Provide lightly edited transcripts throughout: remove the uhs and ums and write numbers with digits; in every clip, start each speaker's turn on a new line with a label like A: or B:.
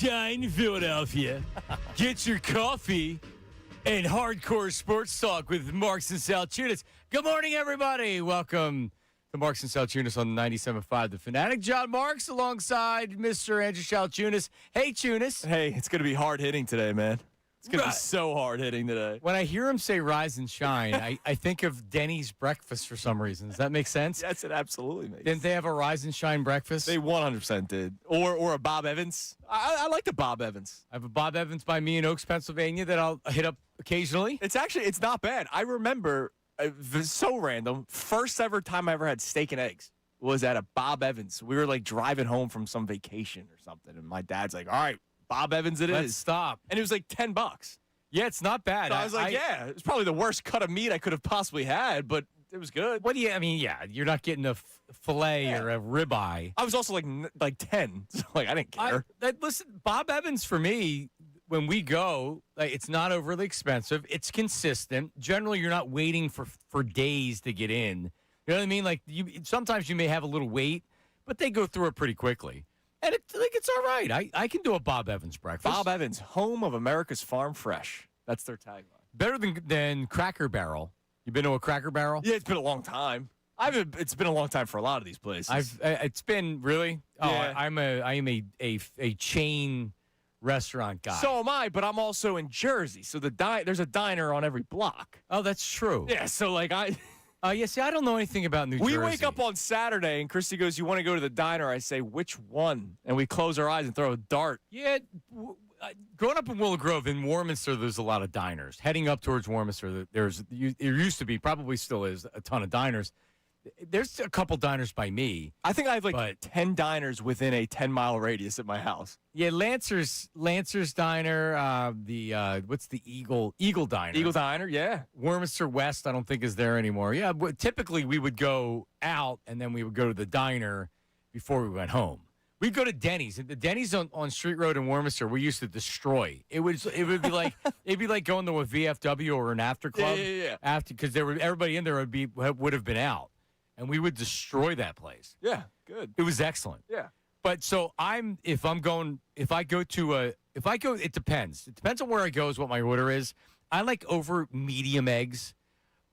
A: sunshine, Philadelphia. Get your coffee and hardcore sports talk with Marks and Salciunas. Good morning, everybody. Welcome to Marks and Salciunas on 97.5 The Fanatic. John Marks alongside Mr. Andrew Salciunas. Hey, Tunis.
B: Hey, it's going to be hard hitting today, man. It's going to be so hard hitting today.
A: When I hear him say rise and shine, I think of Denny's breakfast for some reason. Does that make sense?
B: Yes, it absolutely makes.
A: Didn't they have a rise and shine breakfast?
B: They 100% did. Or a Bob Evans. I like the Bob Evans.
A: I have a Bob Evans by me in Oaks, Pennsylvania that I'll hit up occasionally.
B: It's not bad. I remember, so random, first ever time I ever had steak and eggs was at a Bob Evans. We were like driving home from some vacation or something, and my dad's like, all right, Bob Evans it
A: Let's
B: is.
A: stop.
B: And it was like $10.
A: Yeah, it's not bad.
B: So I was like, yeah, it's probably the worst cut of meat I could have possibly had, but it was good.
A: What do you? I mean, yeah, you're not getting a fillet or a ribeye.
B: I was also like 10, so like I didn't care.
A: Listen, Bob Evans for me, when we go, like, it's not overly expensive. It's consistent. Generally, you're not waiting for days to get in. You know what I mean? Like sometimes you may have a little wait, but they go through it pretty quickly. And it's all right. I can do a Bob Evans breakfast.
B: Bob Evans, home of America's Farm Fresh. That's their tagline.
A: Better than Cracker Barrel. You been to a Cracker Barrel?
B: Yeah, it's been a long time. It's been a long time for a lot of these places.
A: It's been really.
B: Yeah.
A: I am a chain restaurant guy.
B: So am I, but I'm also in Jersey. So there's a diner on every block.
A: Oh, that's true.
B: Yeah, so like
A: Yeah, see, I don't know anything about New Jersey.
B: We wake up on Saturday, and Christy goes, you want to go to the diner? I say, which one? And we close our eyes and throw a dart.
A: Yeah, growing up in Willow Grove, in Warminster, there's a lot of diners. Heading up towards Warminster, there used to be, probably still is, a ton of diners. There's a couple diners by me.
B: I think I have 10 diners within a 10-mile radius at my house.
A: Yeah, Lancer's Diner, what's the Eagle Diner?
B: Eagle Diner, yeah.
A: Warminster West, I don't think is there anymore. Yeah, typically we would go out and then we would go to the diner before we went home. We'd go to Denny's. The Denny's on Street Road in Warminster, we used to destroy. It would be like it'd be like going to a VFW or an after club.
B: Yeah.
A: After, because everybody in there would have been out. And we would destroy that place.
B: Yeah, good.
A: It was excellent.
B: Yeah.
A: But so it depends. It depends on where I go is what my order is. I like over medium eggs,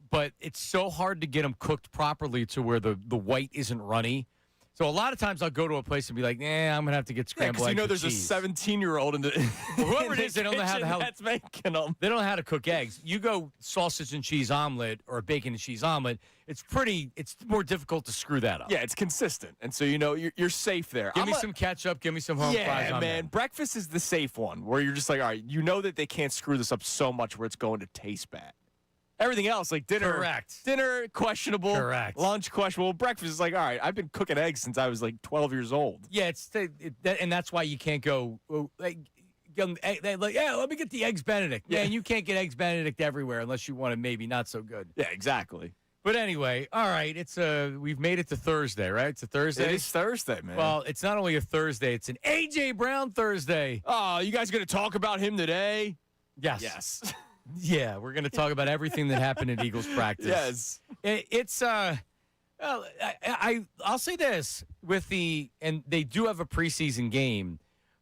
A: but it's so hard to get them cooked properly to where the white isn't runny. So a lot of times I'll go to a place and be like, I'm going to have to get scrambled eggs.
B: There's
A: cheese.
B: a 17-year-old in the
A: whoever it is, they don't know how
B: that's making them.
A: They don't know how to cook eggs. You go sausage and cheese omelet or a bacon and cheese omelet. It's more difficult to screw that up.
B: Yeah, it's consistent, and so you're safe there.
A: Give me some ketchup. Give me some home fries.
B: Yeah, man. Breakfast is the safe one where you're just like, all right, you know that they can't screw this up so much where it's going to taste bad. Everything else, like dinner,
A: correct.
B: Dinner, questionable.
A: Correct.
B: Lunch, questionable. Breakfast is like, all right, I've been cooking eggs since I was like 12 years old.
A: Yeah, and that's why you can't go let me get the eggs Benedict. Yeah, and you can't get eggs Benedict everywhere unless you want it maybe not so good.
B: Yeah, exactly.
A: But anyway, all right, we've made it to Thursday, right? It's a Thursday.
B: It is Thursday, man.
A: Well, it's not only a Thursday; it's an AJ Brown Thursday.
B: Oh, you guys going to talk about him today?
A: Yes.
B: Yes.
A: Yeah, we're going to talk about everything that happened at Eagles practice.
B: Yes.
A: I'll say this and they do have a preseason game,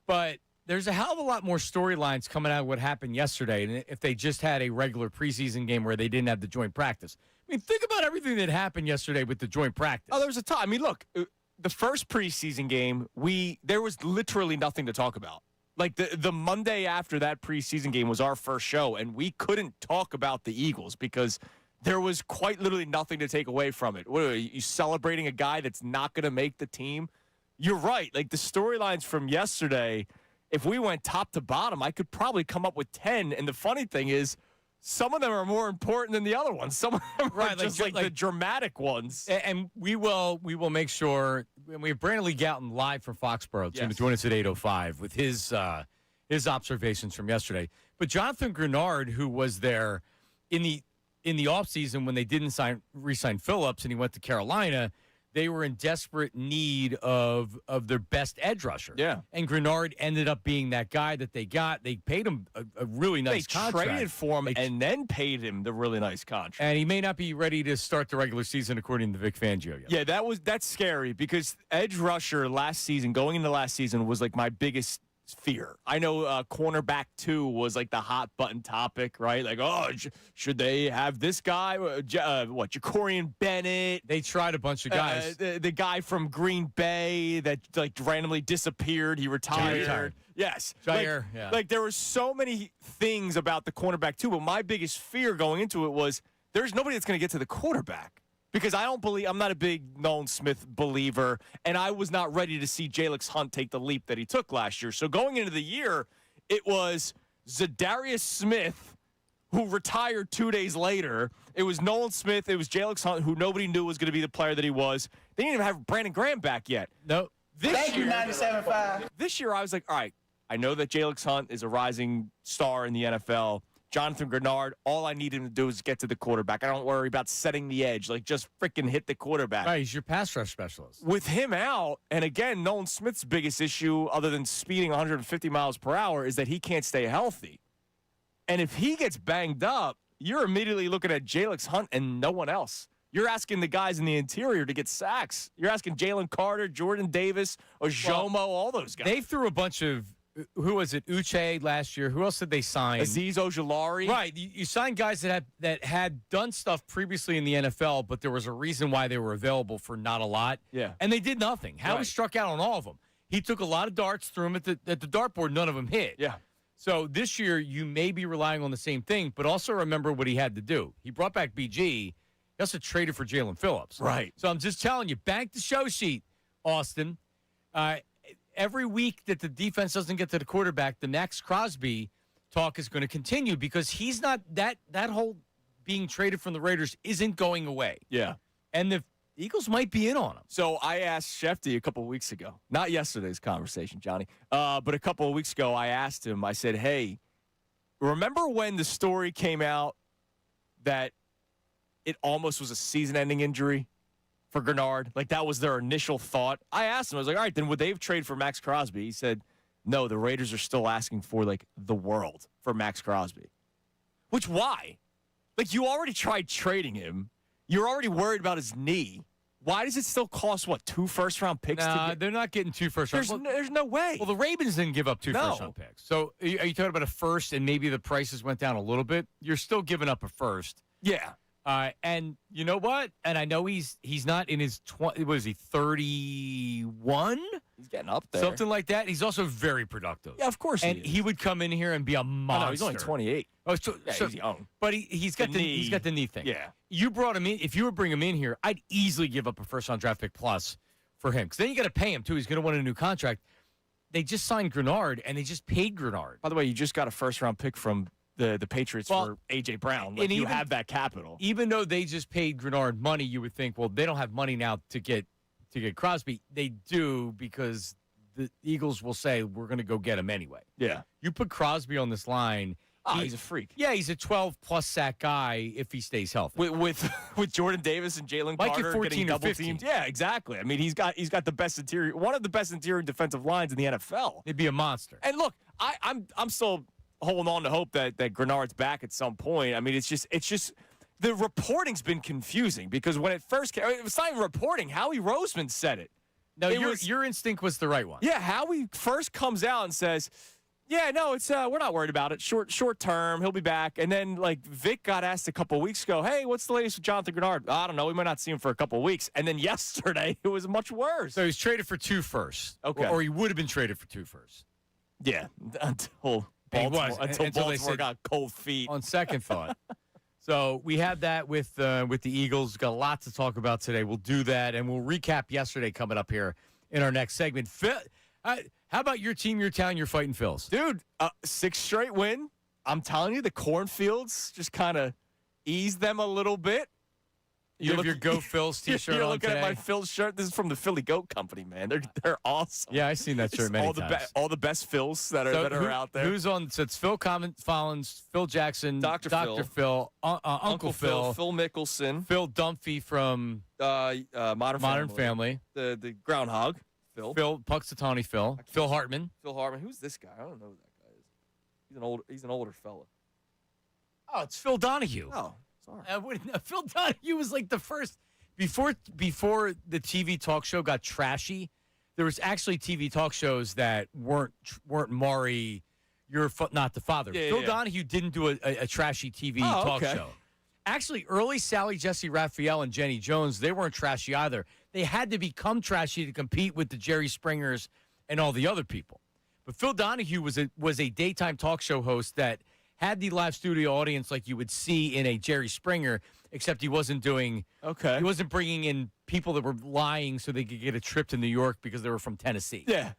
A: but there's a hell of a lot more storylines coming out of what happened yesterday. And if they just had a regular preseason game where they didn't have the joint practice, I mean, think about everything that happened yesterday with the joint practice.
B: Oh, there was a time. I mean, look, the first preseason game, there was literally nothing to talk about. Like, the Monday after that preseason game was our first show, and we couldn't talk about the Eagles because there was quite literally nothing to take away from it. What are you celebrating a guy that's not going to make the team? You're right. Like, the storylines from yesterday, if we went top to bottom, I could probably come up with 10. And the funny thing is, some of them are more important than the other ones. Some of them are just like the dramatic ones.
A: And we will make sure. And we have Brandon Lee Gouton live from Foxborough. He's going to join us at 8:05 with his observations from yesterday. But Jonathan Grenard, who was there in the offseason when they didn't re-sign Phillips and he went to Carolina, they were in desperate need of their best edge rusher.
B: Yeah.
A: And Grenard ended up being that guy that they got. They paid him a really nice contract.
B: They traded for him and then paid him the really nice contract.
A: And he may not be ready to start the regular season according to Vic Fangio yet.
B: Yeah, that's scary because edge rusher going into last season was like my biggest fear. I know cornerback 2 was like the hot button topic, right? Like, oh, should they have this guy? Jacorian Bennett?
A: They tried a bunch of guys.
B: The guy from Green Bay that like randomly disappeared. He retired. Yes.
A: Jair,
B: Like there were so many things about the cornerback 2, but my biggest fear going into it was there's nobody that's going to get to the quarterback. Because I'm not a big Nolan Smith believer, and I was not ready to see Jalen Hunt take the leap that he took last year. So going into the year, it was Zadarius Smith, who retired 2 days later. It was Nolan Smith. It was Jalen Hunt, who nobody knew was going to be the player that he was. They didn't even have Brandon Graham back yet.
A: No.
C: Thank you, 97.5.
B: This year, I was like, all right, I know that Jalen Hunt is a rising star in the NFL. Jonathan Grenard, all I need him to do is get to the quarterback. I don't worry about setting the edge. Like, just freaking hit the quarterback.
A: Right, he's your pass rush specialist.
B: With him out, and again, Nolan Smith's biggest issue, other than speeding 150 miles per hour, is that he can't stay healthy. And if he gets banged up, you're immediately looking at Jalen Hunt and no one else. You're asking the guys in the interior to get sacks. You're asking Jalen Carter, Jordan Davis, Ojomo, all those guys.
A: They threw a bunch of, who was it, Uche last year? Who else did they sign?
B: Azeez Ojulari.
A: Right. You signed guys that had done stuff previously in the NFL, but there was a reason why they were available for not a lot.
B: Yeah.
A: And they did nothing. Howie
B: Right.
A: struck out on all of them. He took a lot of darts, threw them at the dartboard. None of them hit.
B: Yeah.
A: So this year, you may be relying on the same thing, but also remember what he had to do. He brought back BG. He also traded for Jalen Phillips.
B: Right.
A: So I'm just telling you, bank the show sheet, Austin. Every week that the defense doesn't get to the quarterback, the Max Crosby talk is going to continue because he's not that whole being traded from the Raiders isn't going away.
B: Yeah.
A: And the Eagles might be in on him.
B: So I asked Shefty a couple of weeks ago, not yesterday's conversation, Johnny, but a couple of weeks ago, I asked him, I said, hey, remember when the story came out that it almost was a season-ending injury for Grenard? Like, that was their initial thought. I asked him, I was like, all right, then would they have traded for Max Crosby? He said, no, the Raiders are still asking for, like, the world for Max Crosby. Which, why? Like, you already tried trading him. You're already worried about his knee. Why does it still cost, what, 2 first-round picks?
A: They're not getting 2 first-round picks.
B: There's no way.
A: Well, the Ravens didn't give up 2 first-round picks. So are you talking about a first and maybe the prices went down a little bit? You're still giving up a first.
B: Yeah.
A: And you know what? And I know he's not in his 20. What is he? 31?
B: He's getting up there.
A: Something like that. He's also very productive.
B: Yeah, of course.
A: He would come in here and be a monster.
B: No, he's only 28.
A: Oh,
B: He's young.
A: But he's got the knee thing.
B: Yeah.
A: You brought him in. If you were bringing him in here, I'd easily give up a first-round draft pick plus for him because then you got to pay him too. He's going to want a new contract. They just signed Grenard and they just paid Grenard.
B: By the way, you just got a first-round pick from the Patriots for A.J. Brown. Like, you have that capital.
A: Even though they just paid Grenard money, you would think, well, they don't have money now to get Crosby. They do because the Eagles will say, we're going to go get him anyway.
B: Yeah.
A: You put Crosby on this line.
B: He's a freak.
A: Yeah, he's a 12-plus sack guy if he stays healthy.
B: With Jordan Davis and Jalen Carter getting double teamed. Yeah, exactly. I mean, he's got the best interior, one of the best interior defensive lines in the NFL.
A: It'd be a monster.
B: And look, I'm still holding on to hope that Grenard's back at some point. I mean, it's just the reporting's been confusing because when it first came, it was not even reporting. Howie Roseman said it.
A: No, your instinct was the right one.
B: Yeah, Howie first comes out and says, yeah, no, it's we're not worried about it. Short term, he'll be back. And then like Vic got asked a couple of weeks ago, hey, what's the latest with Jonathan Grenard? I don't know. We might not see him for a couple of weeks. And then yesterday, it was much worse.
A: So he's traded for 2 firsts.
B: Okay.
A: Or he would have been traded for 2 firsts.
B: Yeah, until Baltimore got cold feet.
A: On second thought. So we had that with the Eagles. Got a lot to talk about today. We'll do that, and we'll recap yesterday coming up here in our next segment. Phil, how about your team, your town, your fighting Phils?
B: Dude, 6 straight win. I'm telling you, the cornfields just kind of eased them a little bit.
A: You have your Go Phils t-shirt
B: You're
A: on
B: looking
A: today.
B: at my Phils shirt. This is from the Philly Goat Company, man. They're awesome.
A: Yeah, I've seen that shirt many times.
B: All the best Phils that are out there.
A: Who's on? So it's Phil Collins, Phil Jackson,
B: Dr.
A: Phil, Uncle Phil,
B: Phil Mickelson,
A: Phil Dunphy from
B: Modern
A: Family,
B: the Groundhog, Phil
A: Puxatawny Phil Hartman.
B: Phil Hartman. Who's this guy? I don't know who that guy is. He's an older fella.
A: Oh, it's Phil Donahue.
B: Oh. Sorry.
A: Phil Donahue was like the first before the TV talk show got trashy. there was actually TV talk shows that weren't Maury, not the father. Phil Donahue didn't do a trashy TV talk show. Actually, early Sally, Jesse Raphael, and Jenny Jones, they weren't trashy either. They had to become trashy to compete with the Jerry Springers and all the other people. But Phil Donahue was a daytime talk show host that had the live studio audience like you would see in a Jerry Springer, except he wasn't doing he wasn't bringing in people that were lying so they could get a trip to New York because they were from Tennessee.
B: Yeah.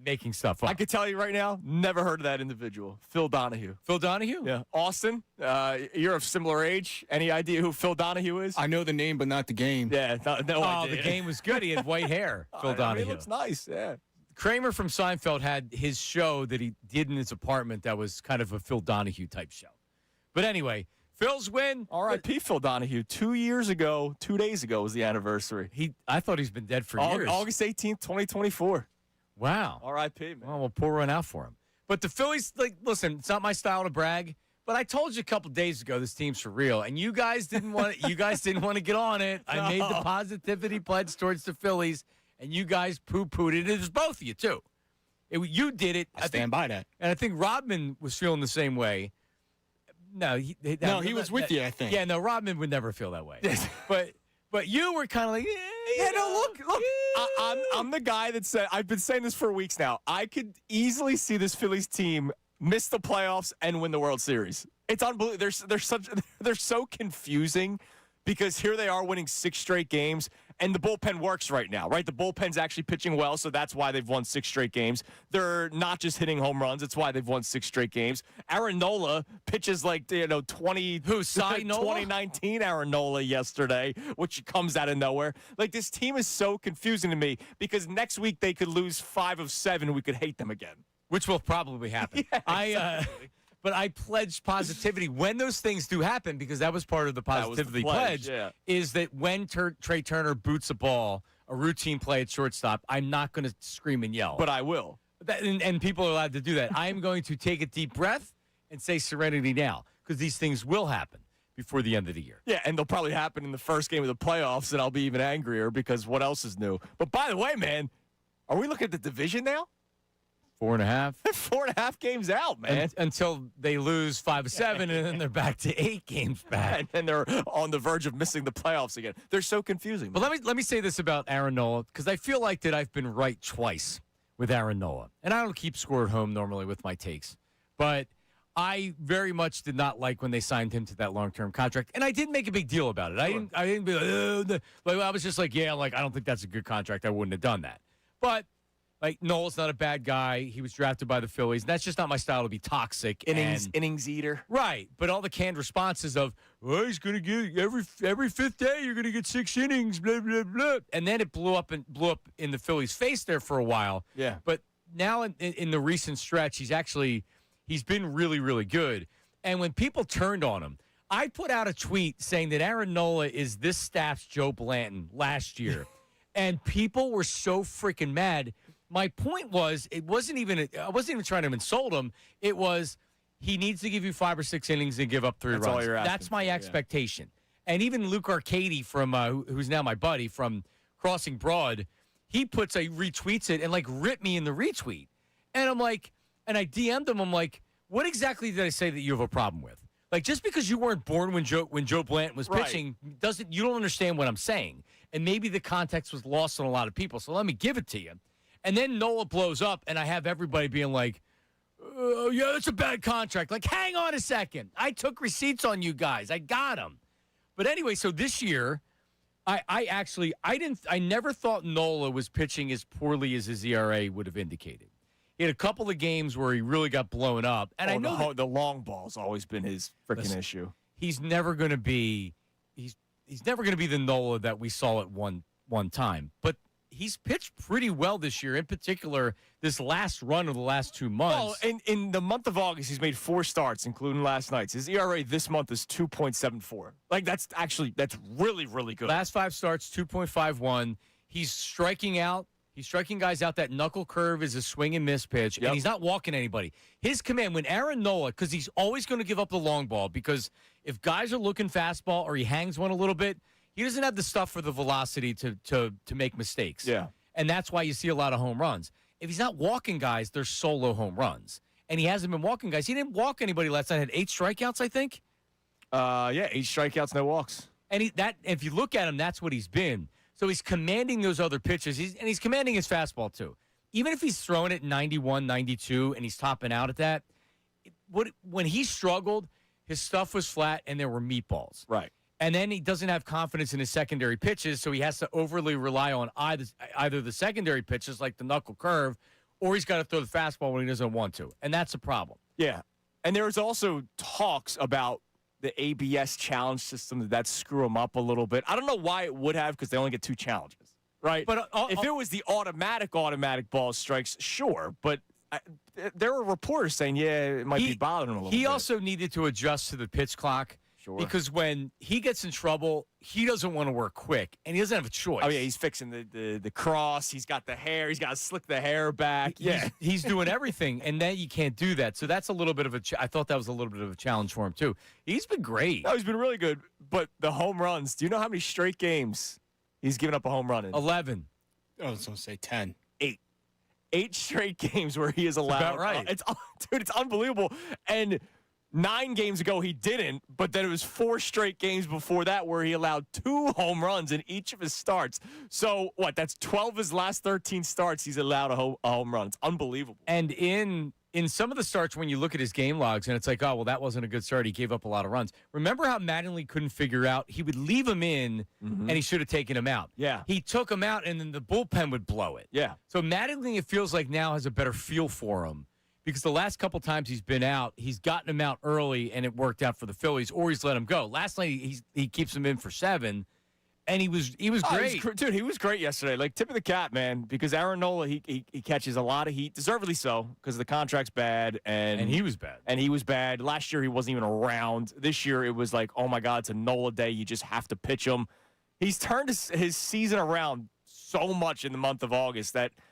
A: Making stuff up.
B: I could tell you right now, never heard of that individual. Phil Donahue.
A: Phil Donahue?
B: Yeah. Austin, you're of similar age. Any idea who Phil Donahue is?
D: I know the name, but not the game.
B: Yeah, no idea.
A: The game was good. He had white hair, Phil Donahue.
B: He looks nice, yeah.
A: Kramer from Seinfeld had his show that he did in his apartment that was kind of a Phil Donahue type show. But anyway, Phil's win.
B: R.I.P. Phil Donahue. 2 years ago, 2 days ago was the anniversary.
A: I thought he's been dead for years.
B: August 18th, 2024.
A: Wow.
B: R.I.P., man.
A: Well, we'll pour one out for him. But the Phillies, listen, it's not my style to brag, but I told you a couple days ago this team's for real, and you guys didn't want to get on it. I made the positivity pledge towards the Phillies, and you guys poo-pooed it. It was both of you, too. You did it.
D: I stand by that.
A: And I think Rodman was feeling the same way. No, he
D: was with you, I think.
A: Yeah, no, Rodman would never feel that way. But you were kind of like,
B: look. I'm the guy that said, I've been saying this for weeks now. I could easily see this Phillies team miss the playoffs and win the World Series. It's unbelievable. They're so confusing because here they are winning 6 straight games, and the bullpen works right now, right? The bullpen's actually pitching well, so that's why they've won 6 straight games. They're not just hitting home runs. It's why they've won 6 straight games. Aaron Nola pitches like, 2019 Aaron Nola yesterday, which comes out of nowhere. Like, this team is so confusing to me because next week they could lose 5 of 7. We could hate them again.
A: Which will probably happen.
B: Yeah, exactly.
A: But I pledged positivity when those things do happen, because that was part of the positivity pledge, is that when Trey Turner boots a ball, a routine play at shortstop, I'm not going to scream and yell.
B: But I will.
A: And people are allowed to do that. I am going to take a deep breath and say serenity now, because these things will happen before the end of the year.
B: Yeah, and they'll probably happen in the first game of the playoffs, and I'll be even angrier because what else is new? But by the way, man, are we looking at the division now?
A: 4.5.
B: 4.5 games out, man.
A: Until they lose 5 of 7, and then they're back to 8 games back.
B: And then they're on the verge of missing the playoffs again. They're so confusing.
A: But let me say this about Aaron Nola, because I feel like that I've been right twice with Aaron Nola. And I don't keep score at home normally with my takes. But I very much did not like when they signed him to that long-term contract. And I didn't make a big deal about it.
B: Sure.
A: I didn't be like, I was just like, I don't think that's a good contract. I wouldn't have done that. But Noel's not a bad guy. He was drafted by the Phillies. And that's just not my style to be toxic.
B: Innings eater.
A: Right. But all the canned responses of, he's going to get every fifth day, you're going to get 6 innings, blah, blah, blah. And then it blew up in the Phillies' face there for a while.
B: Yeah.
A: But now in the recent stretch, he's been really, really good. And when people turned on him, I put out a tweet saying that Aaron Nola is this staff's Joe Blanton last year. And people were so freaking mad. My point was, I wasn't even trying to insult him. It was, he needs to give you 5 or 6 innings and give up 3 runs.
B: All you're asking
A: That's my expectation. Yeah. And even Luke Arcady from who's now my buddy from Crossing Broad, he retweets it and ripped me in the retweet. And I'm like, and I DM'd him. I'm like, what exactly did I say that you have a problem with? Just because you weren't born when Joe Blanton was pitching you don't understand what I'm saying. And maybe the context was lost on a lot of people. So let me give it to you. And then Nola blows up, and I have everybody being like, oh, yeah, that's a bad contract. Hang on a second. I took receipts on you guys. I got them. But anyway, so this year, I never thought Nola was pitching as poorly as his ERA would have indicated. He had a couple of games where he really got blown up. And I know
B: the long ball's always been his freaking issue.
A: He's never going to be the Nola that we saw at one time. But he's pitched pretty well this year, in particular this last run of the last 2 months.
B: Well, in the month of August, he's made 4 starts, including last night's. His ERA this month is 2.74. That's really, really good.
A: Last 5 starts, 2.51. He's striking out. He's striking guys out. That knuckle curve is a swing and miss pitch, and he's not walking anybody. His command, when Aaron Nola, because he's always going to give up the long ball, because if guys are looking fastball or he hangs one a little bit, he doesn't have the stuff for the velocity to make mistakes.
B: Yeah.
A: And that's why you see a lot of home runs. If he's not walking guys, they're solo home runs. And he hasn't been walking guys. He didn't walk anybody last night. Had 8 strikeouts, I think.
B: 8 strikeouts, no walks.
A: And if you look at him, that's what he's been. So he's commanding those other pitches. He's commanding his fastball, too. Even if he's throwing it 91, 92, and he's topping out at that, when he struggled, his stuff was flat and there were meatballs.
B: Right.
A: And then he doesn't have confidence in his secondary pitches, so he has to overly rely on either the secondary pitches, like the knuckle curve, or he's got to throw the fastball when he doesn't want to. And that's a problem.
B: Yeah. And there's also talks about the ABS challenge system that screw him up a little bit. I don't know why it would have, because they only get 2 challenges, right?
A: But
B: if it was the automatic ball strikes, sure. But there were reporters saying, it might be bothering him a little bit.
A: He also needed to adjust to the pitch clock.
B: Sure.
A: Because when he gets in trouble, he doesn't want to work quick, and he doesn't have a choice.
B: Oh, yeah, he's fixing the cross. He's got the hair. He's got to slick the hair back. Yeah.
A: He's doing everything, and then you can't do that. So that's a little bit of I thought that was a little bit of a challenge for him, too. He's been great.
B: No, he's been really good. But the home runs, do you know how many straight games he's given up a home run in?
A: 11.
D: I was going to say 10.
B: 8 straight games where he is allowed.
A: About right.
B: It's unbelievable. And 9 games ago, he didn't, but then it was 4 straight games before that where he allowed 2 home runs in each of his starts. So, that's 12 of his last 13 starts, he's allowed a home run. It's unbelievable.
A: And in some of the starts, when you look at his game logs, and it's like, oh, well, that wasn't a good start. He gave up a lot of runs. Remember how Mattingly couldn't figure out? He would leave him in, and he should have taken him out.
B: Yeah.
A: He took him out, and then the bullpen would blow it.
B: Yeah.
A: So Mattingly, it feels like now has a better feel for him. Because the last couple times he's been out, he's gotten him out early, and it worked out for the Phillies, or he's let him go. Last night, he keeps him in for 7, and he was great.
B: Dude, he was great yesterday. Like, tip of the cap, man, because Aaron Nola, he catches a lot of heat, deservedly so, because the contract's bad. And
A: he was bad.
B: And he was bad. Last year, he wasn't even around. This year, it was like, oh, my God, it's a Nola day. You just have to pitch him. He's turned his season around so much in the month of August that –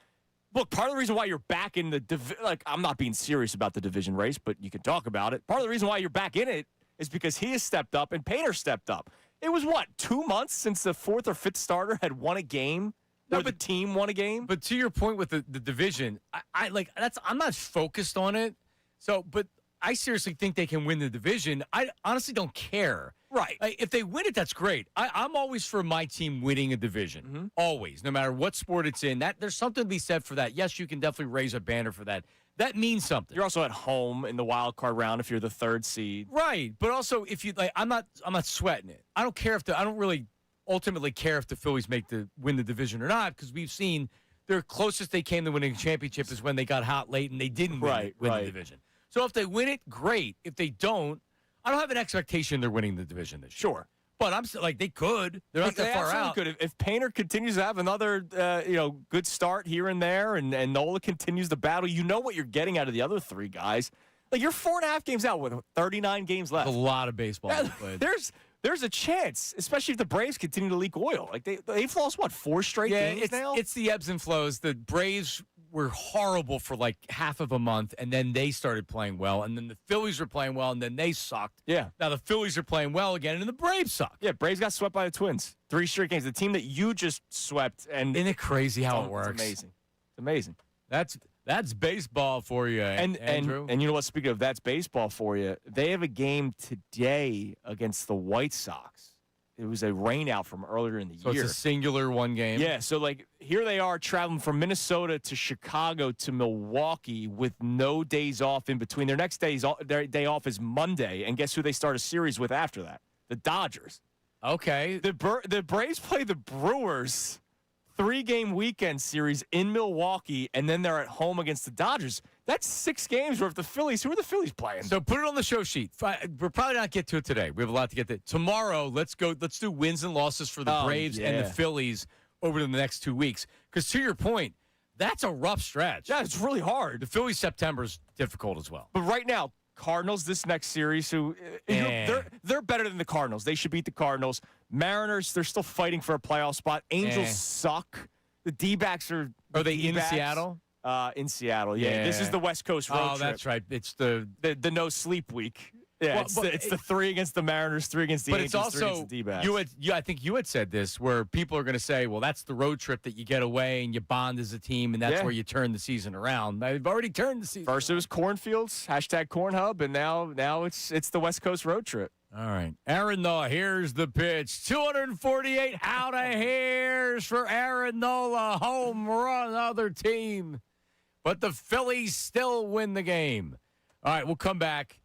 B: look, part of the reason why you're back in the I'm not being serious about the division race, but you can talk about it. Part of the reason why you're back in it is because he has stepped up and Painter stepped up. It was 2 months since the 4th or 5th starter had won a game, the team won a game.
A: But to your point with the division, I'm not focused on it. So, but I seriously think they can win the division. I honestly don't care.
B: Right.
A: If they win it, that's great. I'm always for my team winning a division. Mm-hmm. Always, no matter what sport it's in. There's something to be said for that. Yes, you can definitely raise a banner for that. That means something.
B: You're also at home in the wild card round if you're the 3rd seed.
A: Right. But also, if you I'm not sweating it. I don't care I don't really ultimately care if the Phillies win the division or not, because we've seen their closest they came to winning a championship is when they got hot late and they didn't win the division. So if they win it, great. If they don't, I don't have an expectation they're winning the division this year.
B: Sure.
A: But I'm still they could. They're not that far out.
B: Could. If Painter continues to have another good start here and there, and Nola continues the battle, you know what you're getting out of the other 3 guys. Like, you're 4.5 games out with 39 games left.
A: A lot of baseball played.
B: There's a chance, especially if the Braves continue to leak oil. Like, they've lost 4 straight games now?
A: It's the ebbs and flows. The Braves were horrible for like half of a month, and then they started playing well, and then the Phillies were playing well, and then they sucked.
B: Yeah.
A: Now the Phillies are playing well again, and the Braves suck.
B: Yeah, Braves got swept by the Twins. 3 straight games. The team that you just swept. And
A: isn't it crazy how it works?
B: It's amazing.
A: That's baseball for you, Andrew.
B: And you know what? Speaking of that's baseball for you, they have a game today against the White Sox. It was a rain out from earlier in the year.
A: So it's a singular one game?
B: Yeah, so like here they are traveling from Minnesota to Chicago to Milwaukee with no days off in between. Their next their day off is Monday, and guess who they start a series with after that? The Dodgers.
A: Okay.
B: The Braves play the Brewers 3-game weekend series in Milwaukee, and then they're at home against the Dodgers. That's 6 games where if the Phillies, who are the Phillies playing?
A: So put it on the show sheet. We're probably not get to it today. We have a lot to get to. Tomorrow, let's do wins and losses for the Braves and the Phillies over the next 2 weeks. Because to your point, that's a rough stretch.
B: Yeah, it's really hard.
A: The Phillies September's difficult as well.
B: But right now, Cardinals this next series, they're better than the Cardinals. They should beat the Cardinals. Mariners, they're still fighting for a playoff spot. Angels suck. The D-backs are
A: they in Seattle?
B: In Seattle, yeah. This is the West Coast road trip.
A: Oh, that's right. It's the
B: no sleep week. Yeah,
A: Well,
B: it's the 3 against the Mariners, 3 against the
A: but
B: Angels,
A: it's
B: 3
A: also
B: against the D-backs.
A: I think you had said this where people are going to say, well, that's the road trip that you get away and you bond as a team, and that's where you turn the season around. They've already turned the season.
B: First it was cornfields, #cornhub, and now it's the West Coast road trip.
A: All right. Aaron Nola, here's the pitch. 248 out of here's for Aaron Nola. Home run, other team. But the Phillies still win the game. All right, we'll come back.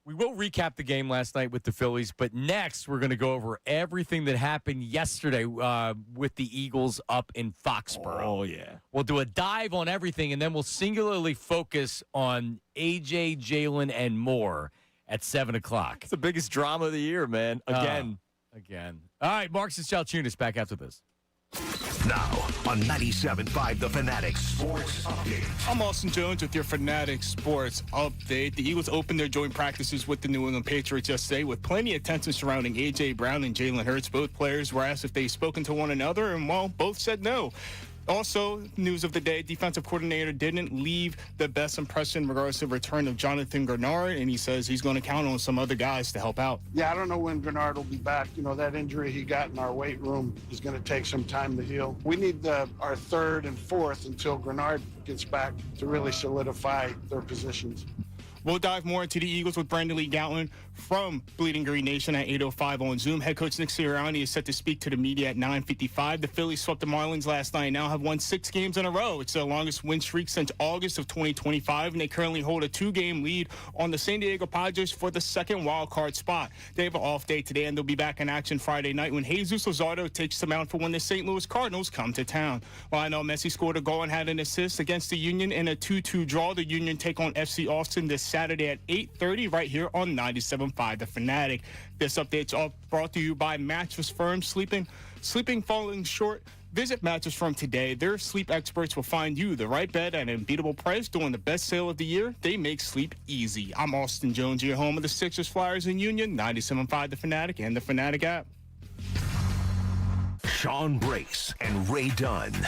A: We will recap the game last night with the Phillies, but next we're going to go over everything that happened yesterday with the Eagles up in Foxborough.
B: Oh, yeah.
A: We'll do a dive on everything, and then we'll singularly focus on AJ, Jalen, and more at 7 o'clock.
B: It's the biggest drama of the year, man. Again.
A: All right, Marks and Salciunas back after this.
E: Now on 97.5 The Fanatic Sports Update.
D: I'm Austin Jones with your Fanatic Sports Update. The Eagles opened their joint practices with the New England Patriots yesterday with plenty of tension surrounding A.J. Brown and Jalen Hurts. Both players were asked if they've spoken to one another, and, well, both said no. Also, news of the day, defensive coordinator didn't leave the best impression in regards to the return of Jonathan Grenard, and he says he's going to count on some other guys to help out.
F: Yeah, I don't know when Grenard will be back. You know, that injury he got in our weight room is going to take some time to heal. We need our third and fourth until Grenard gets back to really solidify their positions.
D: We'll dive more into the Eagles with Brandon Lee Gatlin from Bleeding Green Nation at 8:05 on Zoom. Head coach Nick Sirianni is set to speak to the media at 9:55. The Phillies swept the Marlins last night and now have won 6 games in a row. It's their longest win streak since August of 2025, and they currently hold a 2-game lead on the San Diego Padres for the second wild card spot. They have an off day today, and they'll be back in action Friday night when Jesus Luzardo takes them out for when the St. Louis Cardinals come to town. Lionel Messi scored a goal and had an assist against the Union in a 2-2 draw. The Union take on FC Austin this Saturday at 8:30 right here on 97.5 The Fanatic. This update's all brought to you by Mattress Firm. Sleeping falling short? Visit Mattress Firm today. Their sleep experts will find you the right bed at an unbeatable price during the best sale of the year. They make sleep easy. I'm Austin Jones, your home of the Sixers, Flyers, and Union. 97.5 The Fanatic and the Fanatic app.
E: Sean Brace and Ray Dunne.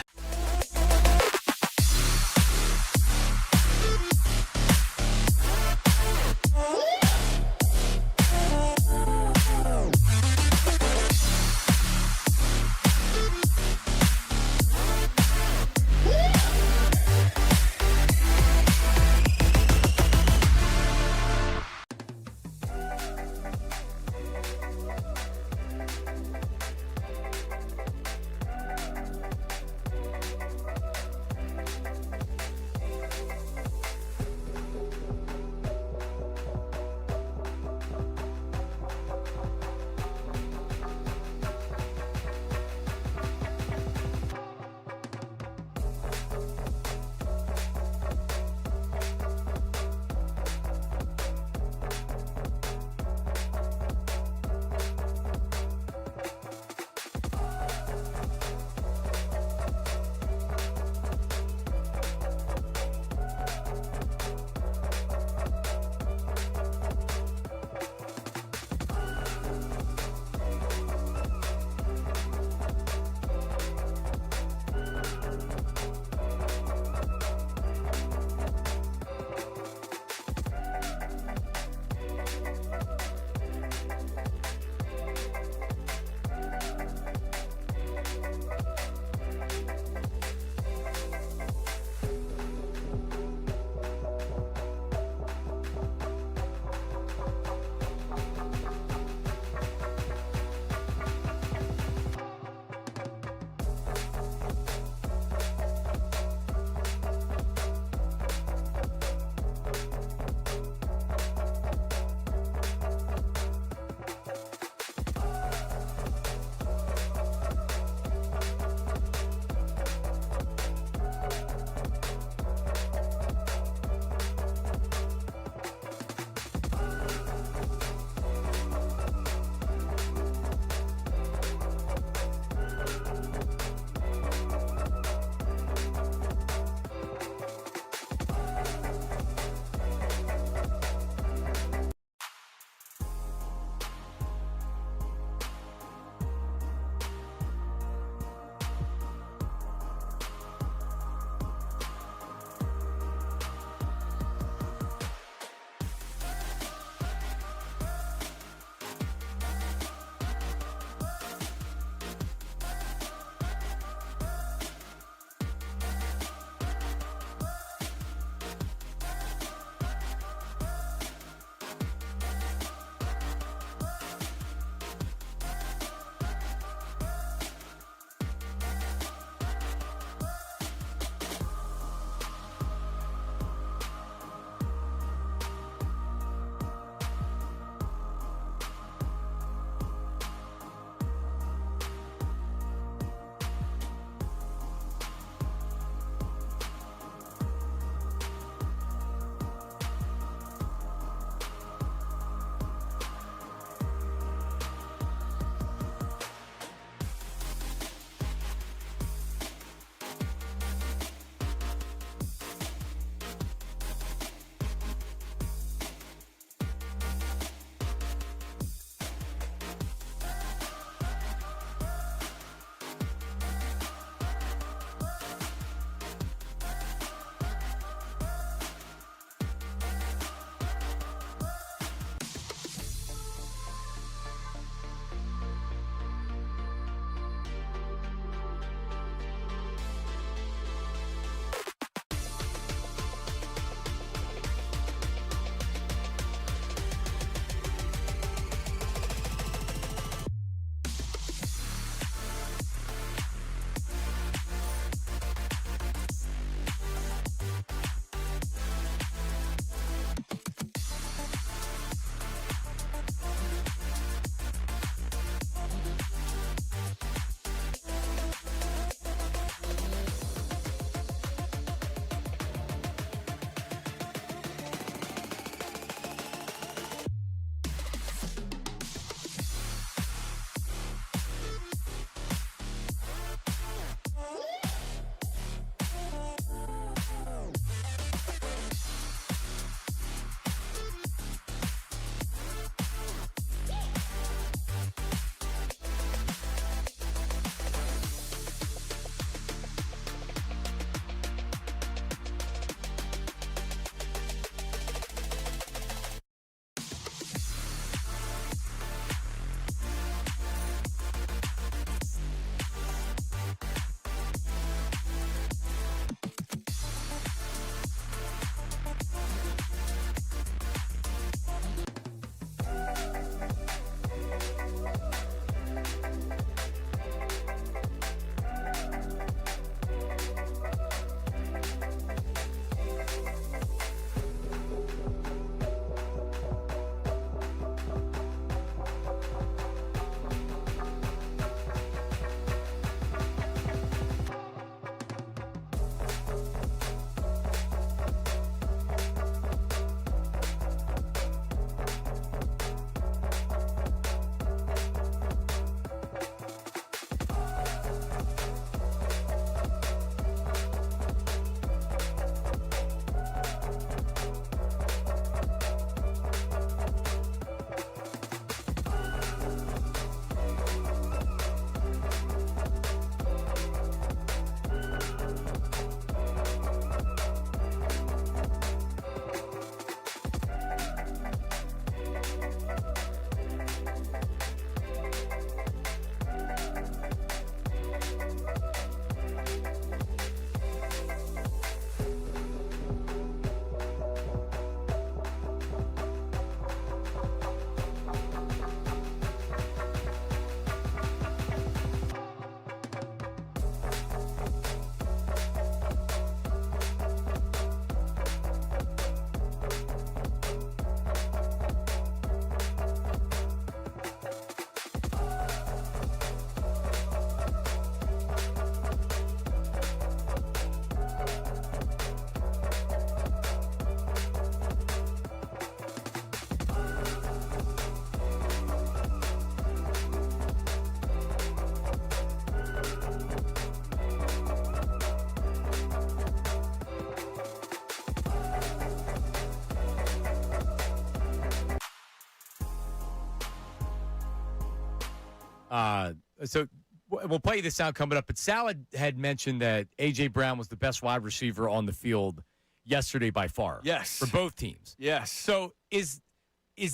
A: So we'll play this sound coming up. But Sal had mentioned that A.J. Brown was the best wide receiver on the field yesterday by far.
B: Yes.
A: For both teams.
B: Yes.
A: So is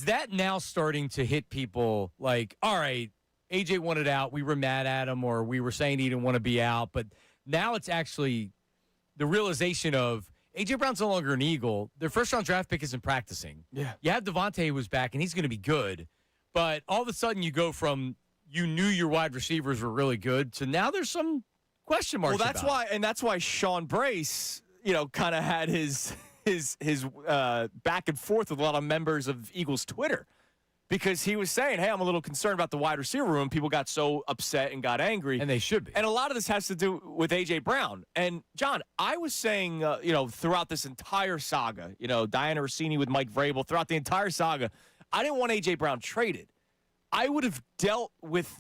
A: that now starting to hit people like, all right, A.J. wanted out. We were mad at him, or we were saying he didn't want to be out. But now it's actually the realization of A.J. Brown's no longer an Eagle. Their first-round draft pick isn't practicing.
B: Yeah.
A: You have Devontae, who's back, and he's going to be good. But all of a sudden you go from you knew your wide receivers were really good to now there's some question marks.
B: Well, that's why Sean Brace, kind of had his back and forth with a lot of members of Eagles Twitter, because he was saying, hey, I'm a little concerned about the wide receiver room. People got so upset and got angry.
A: And they should be.
B: And a lot of this has to do with A.J. Brown. And, John, I was saying, throughout this entire saga, Diana Rossini with Mike Vrabel, throughout the entire saga, I didn't want A.J. Brown traded. I would have dealt with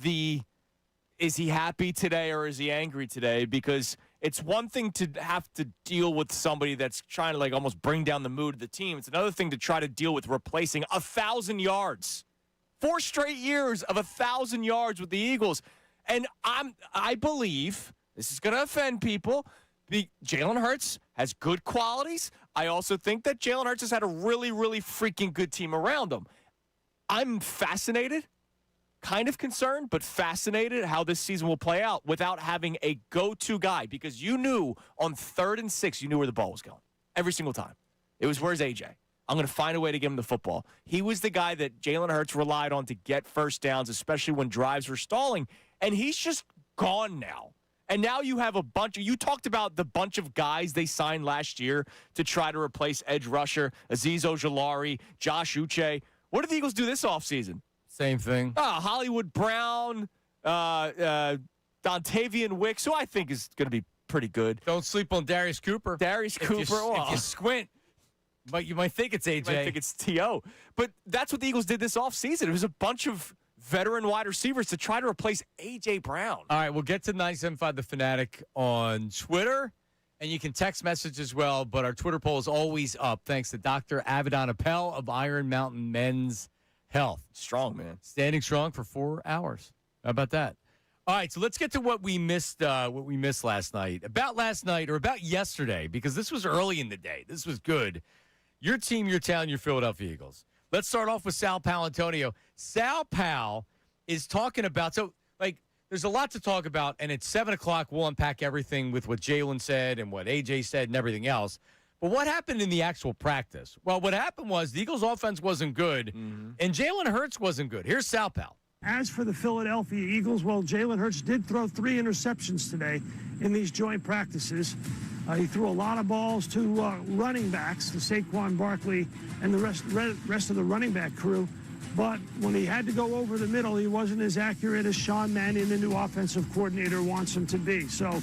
B: is he happy today or is he angry today? Because it's one thing to have to deal with somebody that's trying to almost bring down the mood of the team. It's another thing to try to deal with replacing 1,000 yards. 4 straight years of 1,000 yards with the Eagles. And I believe, this is going to offend people, Jalen Hurts has good qualities. I also think that Jalen Hurts has had a really, really freaking good team around him. I'm fascinated, kind of concerned, but fascinated how this season will play out without having a go-to guy, because you knew on 3rd and 6, you knew where the ball was going every single time. It was, where's AJ? I'm going to find a way to give him the football. He was the guy that Jalen Hurts relied on to get first downs, especially when drives were stalling, and he's just gone now. And now you have you talked about the bunch of guys they signed last year to try to replace edge rusher, Azeez Ojulari, Josh Uche. What did the Eagles do this offseason?
A: Same thing.
B: Hollywood Brown, Dontavian Wicks, who I think is going to be pretty good.
A: Don't sleep on Darius Cooper.
B: If
A: you squint, but you might think it's AJ.
B: You might think it's T.O. But that's what the Eagles did this offseason. It was a bunch of veteran wide receivers to try to replace A.J. Brown.
A: All right, we'll get to 97.5 The Fanatic on Twitter, and you can text message as well, but our Twitter poll is always up thanks to Dr. Avedon Appel of Iron Mountain Men's Health.
B: Strong, man.
A: Standing strong for 4 hours. How about that? All right, so let's get to what we missed last night. About yesterday, because this was early in the day. This was good. Your team, your town, your Philadelphia Eagles. Let's start off with Sal Paolantonio. Sal Pal is talking about, there's a lot to talk about, and at 7 o'clock, we'll unpack everything with what Jalen said and what AJ said and everything else. But what happened in the actual practice? Well, what happened was the Eagles' offense wasn't good, and Jalen Hurts wasn't good. Here's Sal Pal.
G: As for the Philadelphia Eagles, well, Jalen Hurts did throw 3 interceptions today in these joint practices. He threw a lot of balls to running backs, to Saquon Barkley and the rest of the running back crew. But when he had to go over the middle, he wasn't as accurate as Sean Mannion, the new offensive coordinator, wants him to be. So,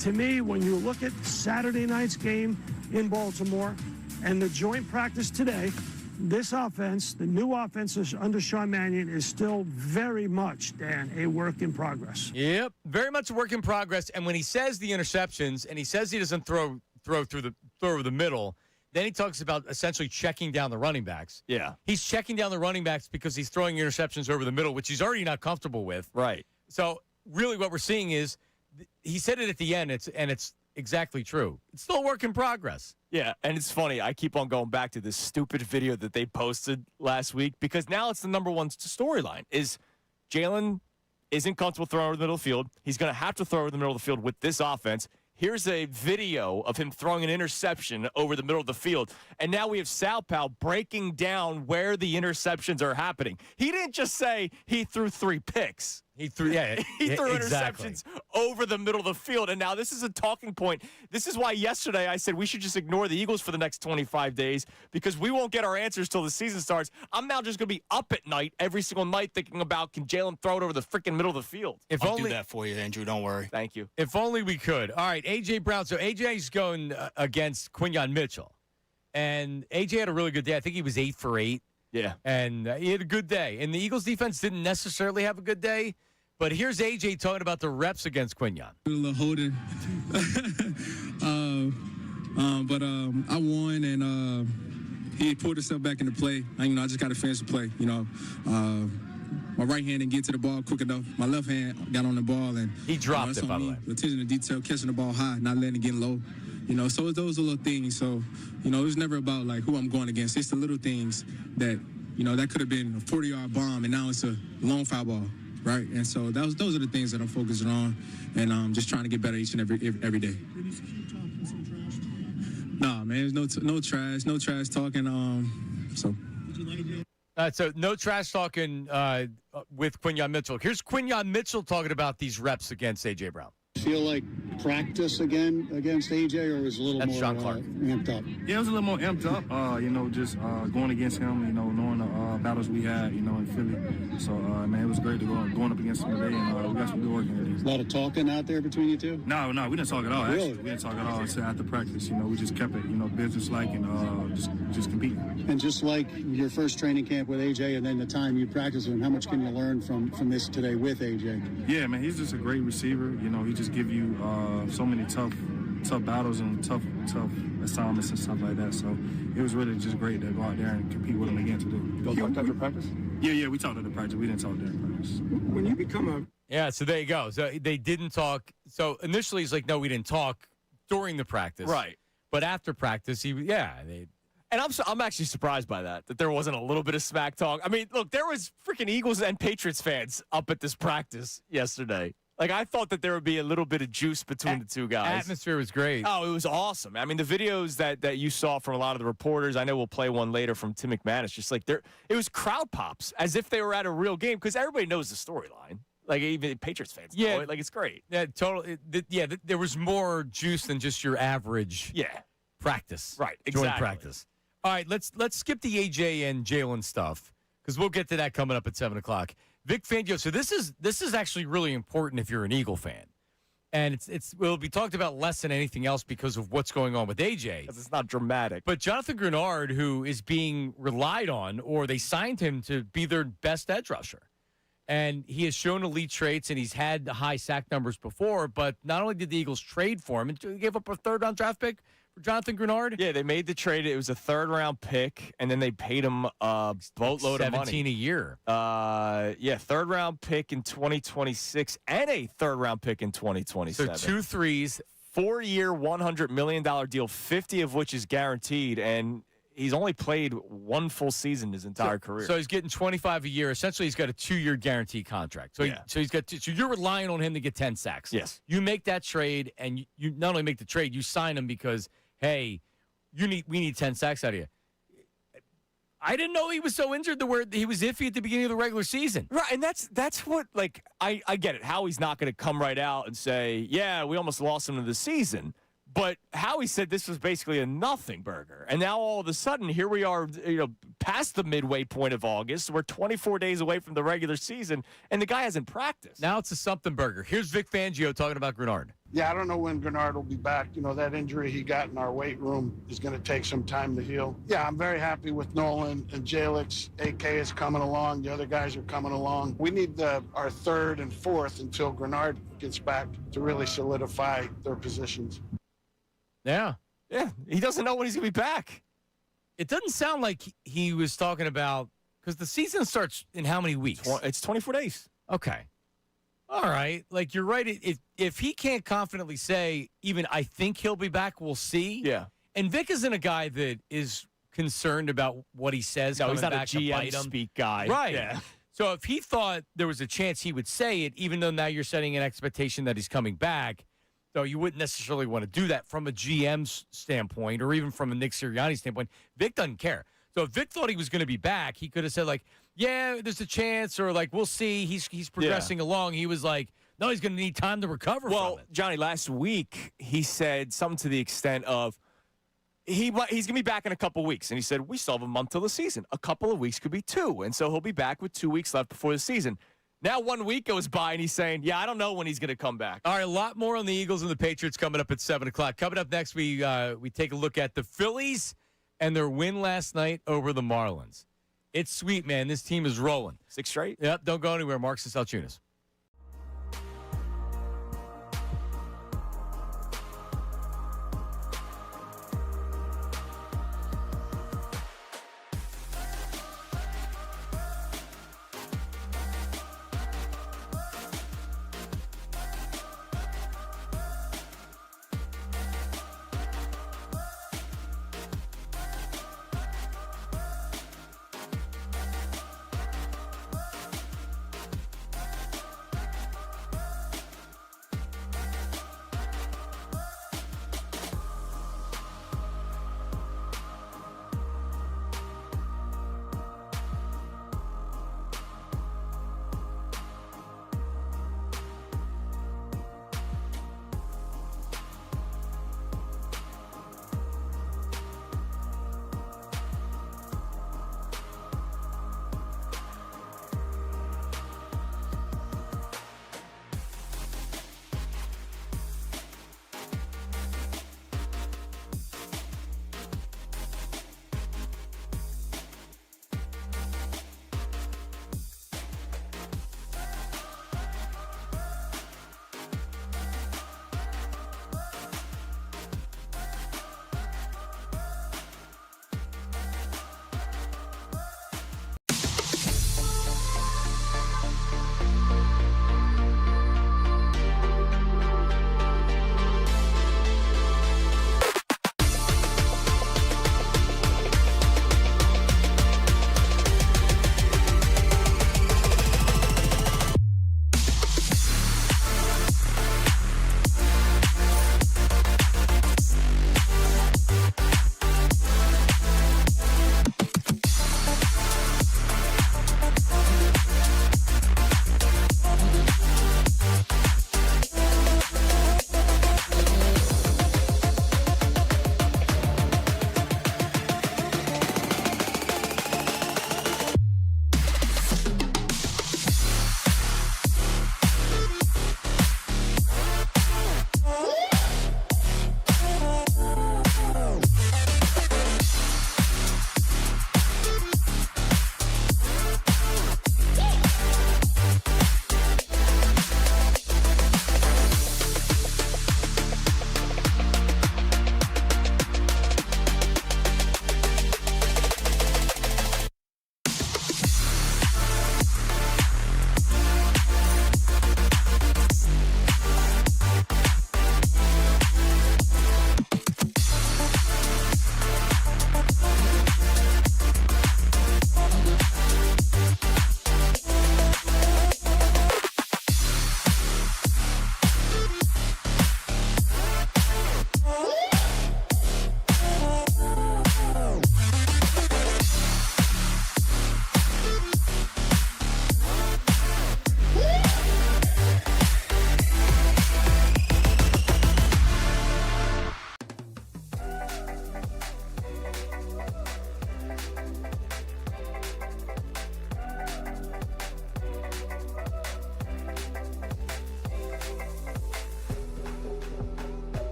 G: to me, when you look at Saturday night's game in Baltimore and the joint practice today, this offense, the new offense under Sean Mannion, is still very much, Dan, a work in progress.
A: Yep, very much a work in progress. And when he says the interceptions and he says he doesn't throw over the middle, then he talks about essentially checking down the running backs.
B: Yeah.
A: He's checking down the running backs because he's throwing interceptions over the middle, which he's already not comfortable with.
B: Right.
A: So really what we're seeing is he said it at the end, it's exactly true. It's still a work in progress.
B: Yeah, and it's funny. I keep on going back to this stupid video that they posted last week, because now it's the number one storyline is Jalen isn't comfortable throwing over the middle of the field. He's going to have to throw over the middle of the field with this offense. Here's a video of him throwing an interception over the middle of the field. And now we have Sal Pal breaking down where the interceptions are happening. He didn't just say he threw 3 picks.
A: He threw
B: interceptions over the middle of the field. And now this is a talking point. This is why yesterday I said we should just ignore the Eagles for the next 25 days, because we won't get our answers till the season starts. I'm now just going to be up at night every single night thinking about, can Jalen throw it over the freaking middle of the field?
D: I'll do that for you, Andrew. Don't worry.
B: Thank you.
A: If only we could. All right, A.J. Brown. So A.J.'s going against Quinyon Mitchell. And A.J. had a really good day. I think he was 8 for 8.
B: Yeah.
A: And he had a good day. And the Eagles defense didn't necessarily have a good day. But here's A.J. talking about the reps against Quinyon.
H: A little holding. But I won, and he pulled himself back into play. I just got to finish the play. my right hand didn't get to the ball quick enough. My left hand got on the ball, and
A: He dropped
H: it's
A: it, by
H: on
A: the
H: me.
A: way.
H: Attention to detail, catching the ball high, not letting it get low. So it's those little things. So, it was never about like who I'm going against. It's the little things that, that could have been a 40-yard bomb, and now it's a long foul ball, right? And so those are the things that I'm focusing on, and just trying to get better each and every day. Nah, man, there's no trash talking. So.
A: So no trash talking with Quinyon Mitchell. Here's Quinyon Mitchell talking about these reps against A.J. Brown.
I: Feel like practice again against AJ, or was it a little
A: That's
I: more
A: Sean Clark.
I: amped up?
J: Yeah, it was a little more amped up. Just going against him. Knowing the battles we had. In Philly. So man, it was great to going up against him today, and we got some good work in today.
I: A lot of talking out there between you two.
J: No, we didn't talk at all.
I: Really?
J: Actually, we didn't talk at all until after practice. We just kept it, business-like and just competing.
I: And just like your first training camp with AJ, and then the time you practice with him, how much can you learn from this today with AJ?
J: Yeah, man, he's just a great receiver. He just give you so many tough battles and tough assignments and stuff like that. So it was really just great to go out there and compete with him again today.
K: Y'all talked after practice?
J: Yeah, we talked after practice. We didn't talk during practice.
K: When you become a
A: Yeah, so there you go. So they didn't talk. So initially he's like, no, we didn't talk during the practice.
B: Right.
A: But after practice,
B: And I'm actually surprised by that there wasn't a little bit of smack talk. I mean, look, there was freaking Eagles and Patriots fans up at this practice yesterday. Like, I thought that there would be a little bit of juice between the two guys.
A: atmosphere was great.
B: Oh, it was awesome. I mean, the videos that you saw from a lot of the reporters, I know we'll play one later from Tim McManus, just like it was crowd pops as if they were at a real game because everybody knows the storyline. Like, even Patriots fans know it. Like, it's great.
A: Yeah, totally. There was more juice than just your average practice.
B: Right,
A: Joint
B: exactly.
A: practice. All right, let's skip the AJ and Jalen stuff because we'll get to that coming up at 7 o'clock. Vic Fangio. So this is actually really important if you're an Eagle fan, and it will be talked about less than anything else because of what's going on with AJ.
B: Because it's not dramatic.
A: But Jonathan Grenard, who is being relied on, or they signed him to be their best edge rusher, and he has shown elite traits, and he's had high sack numbers before. But not only did the Eagles trade for him, and they gave up a third-round draft pick for Jonathan Grenard.
B: Yeah, they made the trade. It was a third-round pick, and then they paid him a boatload of money.
A: 17 a year.
B: Third-round pick in 2026 and a third-round pick in 2027.
A: So 2 threes.
B: 4-year, $100 million deal, 50 of which is guaranteed, and he's only played one full season his entire career.
A: So he's getting 25 a year. Essentially, he's got a 2-year guarantee contract. So he's got. So you're relying on him to get 10 sacks.
B: Yes.
A: You make that trade, and you not only make the trade, you sign him because hey, we need 10 sacks out of you. I didn't know he was so injured to where he was iffy at the beginning of the regular season.
B: Right, and that's what, like, I get it. Howie's not going to come right out and say, yeah, we almost lost him to the season. But Howie said this was basically a nothing burger. And now all of a sudden, here we are, past the midway point of August. We're 24 days away from the regular season, and the guy hasn't practiced.
A: Now it's a something burger. Here's Vic Fangio talking about Grenard.
F: Yeah, I don't know when Grenard will be back. That injury he got in our weight room is going to take some time to heal. Yeah, I'm very happy with Nolan and Jalix. AK is coming along. The other guys are coming along. We need our third and fourth until Grenard gets back to really solidify their positions.
A: Yeah.
B: Yeah, he doesn't know when he's going to be back.
A: It doesn't sound like he was talking about, because the season starts in how many weeks?
B: It's 24 days.
A: Okay. All right. Like, you're right. If he can't confidently say, even I think he'll be back, we'll see.
B: Yeah.
A: And Vic isn't a guy that is concerned about what he says.
B: No, he's not a
A: back to bite
B: GM
A: him.
B: speak guy.
A: Right.
B: Yeah.
A: So if he thought there was a chance he would say it, even though now you're setting an expectation that he's coming back, so you wouldn't necessarily want to do that from a GM's standpoint or even from a Nick Sirianni standpoint. Vic doesn't care. So if Vic thought he was going to be back, he could have said, like, yeah, there's a chance, or like, we'll see. He's progressing along. He was like, no, he's going to need time to recover from it.
B: Well, Johnny, last week he said something to the extent of he's going to be back in a couple weeks. And he said, we still have a month till the season. A couple of weeks could be 2. And so he'll be back with 2 weeks left before the season. Now 1 week goes by, and he's saying, yeah, I don't know when he's going to come back.
A: All right, a lot more on the Eagles and the Patriots coming up at 7 o'clock. Coming up next, we take a look at the Phillies and their win last night over the Marlins. It's sweet, man. This team is rolling.
B: 6 straight?
A: Yep, don't go anywhere. Marks and Salciunas.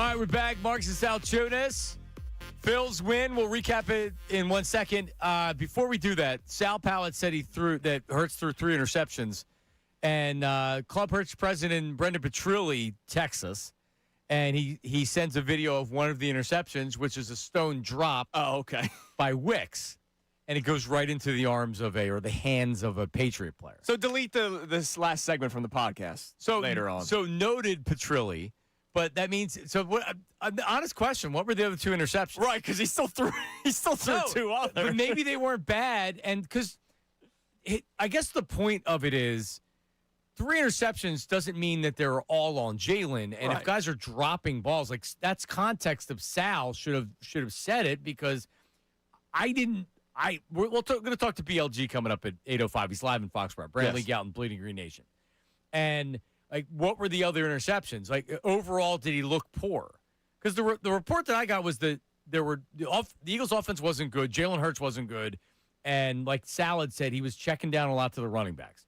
A: All right, we're back. Marks and Salciunas. Phil's win. We'll recap it in 1 second. Before we do that, Sal Pallett said that Hurts threw 3 interceptions. And Club Hurts president Brendan Petrilli texts us. And he sends a video of one of the interceptions, which is a stone drop.
B: Oh, okay.
A: By Wicks. And it goes right into the arms of the hands of a Patriot player.
B: So delete this last segment from the podcast later on.
A: So noted Petrilli, but that means an honest question, what were the other 2 interceptions?
B: Right, because he still threw 2 others.
A: But maybe they weren't bad, and because I guess the point of it is 3 interceptions doesn't mean that they're all on Jalen, and if guys are dropping balls, like that's context of Sal should have said it, because we're going to talk to BLG coming up at 8:05. He's live in Foxborough. Bradley Gouton, Bleeding Green Nation. And, like, what were the other interceptions? Like, overall, did he look poor? Because the report that I got was that the Eagles' offense wasn't good. Jalen Hurts wasn't good. And, like Salad said, he was checking down a lot to the running backs.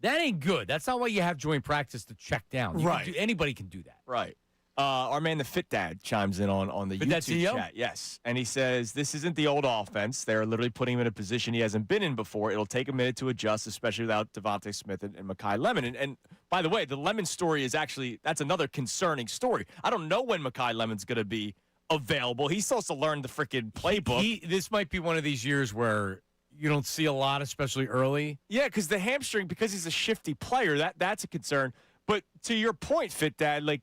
A: That ain't good. That's not why you have joint practice to check down. Anybody can do that.
B: Right. Our man, the Fit Dad, chimes in on the YouTube chat. Yes. And he says, this isn't the old offense. They're literally putting him in a position he hasn't been in before. It'll take a minute to adjust, especially without Devontae Smith and Mekhi Lemon. And by the way, the Lemon story is that's another concerning story. I don't know when Mekhi Lemon's going to be available. He's supposed to learn the freaking playbook.
A: This might be one of these years where you don't see a lot, especially early.
B: Yeah, because the hamstring, because he's a shifty player, that's a concern. But to your point, Fit Dad, like,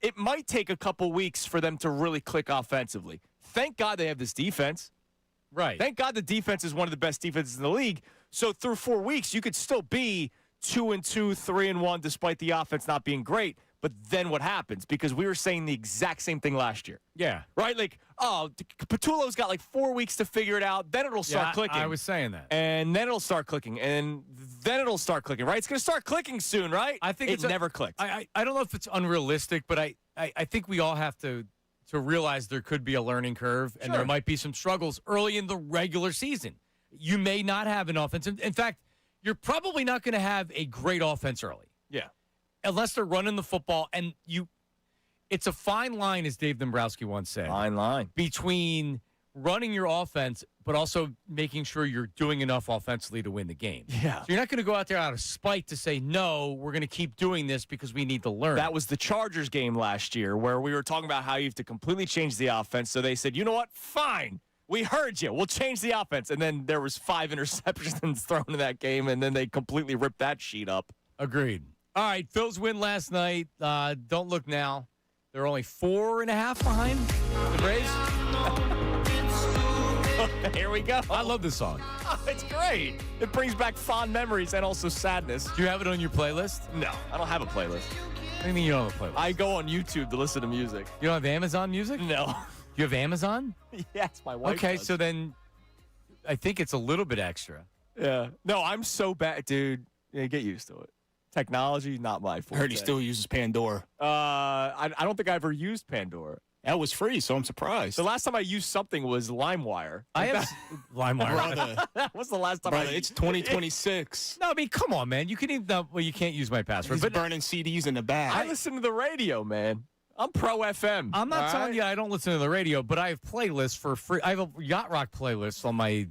B: it might take a couple weeks for them to really click offensively. Thank God they have this defense.
A: Right.
B: Thank God the defense is one of the best defenses in the league. So through 4 weeks, you could still be 2-2, 3-1, despite the offense not being great. But then what happens? Because we were saying the exact same thing last year.
A: Yeah.
B: Right? Like, Patullo's got like 4 weeks to figure it out. Then it'll start clicking.
A: I was saying that.
B: And then it'll start clicking. And then it'll start clicking, right? It's going to start clicking soon, right?
A: I think
B: it never clicked.
A: I don't know if it's unrealistic, but I think we all have to realize there could be a learning curve, and there might be some struggles early in the regular season. You may not have an offense. In fact, you're probably not going to have a great offense early.
B: Yeah.
A: Unless they're running the football, and it's a fine line, as Dave Dombrowski once said.
B: Fine line.
A: Between running your offense, but also making sure you're doing enough offensively to win the game.
B: Yeah.
A: So you're not going to go out there out of spite to say, no, we're going to keep doing this because we need to learn.
B: That was the Chargers game last year where we were talking about how you have to completely change the offense. So they said, you know what? Fine. We heard you. We'll change the offense. And then there was 5 interceptions thrown in that game, and then they completely ripped that sheet up.
A: Agreed. All right, Phil's win last night. Don't look now. They're only 4.5 behind the Braves.
B: Here we go.
A: I love this song.
B: Oh, it's great. It brings back fond memories and also sadness.
A: Do you have it on your playlist?
B: No, I don't have a playlist.
A: What do you mean you don't have a playlist?
B: I go on YouTube to listen to music.
A: You don't have Amazon Music?
B: No.
A: You have Amazon?
B: Yes, my wife
A: Okay,
B: does.
A: so then I think it's a little bit extra.
B: Yeah. No, I'm so bad, dude. Yeah, get used to it. Technology, not my fault.
D: I heard he still uses Pandora.
B: I don't think I ever used Pandora.
D: That was free, so I'm surprised.
B: The last time I used something was LimeWire.
A: I have LimeWire.
D: Brother,
B: That was the last time
D: brother, it's 2026.
A: No, I mean, come on, man. You can even you can't use my password.
D: He's
A: But
D: burning CDs in the bag.
B: I listen to the radio, man. I'm pro FM.
A: I'm not
B: all
A: telling
B: right?
A: you I don't listen to the radio, but I have playlists for free. I have a Yacht Rock playlist on my.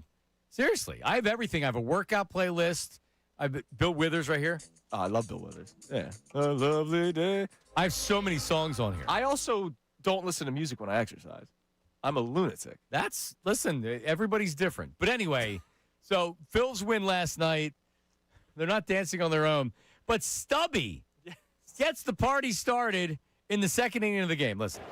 A: Seriously, I have everything. I have a workout playlist. Bill Withers right here.
B: Oh, I love Bill Withers. Yeah. A lovely day.
A: I have so many songs on here.
B: I also don't listen to music when I exercise. I'm a lunatic.
A: Listen, everybody's different. But anyway, so Phil's win last night. They're not dancing on their own. But Stubby gets the party started in the second inning of the game. Listen.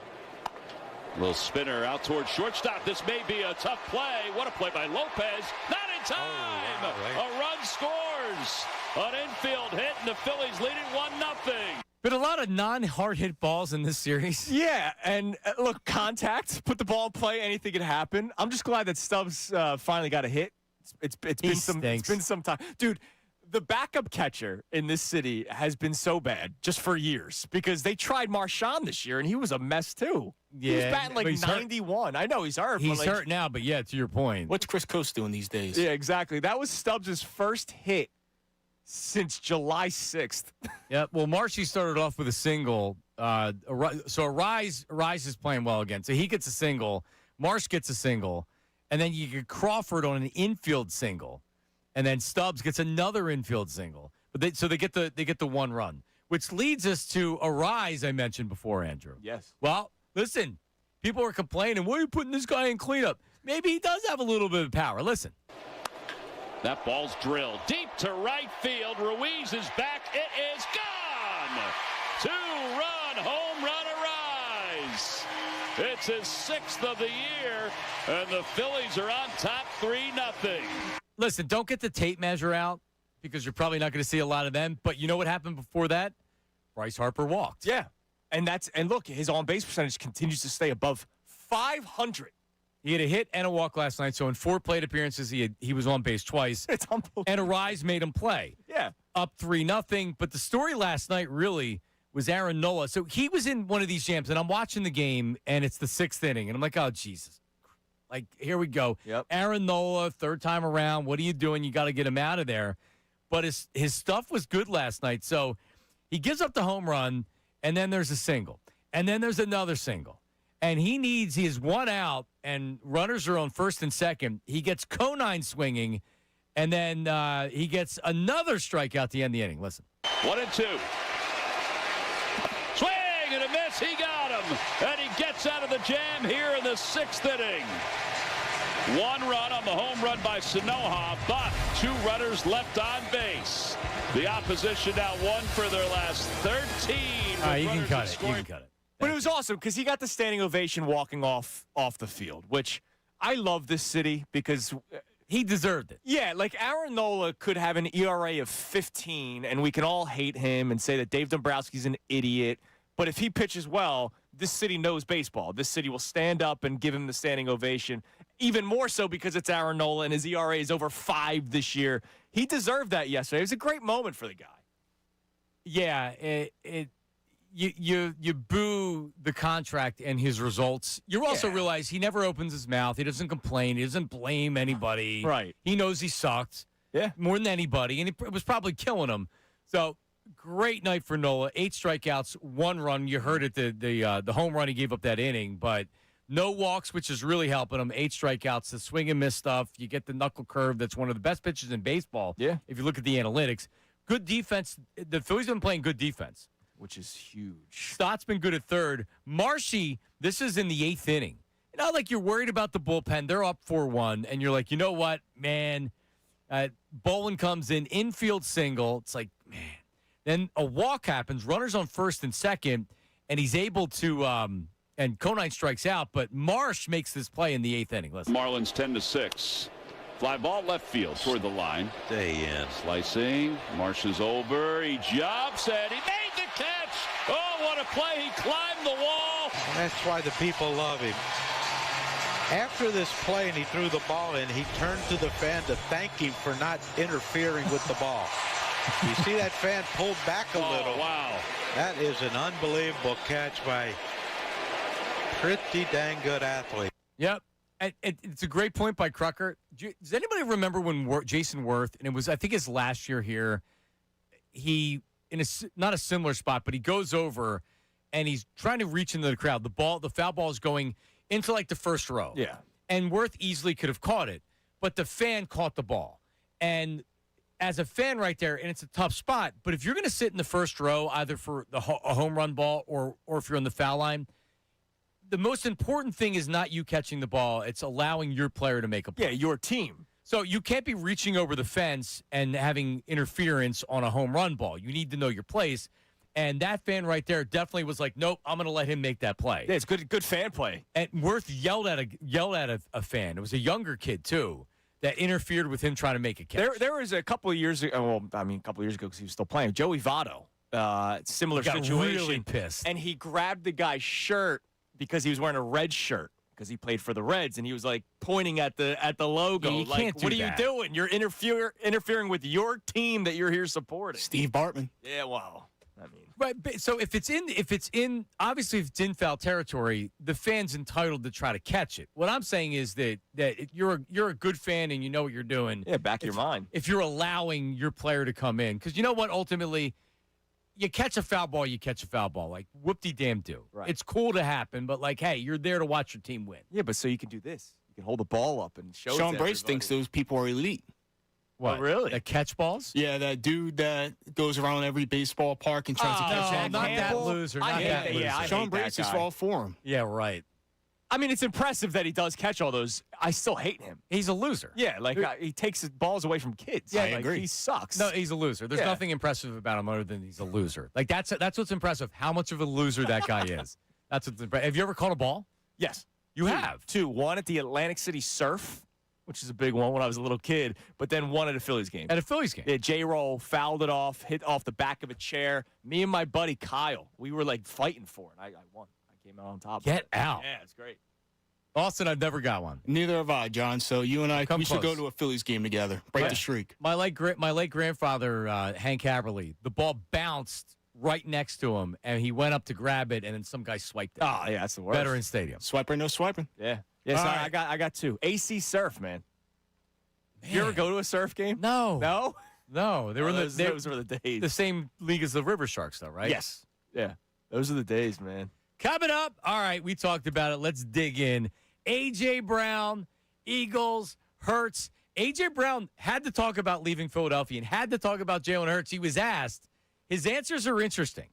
K: Little spinner out towards shortstop. This may be a tough play. What a play by Lopez. Not in time. A run scores. An infield hit, and the Phillies lead it 1-0.
A: Been a lot of non-hard hit balls in this series.
B: Yeah, and look, contact, put the ball in play, anything can happen. I'm just glad that Stubbs finally got a hit. It's been some time. Dude, the backup catcher in this city has been so bad just for years because they tried Marchand this year, and he was a mess too.
A: Yeah,
B: he was batting like 91. I know he's hurt.
A: He's hurt now, but yeah, to your point.
D: What's Chris Coast doing these days?
B: Yeah, exactly. That was Stubbs' first hit since July 6th.
A: Yeah, well, Marshy started off with a single. So Arise is playing well again. So he gets a single. Marsh gets a single. And then you get Crawford on an infield single. And then Stubbs gets another infield single. But they get the one run, which leads us to Arise I mentioned before, Andrew.
B: Yes.
A: Well, listen, people are complaining, why are you putting this guy in cleanup? Maybe he does have a little bit of power. Listen.
K: That ball's drilled deep to right field. Ruiz is back. It is gone. 2-run home run Arise. It's his 6th of the year, and the Phillies are on top 3-0.
A: Listen, don't get the tape measure out because you're probably not going to see a lot of them. But you know what happened before that? Bryce Harper walked.
B: Yeah. And look, his on-base percentage continues to stay above 500.
A: He had a hit and a walk last night, so in 4 plate appearances, he was on base twice.
B: It's unbelievable.
A: And Arise made him play.
B: Yeah.
A: Up 3-0. But the story last night really was Aaron Nola. So he was in one of these jams, and I'm watching the game, and it's the 6th inning, and I'm like, oh, Jesus. Like, here we go.
B: Yep.
A: Aaron Nola, 3rd time around. What are you doing? You got to get him out of there. But his stuff was good last night. So he gives up the home run, and then there's a single. And then there's another single. And he has 1 out, and runners are on 1st and 2nd. He gets Conine swinging, and then he gets another strikeout to end the inning. Listen.
K: 1-2. Swing and a miss. He got him. And he gets out of the jam here in the 6th inning. 1 run on the home run by Sanoha, but 2 runners left on base. The opposition now 1 for their last 13.
A: You can cut it. You can cut it.
B: But it was awesome because he got the standing ovation walking off the field, which I love this city because
A: he deserved it.
B: Yeah, like Aaron Nola could have an ERA of 15, and we can all hate him and say that Dave Dombrowski's an idiot. But if he pitches well, this city knows baseball. This city will stand up and give him the standing ovation, even more so because it's Aaron Nola and his ERA is over 5 this year. He deserved that yesterday. It was a great moment for the guy.
A: Yeah, You boo the contract and his results. You also realize he never opens his mouth. He doesn't complain. He doesn't blame anybody.
B: Right.
A: He knows he sucked.
B: Yeah.
A: More than anybody, and it was probably killing him. So great night for Nola. 8 strikeouts, 1 run. You heard it, the home run he gave up that inning, but no walks, which is really helping him. 8 strikeouts, the swing and miss stuff. You get the knuckle curve. That's one of the best pitches in baseball.
B: Yeah.
A: If you look at the analytics, good defense. The Phillies have been playing good defense,
B: which is huge.
A: Stott's been good at 3rd. Marshy, this is in the 8th inning. You know, like you're worried about the bullpen. They're up 4-1, and you're like, you know what, man? Bolin comes in, infield single. It's like, man. Then a walk happens, runners on 1st and 2nd, and he's able to, and Conine strikes out, but Marsh makes this play in the 8th inning. Listen.
K: Marlins 10-6. Fly ball left field toward the line.
L: Stay in.
K: Slicing. Marsh is over. He jumps and he made the catch. Oh, what a play. He climbed the wall.
L: And that's why the people love him. After this play and he threw the ball in, he turned to the fan to thank him for not interfering with the ball. You see that fan pulled back a little.
K: Wow.
L: That is an unbelievable catch by pretty dang good athlete.
A: Yep. It's a great point by Crucker. Does anybody remember when Jason Worth, and it was, I think it's last year here, he, in not a similar spot, but he goes over and he's trying to reach into the crowd. The foul ball is going into like the first row.
B: Yeah.
A: And Worth easily could have caught it, but the fan caught the ball. And as a fan right there, and it's a tough spot, but if you're going to sit in the first row, either for a home run ball or if you're on the foul line, the most important thing is not you catching the ball. It's allowing your player to make a play.
B: Yeah, your team.
A: So you can't be reaching over the fence and having interference on a home run ball. You need to know your place. And that fan right there definitely was like, nope, I'm going to let him make that play.
B: Yeah, it's good fan play.
A: And Worth yelled at a fan. It was a younger kid, too, that interfered with him trying to make a catch.
B: There was a couple of years ago, well, I mean, a couple of years ago because he was still playing, Joey Votto, similar situation.
A: Really pissed.
B: And he grabbed the guy's shirt because he was wearing a red shirt because he played for the Reds, and he was like pointing at the logo.
A: You
B: like,
A: can't do
B: what are
A: that.
B: you doing? You're interfering with your team that you're here supporting.
D: Steve Bartman.
B: Yeah, well, I mean,
A: Right, so if it's obviously if it's in foul territory, the fan's entitled to try to catch it. What I'm saying is that you're a good fan and you know what you're doing.
B: Yeah, back your mind.
A: If you're allowing your player to come in, because you know what, ultimately, you catch a foul ball, you catch a foul ball. Like whoop-de-damn-do.
B: Right.
A: It's cool to happen, but like, hey, you're there to watch your team win.
B: Yeah, but so you can do this. You can hold the ball up and show.
D: Sean Brace thinks those people are elite.
A: What?
B: Oh, really?
A: That catch balls?
D: Yeah, that dude that goes around every baseball park and tries to catch
A: no,
D: it.
A: not that loser. Not that loser.
B: Yeah, I
D: Sean
B: hate
D: Brace
B: that
D: is
B: guy.
D: all for him.
A: Yeah, right.
B: I mean, it's impressive that he does catch all those. I still hate him.
A: He's a loser.
B: Yeah, like he takes his balls away from kids.
A: Yeah,
B: I
A: I
B: agree. He sucks.
A: No, he's a loser. There's
B: Yeah.
A: nothing impressive about him other than he's a loser. Like that's what's impressive. How much of a loser that guy is. That's what's impressive. Have you ever caught a ball?
B: Yes.
A: You have.
B: Two. One at the Atlantic City Surf, which is a big one when I was a little kid, but then one at a Phillies game.
A: At a Phillies game?
B: Yeah, J-Roll fouled it off, hit off the back of a chair. Me and my buddy Kyle, we were like fighting for it. I won. I came out on top.
A: Get out.
B: Yeah, it's great.
A: Austin, I've never got one.
D: Neither have I, John. So you and I,
A: Come
D: we should
A: close.
D: go to a Phillies game together. Break the streak.
A: My late grandfather, Hank Haverly, the ball bounced right next to him, and he went up to grab it, and then some guy swiped it.
B: Oh, yeah, that's the worst.
A: Veterans Stadium.
D: Swiper, no swiping.
B: Yeah. Yeah, so
D: All right.
B: I got two. AC Surf, man. You ever go to a surf game?
A: No.
B: No?
A: No. They were
B: Those were the days.
A: the same league as the River Sharks, though, right?
B: Yes. Yeah. Those are the days, man.
A: Coming up, all right, we talked about it. Let's dig in. A.J. Brown, Eagles, Hurts. A.J. Brown had to talk about leaving Philadelphia and had to talk about Jalen Hurts. He was asked. His answers are interesting.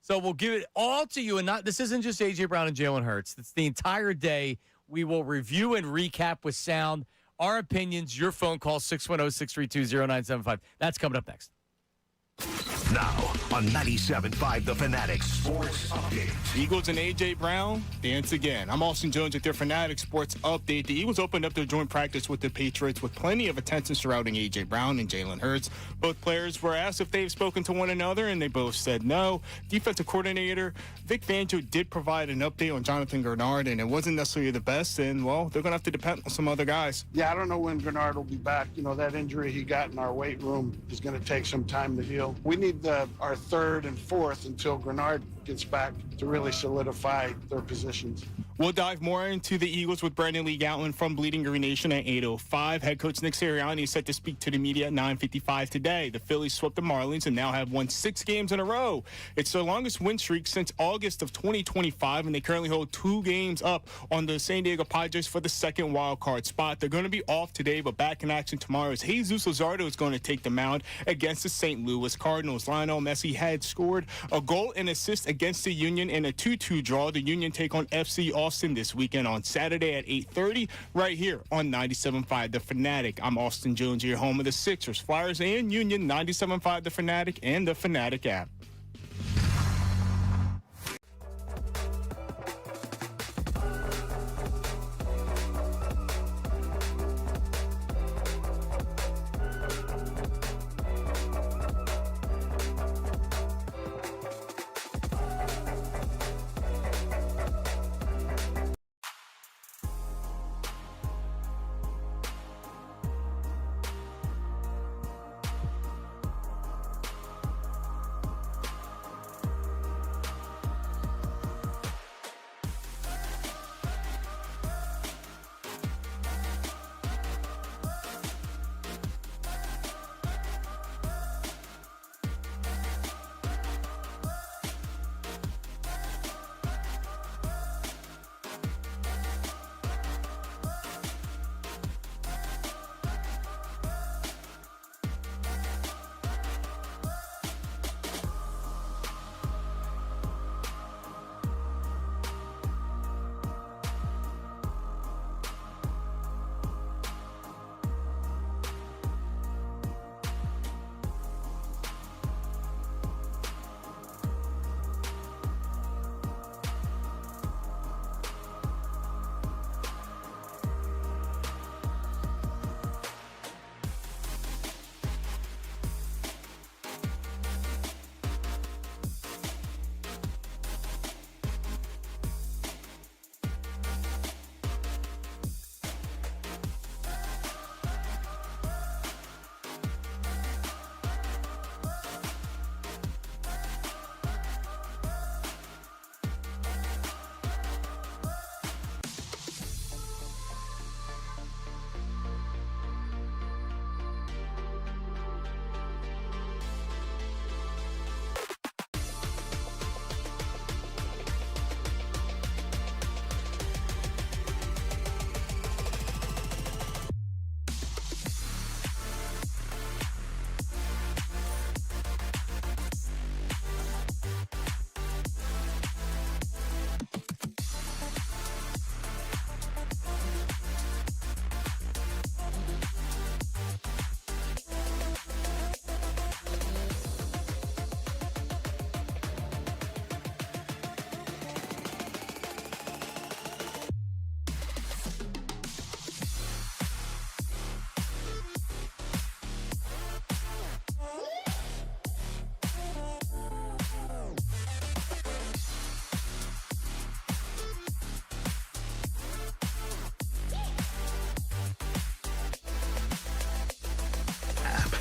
A: So we'll give it all to you. And this isn't just A.J. Brown and Jalen Hurts. It's the entire day. We will review and recap with sound. Our opinions, your phone call, 610-632-0975. That's coming up next.
E: Now on 97.5 The Fanatic Sports Update.
D: Eagles and A.J. Brown dance again. I'm Austin Jones with their Fanatic Sports Update. The Eagles opened up their joint practice with the Patriots with plenty of attention surrounding A.J. Brown and Jalen Hurts. Both players were asked if they've spoken to one another, and they both said no. Defensive coordinator Vic Fangio did provide an update on Jonathan Grenard, and it wasn't necessarily the best, and, well, they're going to have to depend on some other guys.
F: Yeah, I don't know when Grenard will be back. You know, that injury he got in our weight room is going to take some time to heal. We need our third and fourth until Grenard gets back to really solidify their positions.
D: We'll dive more into the Eagles with Brandon Lee Gatlin from Bleeding Green Nation at 8:05. Head coach Nick Sirianni is set to speak to the media at 9:55 today. The Phillies swept the Marlins and now have won 6 games in a row. It's their longest win streak since August of 2025, and they currently hold 2 games up on the San Diego Padres for the second wild card spot. They're going to be off today, but back in action tomorrow as Jesus Luzardo is going to take the mound against the St. Louis Cardinals. Lionel Messi had scored a goal and assist against the Union in a 2-2 draw. The Union take on FC Austin this weekend on Saturday at 8:30 right here on 97.5 The Fanatic. I'm Austin Jones, your home of the Sixers, Flyers, and Union. 97.5 The Fanatic and the Fanatic app.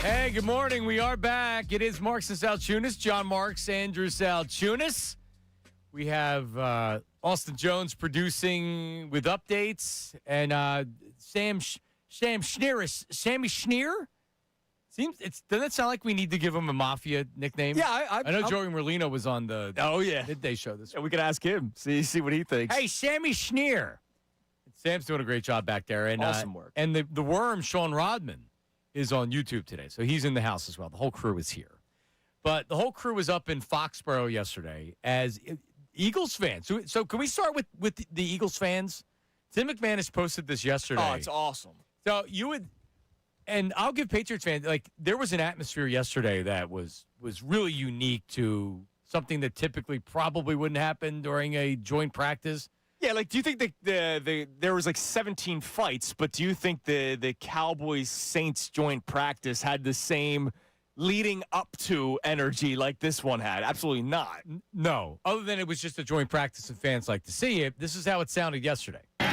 A: Hey, good morning. We are back. It is Marks and Salciunas. John Marks, Andrew Salciunas. We have Austin Jones producing with updates, and Sammy Schneer. Doesn't it sound like we need to give him a mafia nickname?
B: Yeah,
A: I know Joey Merlino was on the midday show this week.
B: Yeah, we could ask him, see what he thinks.
A: Hey, Sammy Schneer. Sam's doing a great job back there. And,
B: awesome work.
A: And the worm, Sean Rodman, is on YouTube today. So he's in the house as well. The whole crew is here. But the whole crew was up in Foxborough yesterday as Eagles fans. So can we start with the Eagles fans? Tim McManus posted this yesterday.
B: Oh, it's awesome.
A: So you would, and I'll give Patriots fans, like, there was an atmosphere yesterday that was really unique to something that typically probably wouldn't happen during a joint practice.
B: Yeah, like, do you think there was like 17 fights, but do you think the Cowboys-Saints joint practice had the same leading up to energy like this one had? Absolutely not.
A: No. Other than it was just a joint practice and fans like to see it, this is how it sounded yesterday.
B: I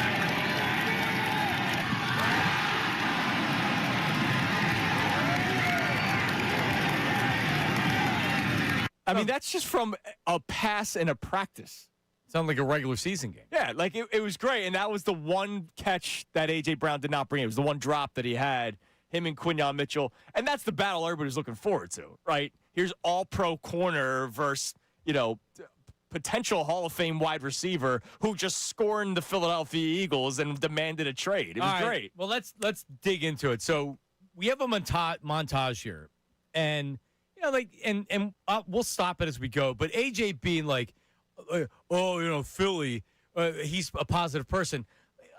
B: mean, that's just from a pass and a practice.
A: Sound like a regular season game.
B: Yeah, like it was great, and that was the one catch that A.J. Brown did not bring. It was the one drop that he had, him and Quinyon Mitchell, and that's the battle everybody's looking forward to, right? Here's all-pro corner versus, potential Hall of Fame wide receiver who just scorned the Philadelphia Eagles and demanded a trade. It was great.
A: Well, let's dig into it. So we have a montage here, and we'll stop it as we go. But A.J. being like, Philly, he's a positive person.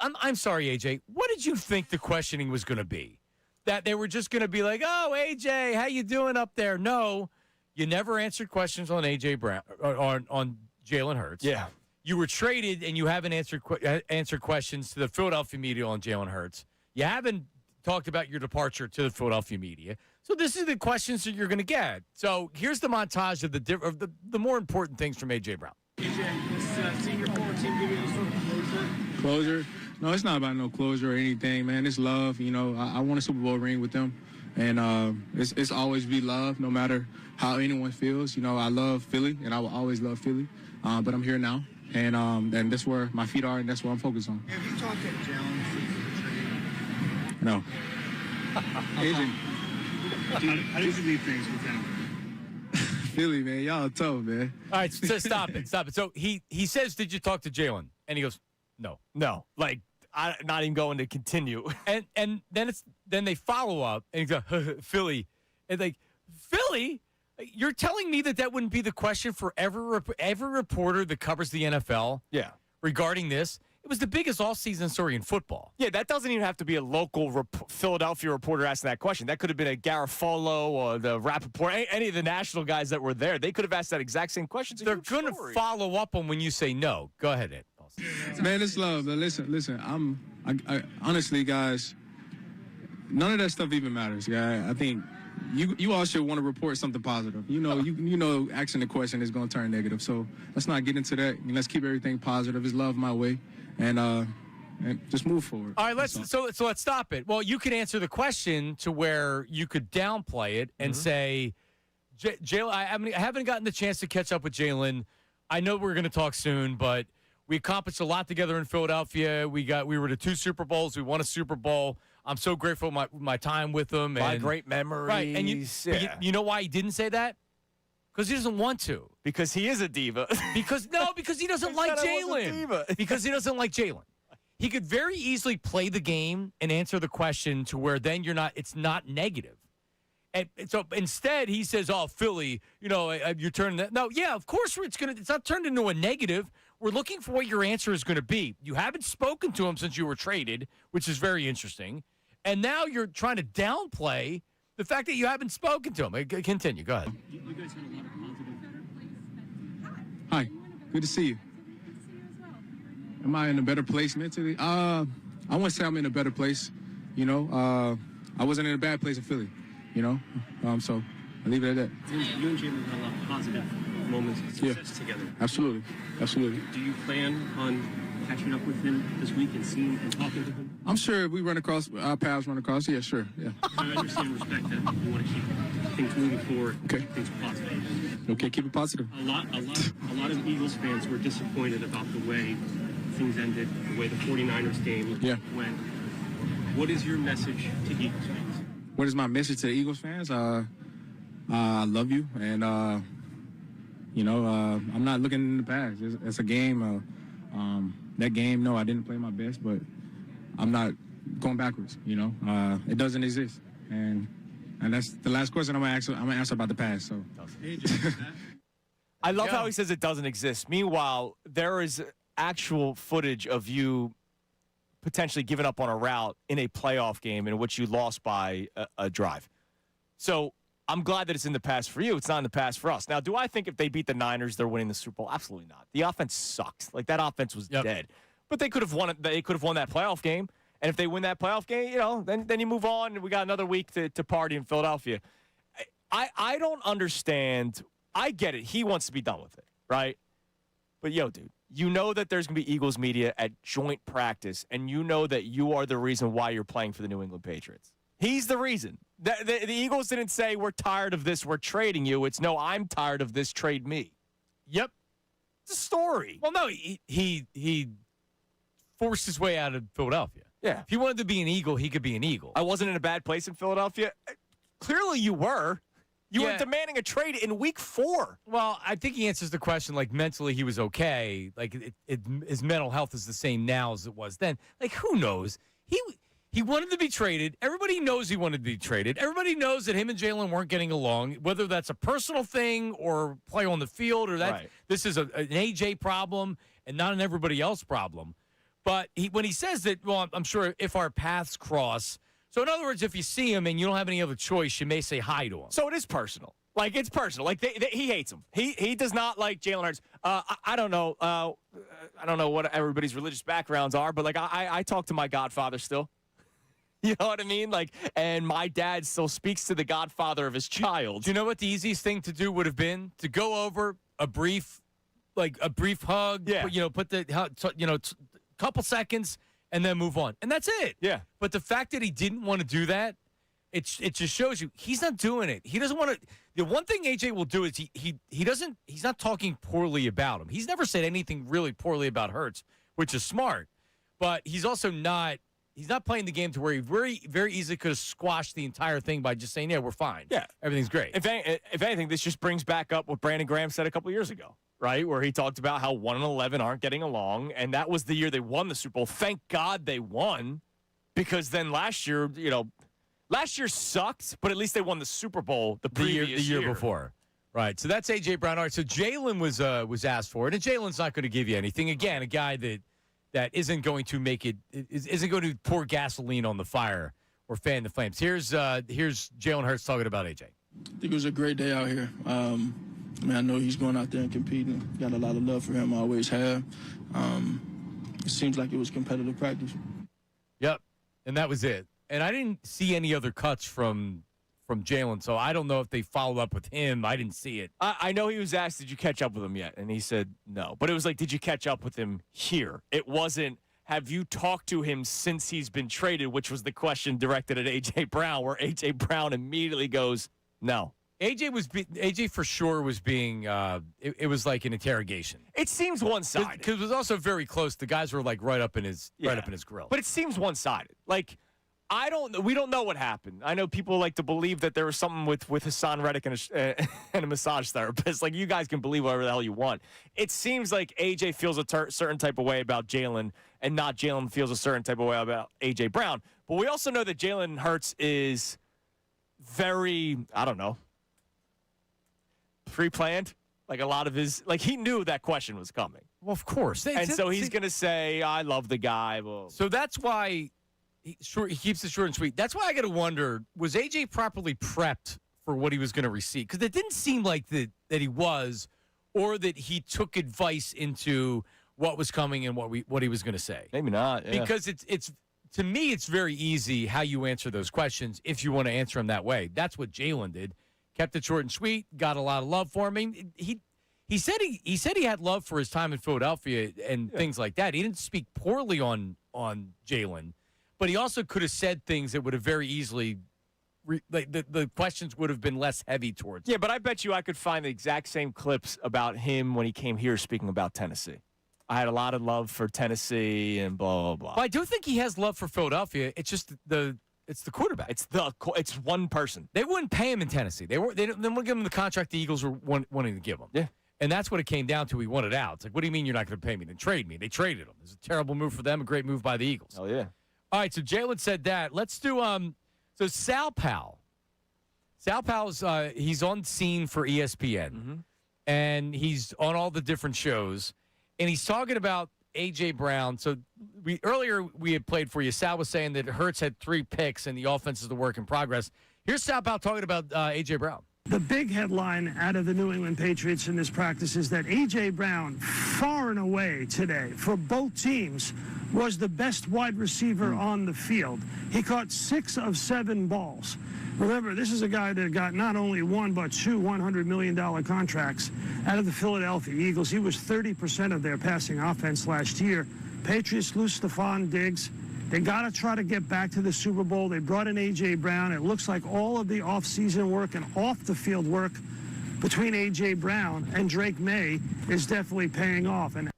A: I'm sorry, AJ. What did you think the questioning was going to be? That they were just going to be like, "Oh, AJ, how you doing up there?" No, you never answered questions on AJ Brown on Jalen Hurts.
B: Yeah,
A: you were traded, and you haven't answered questions to the Philadelphia media on Jalen Hurts. You haven't talked about your departure to the Philadelphia media. So this is the questions that you're going to get. So here's the montage of the more important things from AJ Brown.
H: Senior forward team give you sort of closure? No, it's not about no closure or anything, man. It's love. I won a Super Bowl ring with them, and it's always be love, no matter how anyone feels. I love Philly, and I will always love Philly. But I'm here now, and that's where my feet are, and that's what I'm focused on.
C: Have you talked to Jalen since the trade?
H: No. Agent,
C: how did you leave things with him?
H: Philly, man, y'all tough, man.
A: All right, so stop it. So he says, "Did you talk to Jalen?" And he goes, "No."
B: Like, I'm not even going to continue.
A: And then they follow up and he goes, "Philly," and like, Philly, you're telling me that wouldn't be the question for every reporter that covers the NFL?
B: Yeah, regarding this.
A: It was the biggest all-season story in football.
B: Yeah, that doesn't even have to be a local Philadelphia reporter asking that question. That could have been a Garofalo or the Rappaport, any of the national guys that were there. They could have asked that exact same question.
A: They're going to follow up on when you say no. Go ahead, Ed.
H: Man, it's love. Listen. I honestly, guys, none of that stuff even matters. Yeah, I think you all should want to report something positive. Asking the question is going to turn negative. So let's not get into that. Let's keep everything positive. It's love my way. And just move forward.
A: All right, let's stop it. Well, you could answer the question to where you could downplay it and say, Jalen, I haven't gotten the chance to catch up with Jalen. I know we're going to talk soon, but we accomplished a lot together in Philadelphia. We were to 2 Super Bowls. We won a Super Bowl. I'm so grateful for my time with him.
B: My great memories.
A: Right, and you know why he didn't say that? Because he doesn't want to. Because
B: he is a diva.
A: because he doesn't like Jalen. Because he doesn't like Jalen. He could very easily play the game and answer the question to where then it's not negative. And so instead he says, "Oh, Philly, you're turning that." No, yeah, of course it's not turned into a negative. We're looking for what your answer is going to be. You haven't spoken to him since you were traded, which is very interesting. And now you're trying to downplay the fact that you haven't spoken to him. Continue. Go ahead.
M: You guys had a lot of positive.
H: Hi. Good to see you. Am I in a better place mentally? I want to say I'm in a better place. I wasn't in a bad place in Philly. So I leave it at that.
M: You and Jalen had a lot of positive moments of success together.
H: Absolutely.
M: Do you plan on catching up with him this week and seeing and talking to him?
H: I'm sure if we run across, our paths run across, yeah, sure, yeah.
M: I understand and respect that you want to keep things moving forward,
H: Okay.
M: keep things positive.
H: Okay, keep it positive.
M: A lot of Eagles fans were disappointed about the way things ended, the way the 49ers game went. What is your message to Eagles fans?
H: What is my message to the Eagles fans? I love you, and I'm not looking in the past. It's a game. That game, no, I didn't play my best, but I'm not going backwards. It doesn't exist, and that's the last question I'm gonna answer about the past. So,
B: I love how he says it doesn't exist. Meanwhile, there is actual footage of you potentially giving up on a route in a playoff game in which you lost by a drive. So I'm glad that it's in the past for you. It's not in the past for us. Now, do I think if they beat the Niners, they're winning the Super Bowl? Absolutely not. The offense sucked. Like, that offense was dead. But they could have won it. They could have won that playoff game. And if they win that playoff game, then you move on. And we got another week to party in Philadelphia. I don't understand. I get it. He wants to be done with it, right? But, dude, you know that there's going to be Eagles media at joint practice, and you know that you are the reason why you're playing for the New England Patriots. He's the reason. The Eagles didn't say, we're tired of this, we're trading you. It's, no, I'm tired of this, trade me.
A: Yep.
B: It's a story.
A: Well, no, he forced his way out of Philadelphia.
B: Yeah.
A: If he wanted to be an Eagle, he could be an Eagle.
B: I wasn't in a bad place in Philadelphia. Clearly you were. You were demanding a trade in week 4.
A: Well, I think he answers the question like mentally he was okay. Like his mental health is the same now as it was then. Like, who knows? He wanted to be traded. Everybody knows he wanted to be traded. Everybody knows that him and Jalen weren't getting along, whether that's a personal thing or play on the field or that this is an AJ problem and not an everybody else problem. But when he says that, well, I'm sure if our paths cross. So, in other words, if you see him and you don't have any other choice, you may say hi to him.
B: So it is personal. Like, it's personal. Like, he hates him. He does not like Jalen Hurts. I don't know. I don't know what everybody's religious backgrounds are, but, like, I talk to my godfather still. You know what I mean? Like, and my dad still speaks to the godfather of his child.
A: Do you know what the easiest thing to do would have been? To go over a brief hug.
B: Yeah.
A: Put the, couple seconds and then move on. And that's it.
B: Yeah.
A: But the fact that he didn't want to do that, it just shows you he's not doing it. He doesn't want to. The one thing AJ will do is he's not talking poorly about him. He's never said anything really poorly about Hurts, which is smart. But he's also not. He's not playing the game to where he very, very easily could have squashed the entire thing by just saying, yeah, we're fine.
B: Yeah.
A: Everything's great.
B: If anything, this just brings back up what Brandon Graham said a couple years ago, right? Where he talked about how 1-11 aren't getting along, and that was the year they won the Super Bowl. Thank God they won, because then last year sucked, but at least they won the Super Bowl the year
A: before. Right. So that's A.J. Brown. All right, so Jalen was asked for it, and Jalen's not going to give you anything. Again, a guy that isn't going to isn't going to pour gasoline on the fire or fan the flames. Here's Jalen Hurts talking about AJ.
N: I think it was a great day out here. I know he's going out there and competing. Got a lot of love for him. I always have. It seems like it was competitive practice.
A: Yep, and that was it. And I didn't see any other cuts from Jalen, so I don't know if they followed up with him. I didn't see it.
B: I know he was asked, did you catch up with him yet? And he said no. But it was like, did you catch up with him here? It wasn't, have you talked to him since he's been traded, which was the question directed at A.J. Brown, where A.J. Brown immediately goes, no.
A: AJ for sure was being, it was like an interrogation.
B: It seems one-sided.
A: Because it was also very close. The guys were like right up in his grill.
B: But it seems one-sided. Like, we don't know what happened. I know people like to believe that there was something with Hassan Reddick and a massage therapist. Like, you guys can believe whatever the hell you want. It seems like AJ feels a certain type of way about Jalen, and not Jalen feels a certain type of way about AJ Brown. But we also know that Jalen Hurts is very, I don't know, pre-planned. Like, a lot of his, like, he knew that question was coming.
A: Well, of course.
B: And so he's going to say, I love the guy. Well,
A: so that's why he keeps it short and sweet. That's why I got to wonder, was AJ properly prepped for what he was going to receive? Because it didn't seem like that he was, or that he took advice into what was coming and what he was going to say.
B: Maybe not. Yeah.
A: Because it's to me, it's very easy how you answer those questions if you want to answer them that way. That's what Jalen did. Kept it short and sweet. Got a lot of love for him. I mean, he said he had love for his time in Philadelphia and things like that. He didn't speak poorly on Jalen. but he also could have said things that would have very easily the questions would have been less heavy towards him.
B: Yeah, but I bet you I could find the exact same clips about him when he came here speaking about Tennessee. I had a lot of love for Tennessee and blah, blah, blah.
A: Well, I do think he has love for Philadelphia. It's just it's the quarterback.
B: It's one person.
A: They wouldn't pay him in Tennessee. They wouldn't give him the contract the Eagles were wanting to give him.
B: Yeah.
A: And that's what it came down to. He wanted out. It's like, what do you mean you're not going to pay me? Then trade me. They traded him. It's a terrible move for them, a great move by the Eagles.
B: Oh, yeah.
A: All right, so Jalen said that. Let's do so Sal Powell. Sal Powell's he's on scene for ESPN, and he's on all the different shows, and he's talking about A.J. Brown. So earlier we had played for you. Sal was saying that Hurts had 3 picks, and the offense is the work in progress. Here's Sal Powell talking about A.J. Brown.
G: The big headline out of the New England Patriots in this practice is that A.J. Brown, far and away today, for both teams, was the best wide receiver on the field. He caught 6 of 7 balls. Remember, this is a guy that got not only 1 but 2 $100 million contracts out of the Philadelphia Eagles. He was 30% of their passing offense last year. Patriots lose Stephon Diggs. They got to try to get back to the Super Bowl. They brought in A.J. Brown. It looks like all of the offseason work and off-the-field work between A.J. Brown and Drake May is definitely paying off. And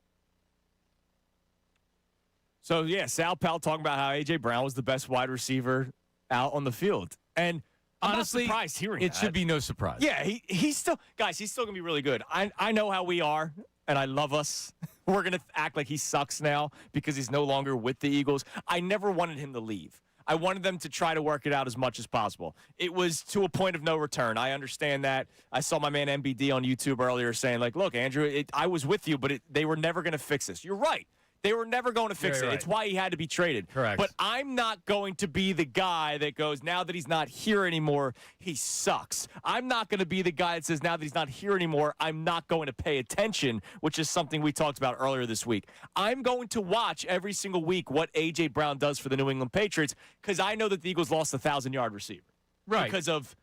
B: So, yeah, Sal Powell talking about how A.J. Brown was the best wide receiver out on the field. And
A: honestly,
B: I'm not surprised hearing
A: it
B: that.
A: should be no surprise.
B: Yeah, he's still – guys, he's still going to be really good. I know how we are, and I love us. We're going to act like he sucks now because he's no longer with the Eagles. I never wanted him to leave. I wanted them to try to work it out as much as possible. It was to a point of no return. I understand that. I saw my man MBD on YouTube earlier saying, like, look, Andrew, I was with you, but they were never going to fix this. You're right. They were never going to fix it.
A: Right.
B: It's why he had to be traded.
A: Correct.
B: But I'm not going to be the guy that goes, now that he's not here anymore, he sucks. I'm not going to be the guy that says, now that he's not here anymore, I'm not going to pay attention, which is something we talked about earlier this week. I'm going to watch every single week what A.J. Brown does for the New England Patriots because I know that the Eagles lost a 1,000-yard receiver.
A: Right.
B: Because of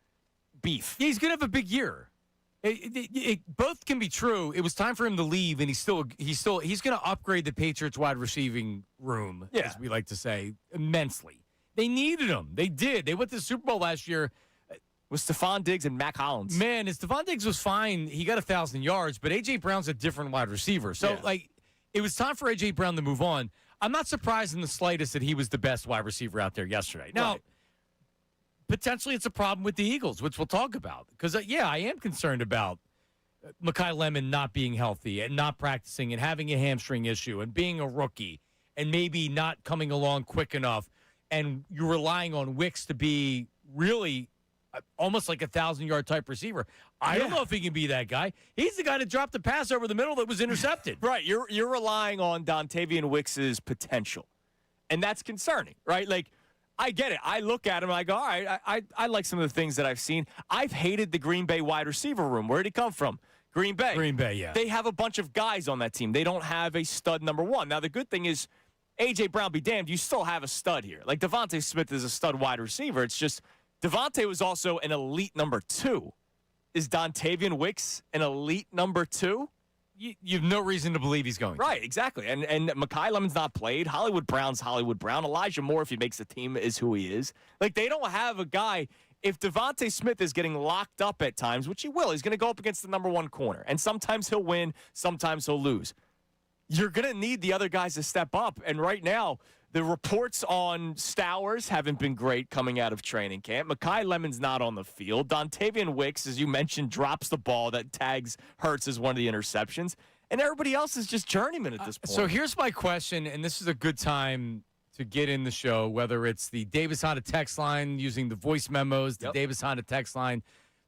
B: beef.
A: He's going to have a big year. Both can be true. It was time for him to leave, and he's going to upgrade the Patriots wide receiving room, as we like to say, immensely. They needed him. They did. They went to the Super Bowl last year
B: with Stephon Diggs and Mac Hollins.
A: Man, Stephon Diggs was fine. He got 1,000 yards, but A.J. Brown's a different wide receiver. So, it was time for A.J. Brown to move on. I'm not surprised in the slightest that he was the best wide receiver out there yesterday. Now, potentially it's a problem with the Eagles, which we'll talk about. Because, I am concerned about Mekhi Lemon not being healthy and not practicing and having a hamstring issue and being a rookie and maybe not coming along quick enough. And you're relying on Wicks to be really almost like a 1,000-yard type receiver. I don't know if he can be that guy. He's the guy that dropped the pass over the middle that was intercepted.
B: Right. You're relying on Dontavian Wicks' potential. And that's concerning, right? Like, I get it. I look at him and I go, all right, I like some of the things that I've seen. I've hated the Green Bay wide receiver room. Where did he come from? Green Bay.
A: Green Bay, yeah.
B: They have a bunch of guys on that team. They don't have a stud number one. Now, the good thing is, A.J. Brown be damned, you still have a stud here. Like, Devontae Smith is a stud wide receiver. It's just Devontae was also an elite number 2. Is Dontavian Wicks an elite number 2?
A: You have no reason to believe he's going.
B: Right, exactly. And Mekhi Lemon's not played. Hollywood Brown's Hollywood Brown. Elijah Moore, if he makes the team, is who he is. Like, they don't have a guy. If Devontae Smith is getting locked up at times, which he will, he's going to go up against the number 1 corner. And sometimes he'll win, sometimes he'll lose. You're going to need the other guys to step up. And right now, the reports on Stowers haven't been great coming out of training camp. Mekhi Lemon's not on the field. Dontavian Wicks, as you mentioned, drops the ball that tags Hurts as one of the interceptions. And everybody else is just journeyman at this point.
A: So here's my question, and this is a good time to get in the show, whether it's the Davis Honda text line using the voice memos, the Davis Honda text line.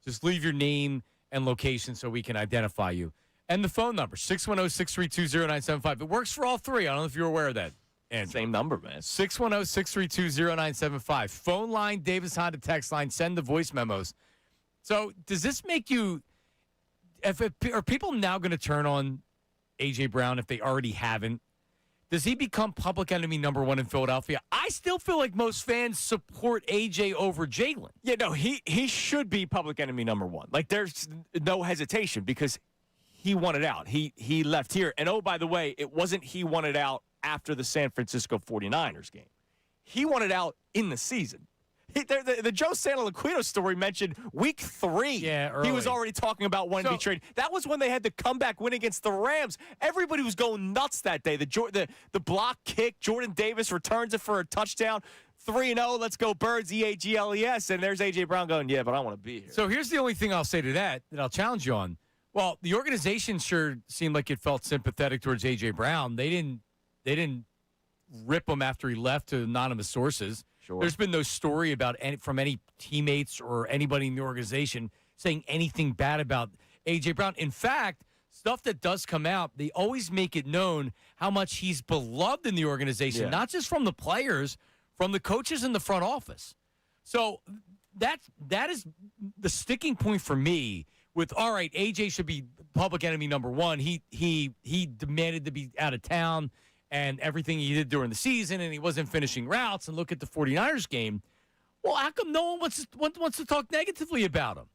A: Just leave your name and location so we can identify you. And the phone number, 610-632-0975. It works for all three. I don't know if you're aware of that. Andrew.
B: Same number, man.
A: 610-632-0975. Phone line, Davis Honda text line. Send the voice memos. So does this make you are people now going to turn on A.J. Brown if they already haven't? Does he become public enemy number 1 in Philadelphia? I still feel like most fans support A.J. over Jalen.
B: Yeah, no, he should be public enemy number 1. Like, there's no hesitation because he wanted out. He left here. And, oh, by the way, it wasn't he wanted out after the San Francisco 49ers game. He wanted out in the season. The Joe Santoliquito story mentioned week 3.
A: Yeah, early.
B: He was already talking about wanting to be traded. That was when they had the comeback win against the Rams. Everybody was going nuts that day. The block kick, Jordan Davis returns it for a touchdown. 3-0, let's go Birds, EAGLES. And there's A.J. Brown going, yeah, but I want to be here.
A: So here's the only thing I'll say to that I'll challenge you on. Well, the organization sure seemed like it felt sympathetic towards A.J. Brown. They didn't rip him after he left to anonymous sources.
B: Sure.
A: There's been no story about from any teammates or anybody in the organization saying anything bad about A.J. Brown. In fact, stuff that does come out, they always make it known how much he's beloved in the organization, not just from the players, from the coaches in the front office. So that is the sticking point for me with, all right, A.J. should be public enemy number one. He demanded to be out of town and everything he did during the season, and he wasn't finishing routes, and look at the 49ers game. Well, how come no one wants to talk negatively about him?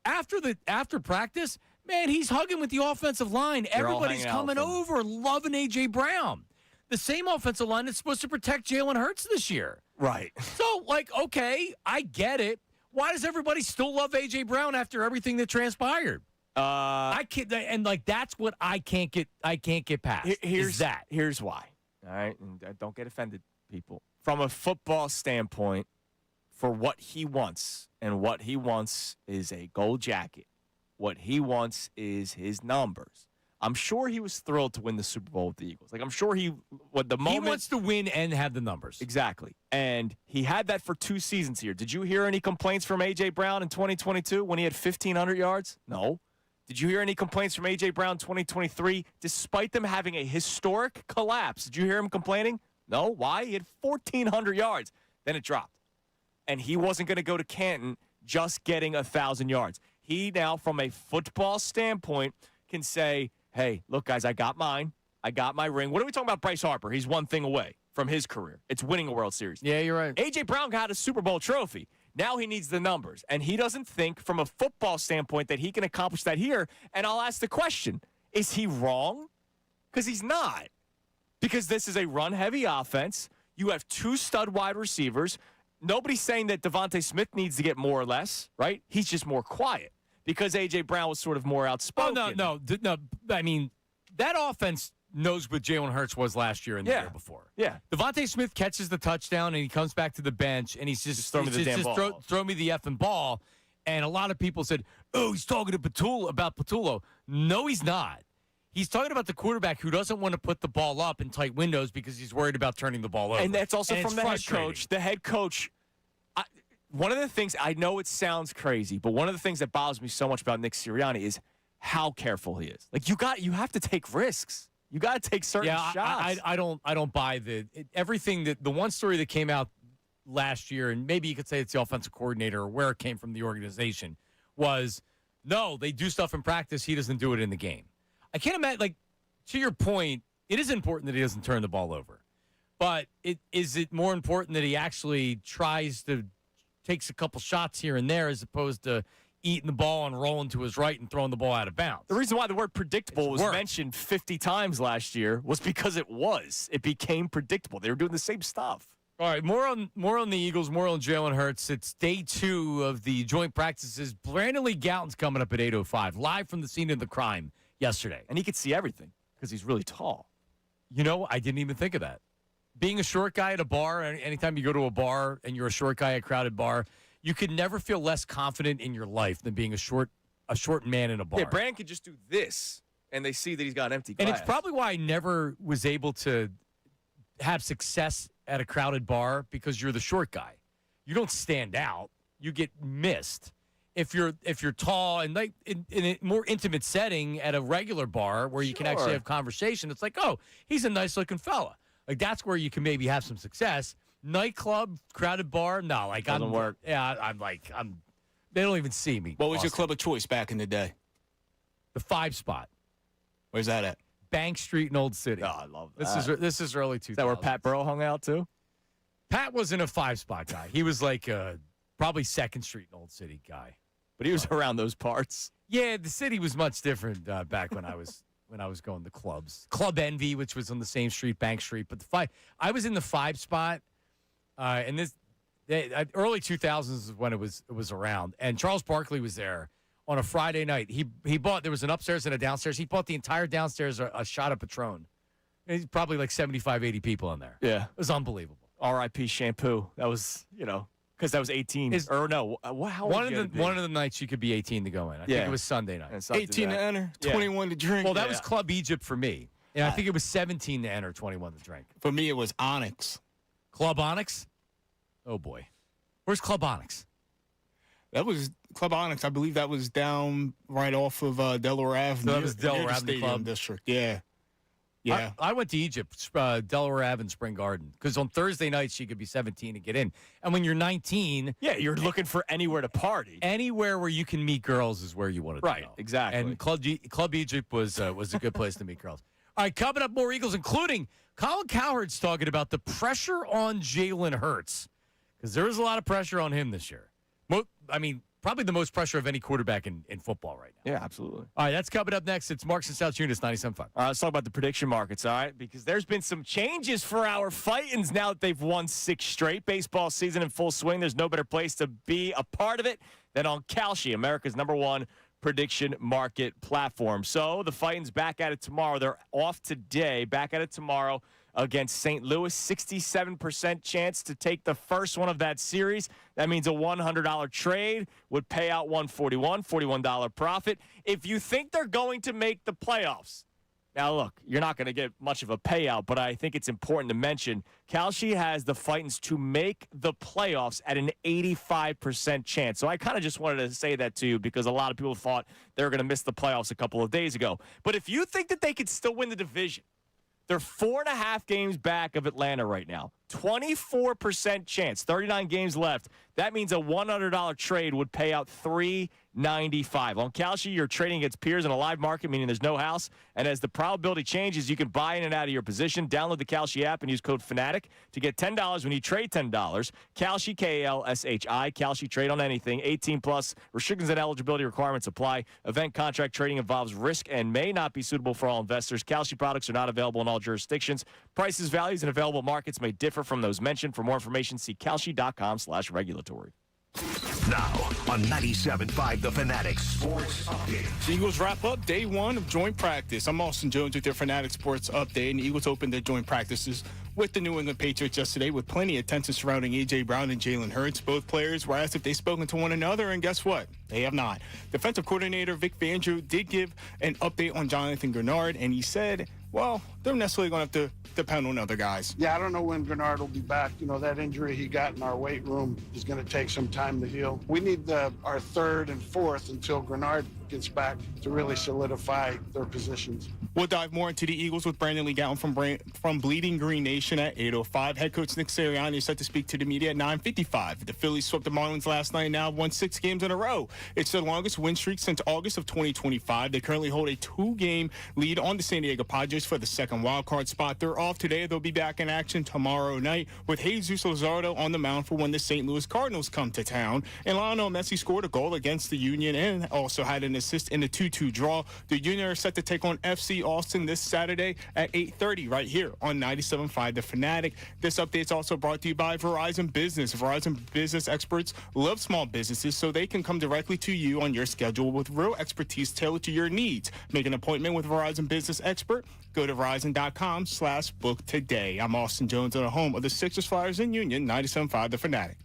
A: After practice, man, he's hugging with the offensive line. Everybody's coming over, loving A.J. Brown. The same offensive line that's supposed to protect Jalen Hurts this year.
B: Right.
A: So, okay, I get it. Why does everybody still love A.J. Brown after everything that transpired? I can't, and that's what I can't get past.
B: Here's why. All right, and don't get offended, people. From a football standpoint, for what he wants, and what he wants is a gold jacket. What he wants is his numbers. I'm sure he was thrilled to win the Super Bowl with the Eagles. He
A: wants to win and have the numbers.
B: Exactly. And he had that for 2 seasons here. Did you hear any complaints from A.J. Brown in 2022 when he had 1,500 yards? No. Did you hear any complaints from A.J. Brown 2023 despite them having a historic collapse? Did you hear him complaining? No. Why? He had 1,400 yards. Then it dropped. And he wasn't going to go to Canton just getting 1,000 yards. He now, from a football standpoint, can say, hey, look, guys, I got mine. I got my ring. What are we talking about Bryce Harper? He's one thing away from his career. It's winning a World Series.
A: Yeah, you're right.
B: A.J. Brown got a Super Bowl trophy. Now he needs the numbers. And he doesn't think from a football standpoint that he can accomplish that here. And I'll ask the question, is he wrong? Because he's not. Because this is a run-heavy offense. You have 2 stud wide receivers. Nobody's saying that Devontae Smith needs to get more or less, right? He's just more quiet because A.J. Brown was sort of more outspoken.
A: Oh, no. I mean, that offense knows what Jalen Hurts was last year and the year before.
B: Yeah.
A: Devontae Smith catches the touchdown, and he comes back to the bench, and he's just
B: throw me the damn ball.
A: Throw me the effing ball. And a lot of people said, oh, he's talking to about Patullo. No, he's not. He's talking about the quarterback who doesn't want to put the ball up in tight windows because he's worried about turning the ball over.
B: And that's also from the head coach. The head coach, one of the things, I know it sounds crazy, but one of the things that bothers me so much about Nick Sirianni is how careful he is. Like, you have to take risks. You got to take certain shots.
A: I don't buy everything that the one story that came out last year, and maybe you could say it's the offensive coordinator or where it came from the organization, was no, they do stuff in practice. He doesn't do it in the game. I can't imagine, to your point, it is important that he doesn't turn the ball over. But is it more important that he actually takes a couple shots here and there as opposed to eating the ball and rolling to his right and throwing the ball out of bounds?
B: The reason why the word predictable was mentioned 50 times last year was because it was. It became predictable. They were doing the same stuff.
A: All right, more on the Eagles, more on Jalen Hurts. It's day 2 of the joint practices. Brandon Lee Gowton's coming up at 8:05, live from the scene of the crime yesterday.
B: And he could see everything because he's really tall.
A: I didn't even think of that. Being a short guy at a bar, anytime you go to a bar and you're a short guy at a crowded bar, you could never feel less confident in your life than being a short man in a bar.
B: Yeah, Brandon could just do this, and they see that he's got an empty glass.
A: And it's probably why I never was able to have success at a crowded bar because you're the short guy. You don't stand out. You get missed. If you're tall and in a more intimate setting at a regular bar where you can actually have conversation, it's like, oh, he's a nice looking fella. That's where you can maybe have some success. Nightclub, crowded bar, no,
B: doesn't work.
A: Yeah, they don't even see me.
D: What was your club of choice back in the day?
A: The 5 spot.
D: Where's that at?
A: Bank Street in Old City.
B: Oh, I love that.
A: This is early 2000s.
B: Is that where Pat Burrow hung out too?
A: Pat wasn't a 5 spot guy. He was probably 2nd Street in Old City guy.
B: But he was around those parts.
A: Yeah, the city was much different back when I was going to clubs. Club Envy, which was on the same street, Bank Street. But I was in the 5 spot, And this early 2000s is when it was around. And Charles Barkley was there on a Friday night. He bought, there was an upstairs and a downstairs. He bought the entire downstairs a shot of Patron. He's probably like 75, 80 people in there.
B: Yeah.
A: It was unbelievable.
B: R.I.P. Shampoo. That was, because that was 18. How
A: one of the nights you could be 18 to go in. I think it was Sunday night.
D: 18 to enter, 21 to drink.
A: Well, that was Club Egypt for me. And I think it was 17 to enter, 21 to drink.
D: For me, it was Onyx.
A: Club Onyx? Oh, boy. Where's Club Onyx?
D: That was Club Onyx. I believe that was down right off of Delaware Avenue.
A: So that was Delaware Avenue Club
D: District. Yeah. Yeah.
A: I went to Egypt, Delaware Ave and Spring Garden, because on Thursday nights you could be 17 and get in. And when you're 19,
B: you're looking for anywhere to party.
A: Anywhere where you can meet girls is where you want to go.
B: Right, exactly.
A: And Club Egypt was a good place to meet girls. All right, coming up, more Eagles, including Colin Cowherd's talking about the pressure on Jalen Hurts, because there is a lot of pressure on him this year. Probably the most pressure of any quarterback in football right now.
B: Yeah, absolutely.
A: All right, that's coming up next. It's Marks and Salciunas, 97.5.
B: All right, let's talk about the prediction markets, all right? Because there's been some changes for our Fightins now that they've won 6 straight. Baseball season in full swing. There's no better place to be a part of it than on Kalshi, America's #1 prediction market platform. So the Fightins back at it tomorrow. They're off today, back at it tomorrow against St. Louis. 67% chance to take the first one of that series. That means a $100 trade would pay out $141, $41 profit. If you think they're going to make the playoffs, now look, you're not going to get much of a payout, but I think it's important to mention Kalshi has the Fightins to make the playoffs at an 85% chance. So I kind of just wanted to say that to you because a lot of people thought they were going to miss the playoffs a couple of days ago. But if you think that they could still win the division, they're 4.5 games back of Atlanta right now. 24% chance, 39 games left. That means a $100 trade would pay out $395. On Kalshi, you're trading against peers in a live market, meaning there's no house. And as the probability changes, you can buy in and out of your position. Download the Kalshi app and use code Fanatic to get $10 when you trade $10. Kalshi, K-A-L-S-H-I. Kalshi, trade on anything. 18+. Restrictions and eligibility requirements apply. Event contract trading involves risk and may not be suitable for all investors. Kalshi products are not available in all jurisdictions. Prices, values, and available markets may differ from those mentioned. For more information, see kalshi.com/regulatory.
E: Now on 97.5 The Fanatic Sports Update.
D: The Eagles wrap up day 1 of joint practice. I'm Austin Jones with their Fanatic Sports Update, and the Eagles opened their joint practices with the New England Patriots yesterday with plenty of tension surrounding A.J. Brown and Jalen Hurts. Both players were asked if they've spoken to one another, and guess what? They have not. Defensive coordinator Vic Fangio did give an update on Jonathan Grenard, and he said, well, they're necessarily going to have to depend on other guys.
F: Yeah, I don't know when Grenard will be back. That injury he got in our weight room is going to take some time to heal. We need our third and fourth until Grenard gets back to really solidify their positions.
D: We'll dive more into the Eagles with Brandon Lee Gowton from Bleeding Green Nation at 8:05. Head coach Nick Sirianni is set to speak to the media at 9:55. The Phillies swept the Marlins last night and now have won 6 games in a row. It's their longest win streak since August of 2025. They currently hold a 2-game lead on the San Diego Padres for the second wildcard spot. They're off today. They'll be back in action tomorrow night with Jesus Luzardo on the mound for when the St. Louis Cardinals come to town. And Lionel Messi scored a goal against the Union and also had an assist in the 2-2 draw. The Union are set to take on FC Austin this Saturday at 8:30 right here on 97.5 The Fanatic. This update is also brought to you by Verizon Business. Verizon Business experts love small businesses so they can come directly to you on your schedule with real expertise tailored to your needs. Make an appointment with Verizon Business expert. Go to Verizon.com/book today. I'm Austin Jones at the home of the Sixers, Flyers, and Union, 97.5 The Fanatic.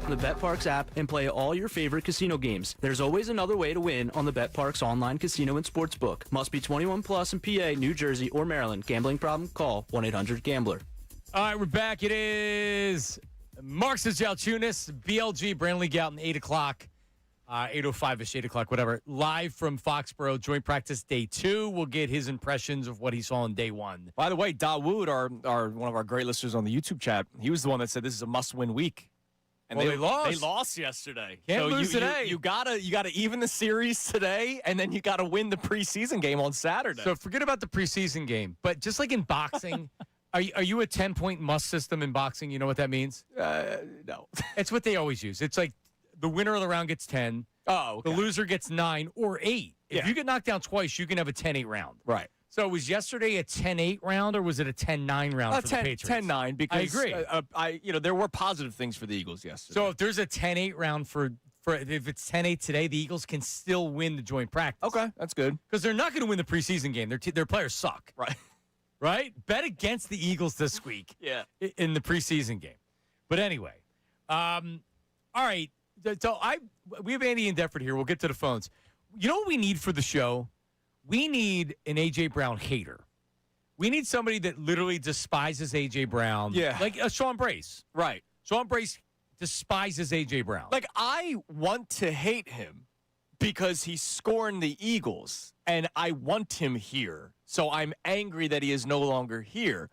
O: the BetParx app and play all your favorite casino games. There's always another way to win on the BetParx online casino and sportsbook. Must be 21 plus in PA, New Jersey, or Maryland. Gambling problem? Call 1-800-GAMBLER.
A: All right, we're back. It is Marks and Salciunas, BLG, Brantley Gouton, 8 o'clock, 8:05-ish, 8 o'clock, whatever. Live from Foxborough, joint practice day 2. We'll get his impressions of what he saw on day 1.
B: By the way, Dawood, our one of our great listeners on the YouTube chat, he was the one that said this is a must-win week. And
A: they lost.
B: They lost yesterday.
A: Can't lose today.
B: You gotta even the series today, and then you gotta win the preseason game on Saturday.
A: So forget about the preseason game. But just like in boxing, are you a 10-point must system in boxing? You know what that means?
B: No.
A: It's what they always use. It's like the winner of the round gets 10.
B: Oh, okay.
A: The loser gets 9 or 8. If you get knocked down twice, you can have a 10-8 round.
B: Right.
A: So was yesterday a 10-8 round, or was it a 10-9 round for the Patriots?
B: 10-9, because
A: I agree.
B: There were positive things for the Eagles yesterday.
A: So if there's a 10-8 round for if it's 10-8 today, the Eagles can still win the joint practice.
B: Okay, that's good.
A: Because they're not going to win the preseason game. Their players suck.
B: Right.
A: Right? Bet against the Eagles this week.
B: Yeah.
A: In the preseason game. But anyway, all right. So we have Andy and Defford here. We'll get to the phones. You know what we need for the show? We need an A.J. Brown hater. We need somebody that literally despises A.J. Brown.
B: Yeah.
A: Like Sean Brace.
B: Right.
A: Sean Brace despises A.J. Brown.
B: Like, I want to hate him because he scorned the Eagles, and I want him here. So I'm angry that he is no longer here.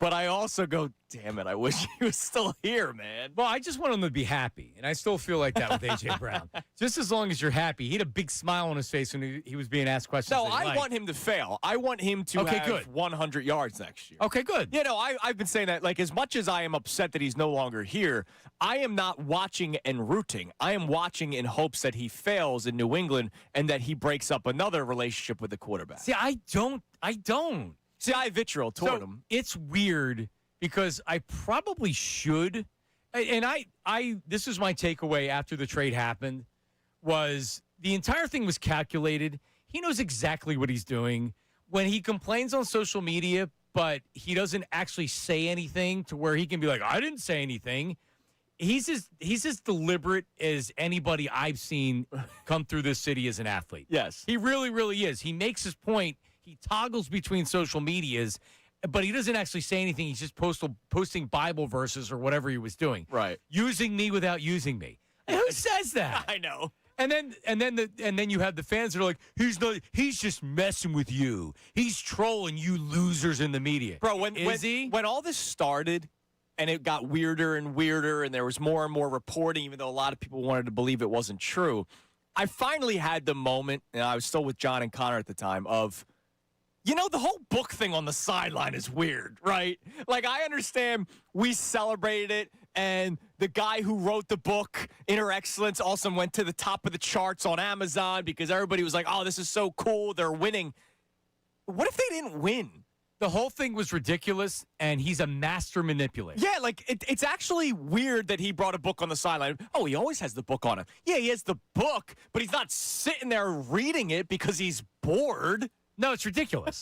B: But I also go, damn it, I wish he was still here, man.
A: Well, I just want him to be happy, and I still feel like that with A.J. Brown. Just as long as you're happy. He had a big smile on his face when he was being asked questions.
B: No, I want him to fail. I want him to have 100 yards next year.
A: Okay, good.
B: You know, I've been saying that, like, as much as I am upset that he's no longer here, I am not watching and rooting. I am watching in hopes that he fails in New England and that he breaks up another relationship with the quarterback.
A: See, I don't.
B: See, I have vitriol toward him.
A: It's weird because I probably should. And this is my takeaway after the trade happened, was the entire thing was calculated. He knows exactly what he's doing. When he complains on social media, but he doesn't actually say anything to where he can be like, I didn't say anything. He's as deliberate as anybody I've seen come through this city as an athlete.
B: Yes.
A: He really, really is. He makes his point. He toggles between social medias, but he doesn't actually say anything. He's just posting Bible verses or whatever he was doing.
B: Right.
A: Using me without using me. And who says that?
B: I know.
A: And then you have the fans that are like, he's just messing with you. He's trolling you losers in the media.
B: Bro, when all this started and it got weirder and weirder and there was more and more reporting, even though a lot of people wanted to believe it wasn't true, I finally had the moment, and I was still with John and Connor at the time, of, you know, the whole book thing on the sideline is weird, right? Like, I understand we celebrated it, and the guy who wrote the book, Inner Excellence, also went to the top of the charts on Amazon because everybody was like, oh, this is so cool, they're winning. What if they didn't win?
A: The whole thing was ridiculous, and he's a master manipulator.
B: Yeah, like, it's actually weird that he brought a book on the sideline. Oh, he always has the book on him. Yeah, he has the book, but he's not sitting there reading it because he's bored.
A: No, it's ridiculous.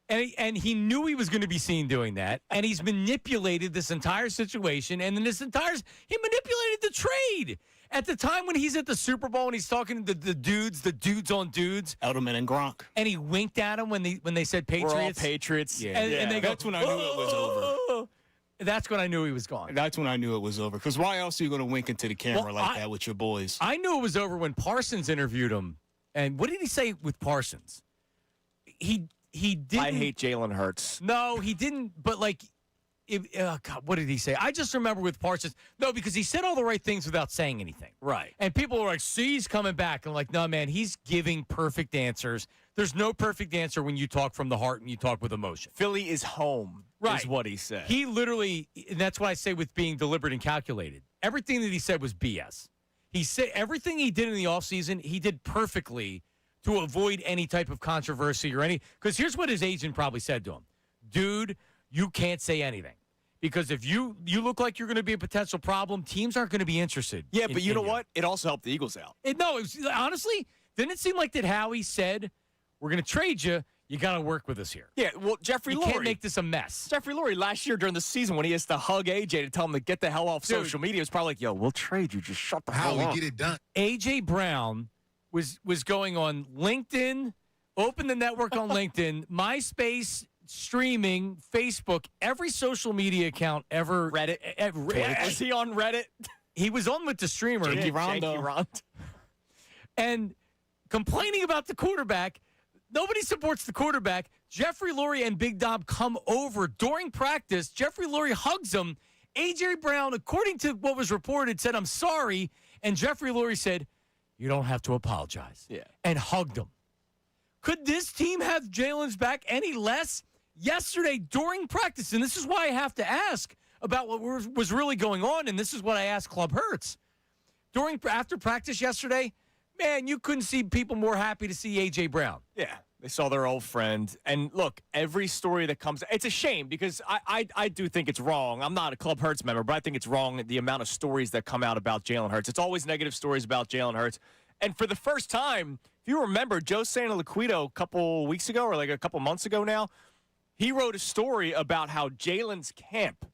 A: and he knew he was going to be seen doing that, and he's manipulated this entire situation, and then he manipulated the trade. At the time when he's at the Super Bowl and he's talking to the dudes on dudes.
D: Edelman and Gronk.
A: And he winked at him when they said Patriots.
B: We're all Patriots.
A: Yeah. And they
D: That's when I knew it was over.
A: That's when I knew he was gone.
D: That's when I knew it was over. Because why else are you going to wink into the camera that with your boys?
A: I knew it was over when Parsons interviewed him. And what did he say with Parsons? He didn't.
B: I hate Jalen Hurts.
A: No, he didn't. But God, what did he say? I just remember with Parsons. No, because he said all the right things without saying anything.
B: Right.
A: And people were like, see, he's coming back. And I'm like, no, man, he's giving perfect answers. There's no perfect answer when you talk from the heart and you talk with emotion.
B: Philly is home, is what he said.
A: He literally, and that's what I say with being deliberate and calculated. Everything that he said was BS. He said everything he did in the offseason, he did perfectly to avoid any type of controversy or any. Because here's what his agent probably said to him. Dude, you can't say anything. Because if you look like you're going to be a potential problem, teams aren't going to be interested.
B: Yeah, but you know what? It also helped the Eagles out.
A: Honestly, didn't it seem like that Howie said, we're going to trade you. you got to work with us here.
B: Yeah, well, Jeffrey Lurie.
A: You can't make this a mess.
B: Jeffrey Lurie, last year during the season when he has to hug AJ to tell him to get the hell off social media, was probably like, yo, we'll trade you. Just shut the hell up.
E: How we get it done.
A: AJ Brown was going on LinkedIn, open the network on LinkedIn, MySpace, streaming, Facebook, every social media account ever.
B: Reddit. Was he on Reddit?
A: He was on with the streamer.
B: Jakey Rondo.
A: And complaining about the quarterback. Nobody supports the quarterback. Jeffrey Lurie and Big Dom come over during practice. Jeffrey Lurie hugs him. A.J. Brown, according to what was reported, said, I'm sorry. And Jeffrey Lurie said, you don't have to apologize.
B: Yeah.
A: And hugged him. Could this team have Jalen's back any less? Yesterday during practice, and this is why I have to ask about what was really going on, and this is what I asked Club Hertz. After practice yesterday, man, you couldn't see people more happy to see A.J. Brown.
B: Yeah, they saw their old friend. And look, every story that comes, it's a shame because I do think it's wrong. I'm not a Club Hertz member, but I think it's wrong the amount of stories that come out about Jalen Hurts. It's always negative stories about Jalen Hurts. And for the first time, if you remember, Joe Santoliquito a couple weeks ago or like a couple months ago now, he wrote a story about how Jalen's camp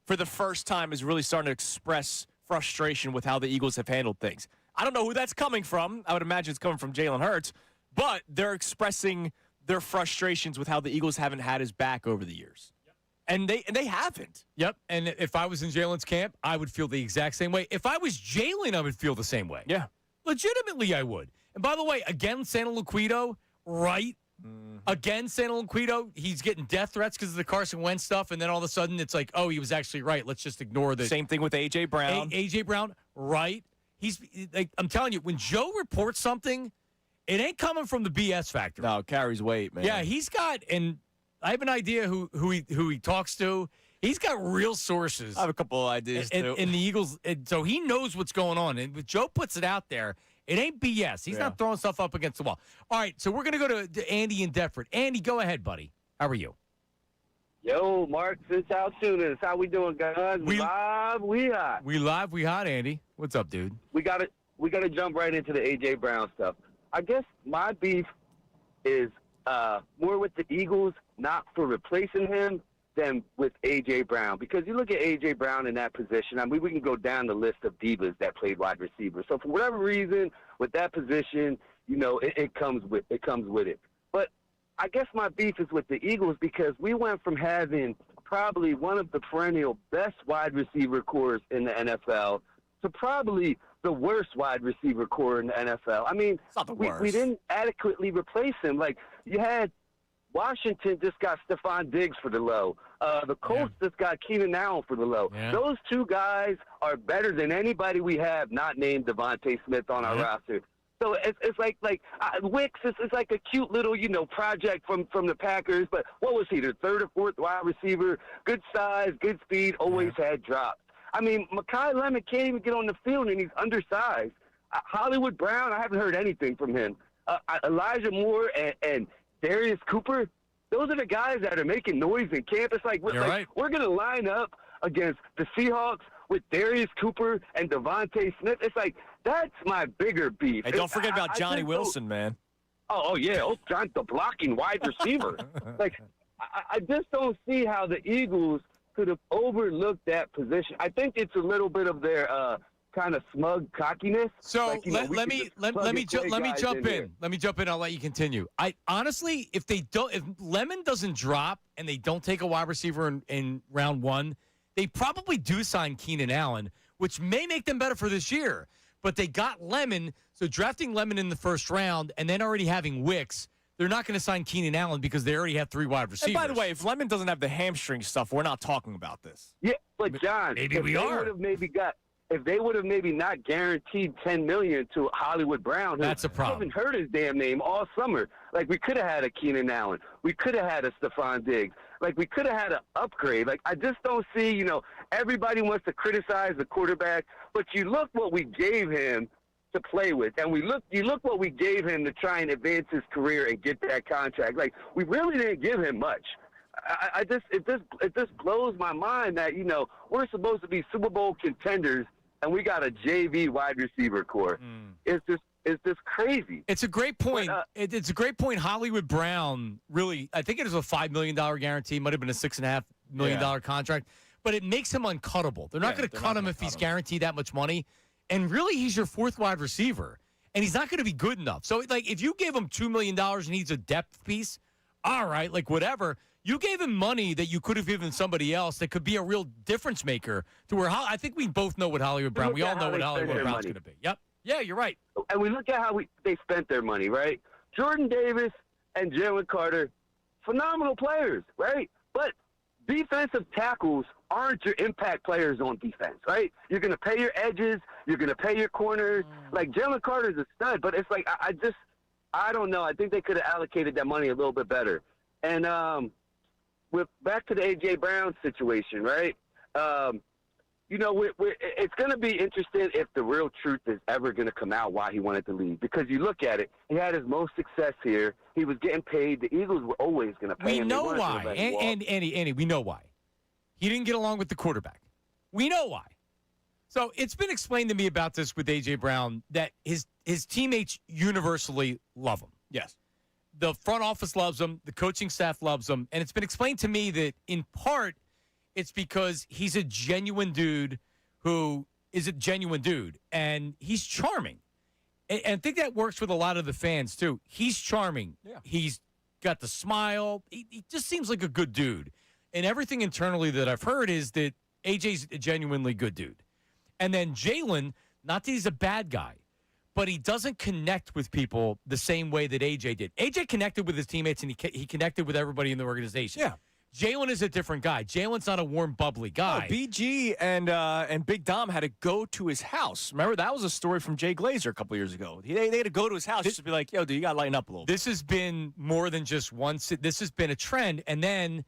B: for the first time is really starting to express frustration with how the Eagles have handled things. I don't know who that's coming from. I would imagine it's coming from Jalen Hurts, but they're expressing their frustrations with how the Eagles haven't had his back over the years. Yep. And they haven't.
A: Yep. And if I was in Jalen's camp, I would feel the exact same way. If I was Jalen, I would feel the same way.
B: Yeah.
A: Legitimately, I would. And by the way, again, Santoliquito, right? Mm-hmm. Again, Santoliquito, he's getting death threats because of the Carson Wentz stuff, and then all of a sudden it's like, oh, he was actually right. Let's just ignore the
B: same thing with A.J. Brown.
A: A.J. Brown, right? He's like, I'm telling you, when Joe reports something, it ain't coming from the BS factor.
B: No, it carries weight, man.
A: Yeah, he's got, and I have an idea who he talks to. He's got real sources.
B: I have a couple of ideas too.
A: In the Eagles, so he knows what's going on. And when Joe puts it out there, it ain't BS. He's not throwing stuff up against the wall. All right, so we're going to go to Andy in Deptford. Andy, go ahead, buddy. How are you?
P: Yo, Mark, it's Salciunas. How we doing, guys? We live, we hot.
A: We live, we hot, Andy. What's up, dude?
P: We gotta jump right into the A.J. Brown stuff. I guess my beef is more with the Eagles, not for replacing him, than with A.J. Brown. Because you look at A.J. Brown in that position, I mean, we can go down the list of divas that played wide receiver. So for whatever reason, with that position, you know, it comes with it. But I guess my beef is with the Eagles because we went from having probably one of the perennial best wide receiver cores in the NFL to probably the worst wide receiver core in the NFL. I mean,
B: it's not the worst.
P: We didn't adequately replace him. Like, you had Washington just got Stephon Diggs for the low. The Colts just got Keenan Allen for the low. Yeah. Those two guys are better than anybody we have not named Devontae Smith on our roster. So it's like Wicks is like a cute little, you know, project from the Packers. But what was he, the third or fourth wide receiver? Good size, good speed, always had drops. I mean, Mekhi Lemon can't even get on the field, and he's undersized. Hollywood Brown, I haven't heard anything from him. Elijah Moore and Darius Cooper, those are the guys that are making noise in camp. It's like, we're going to line up against the Seahawks with Darius Cooper and Devontae Smith. It's like, that's my bigger beef.
B: Hey, don't forget about Johnny Wilson, man.
P: Oh, yeah. Oh, John, the blocking wide receiver. Like, I just don't see how the Eagles could have overlooked that position. I think it's a little bit of their kind of smug cockiness.
A: So
P: like,
A: let me jump in. Let me jump in. I'll let you continue. I honestly, if Lemon doesn't drop and they don't take a wide receiver in round one, they probably do sign Keenan Allen, which may make them better for this year. But they got Lemon, so drafting Lemon in the first round and then already having Wicks, they're not going to sign Keenan Allen because they already have three wide receivers.
B: And by the way, if Lemon doesn't have the hamstring stuff, we're not talking about this.
P: Yeah, but John,
A: maybe we are.
P: If they would have maybe not guaranteed $10 million to Hollywood Brown,
A: that's a problem.
P: I haven't heard his damn name all summer. Like, we could have had a Keenan Allen. We could have had a Stephon Diggs. Like, we could have had an upgrade. Like, I just don't see, you know, everybody wants to criticize the quarterback, but you look what we gave him to play with, and you look what we gave him to try and advance his career and get that contract. Like, we really didn't give him much. It just blows my mind that, you know, we're supposed to be Super Bowl contenders and we got a JV wide receiver core. It's is just crazy.
A: It's a great point. It's a great point. Hollywood Brown, really, I think it is a $5 million guarantee. Might have been a $6.5 million contract. But it makes him uncuttable. They're not going to cut him if he's guaranteed that much money. And really, he's your fourth wide receiver. And he's not going to be good enough. So, like, if you gave him $2 million and he's a depth piece, all right, like, whatever. You gave him money that you could have given somebody else that could be a real difference maker to where I think we both know what Hollywood Brown, we all know what Hollywood Brown's going to be. Yep. Yeah, you're right.
P: And we look at how they spent their money, right? Jordan Davis and Jalen Carter, phenomenal players, right? But defensive tackles aren't your impact players on defense, right? You're going to pay your edges. You're going to pay your corners. Like, Jalen Carter's a stud, but it's like, I don't know. I think they could have allocated that money a little bit better. And with back to the A.J. Brown situation, right? You know, it's going to be interesting if the real truth is ever going to come out why he wanted to leave. Because you look at it, he had his most success here. He was getting paid. The Eagles were always going to pay him.
A: We know why. And Andy, we know why. He didn't get along with the quarterback. We know why. So it's been explained to me about this with A.J. Brown that his teammates universally love him.
B: Yes.
A: The front office loves him. The coaching staff loves him. And it's been explained to me that, in part, it's because he's a genuine dude who is a genuine dude. And he's charming. And I think that works with a lot of the fans, too. He's charming. Yeah. He's got the smile. He just seems like a good dude. And everything internally that I've heard is that AJ's a genuinely good dude. And then Jalen, not that he's a bad guy, but he doesn't connect with people the same way that AJ did. AJ connected with his teammates, and he connected with everybody in the organization.
B: Yeah.
A: Jalen is a different guy. Jalen's not a warm, bubbly guy.
B: No, BG and Big Dom had to go to his house. Remember, that was a story from Jay Glazer a couple years ago. They had to go to his house just to be like, yo, dude, you got to lighten up a little bit.
A: This has been more than just once. This has been a trend, and then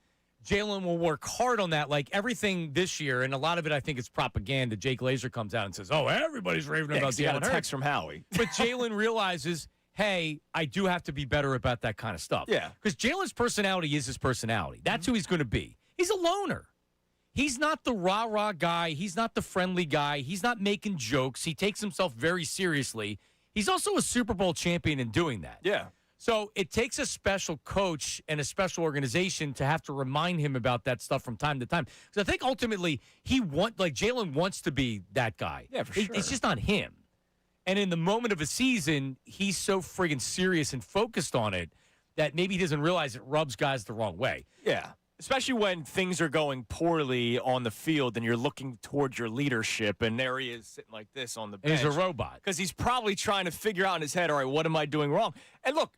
A: Jalen will work hard on that. Like everything this year, and a lot of it I think is propaganda. Jay Glazer comes out and says, oh, everybody's raving about Jalen.
B: He got a text from Howie.
A: But Jalen realizes, hey, I do have to be better about that kind of stuff.
B: Yeah.
A: Because Jalen's personality is his personality. That's who he's going to be. He's a loner. He's not the rah-rah guy. He's not the friendly guy. He's not making jokes. He takes himself very seriously. He's also a Super Bowl champion in doing that.
B: Yeah.
A: So it takes a special coach and a special organization to have to remind him about that stuff from time to time. Because I think ultimately Jalen wants to be that guy.
B: Yeah, for sure.
A: It's just not him. And in the moment of a season, he's so friggin' serious and focused on it that maybe he doesn't realize it rubs guys the wrong way.
B: Yeah. Especially when things are going poorly on the field and you're looking towards your leadership, and there he is sitting like this on the bench.
A: And he's a robot.
B: Because he's probably trying to figure out in his head, all right, what am I doing wrong? And look,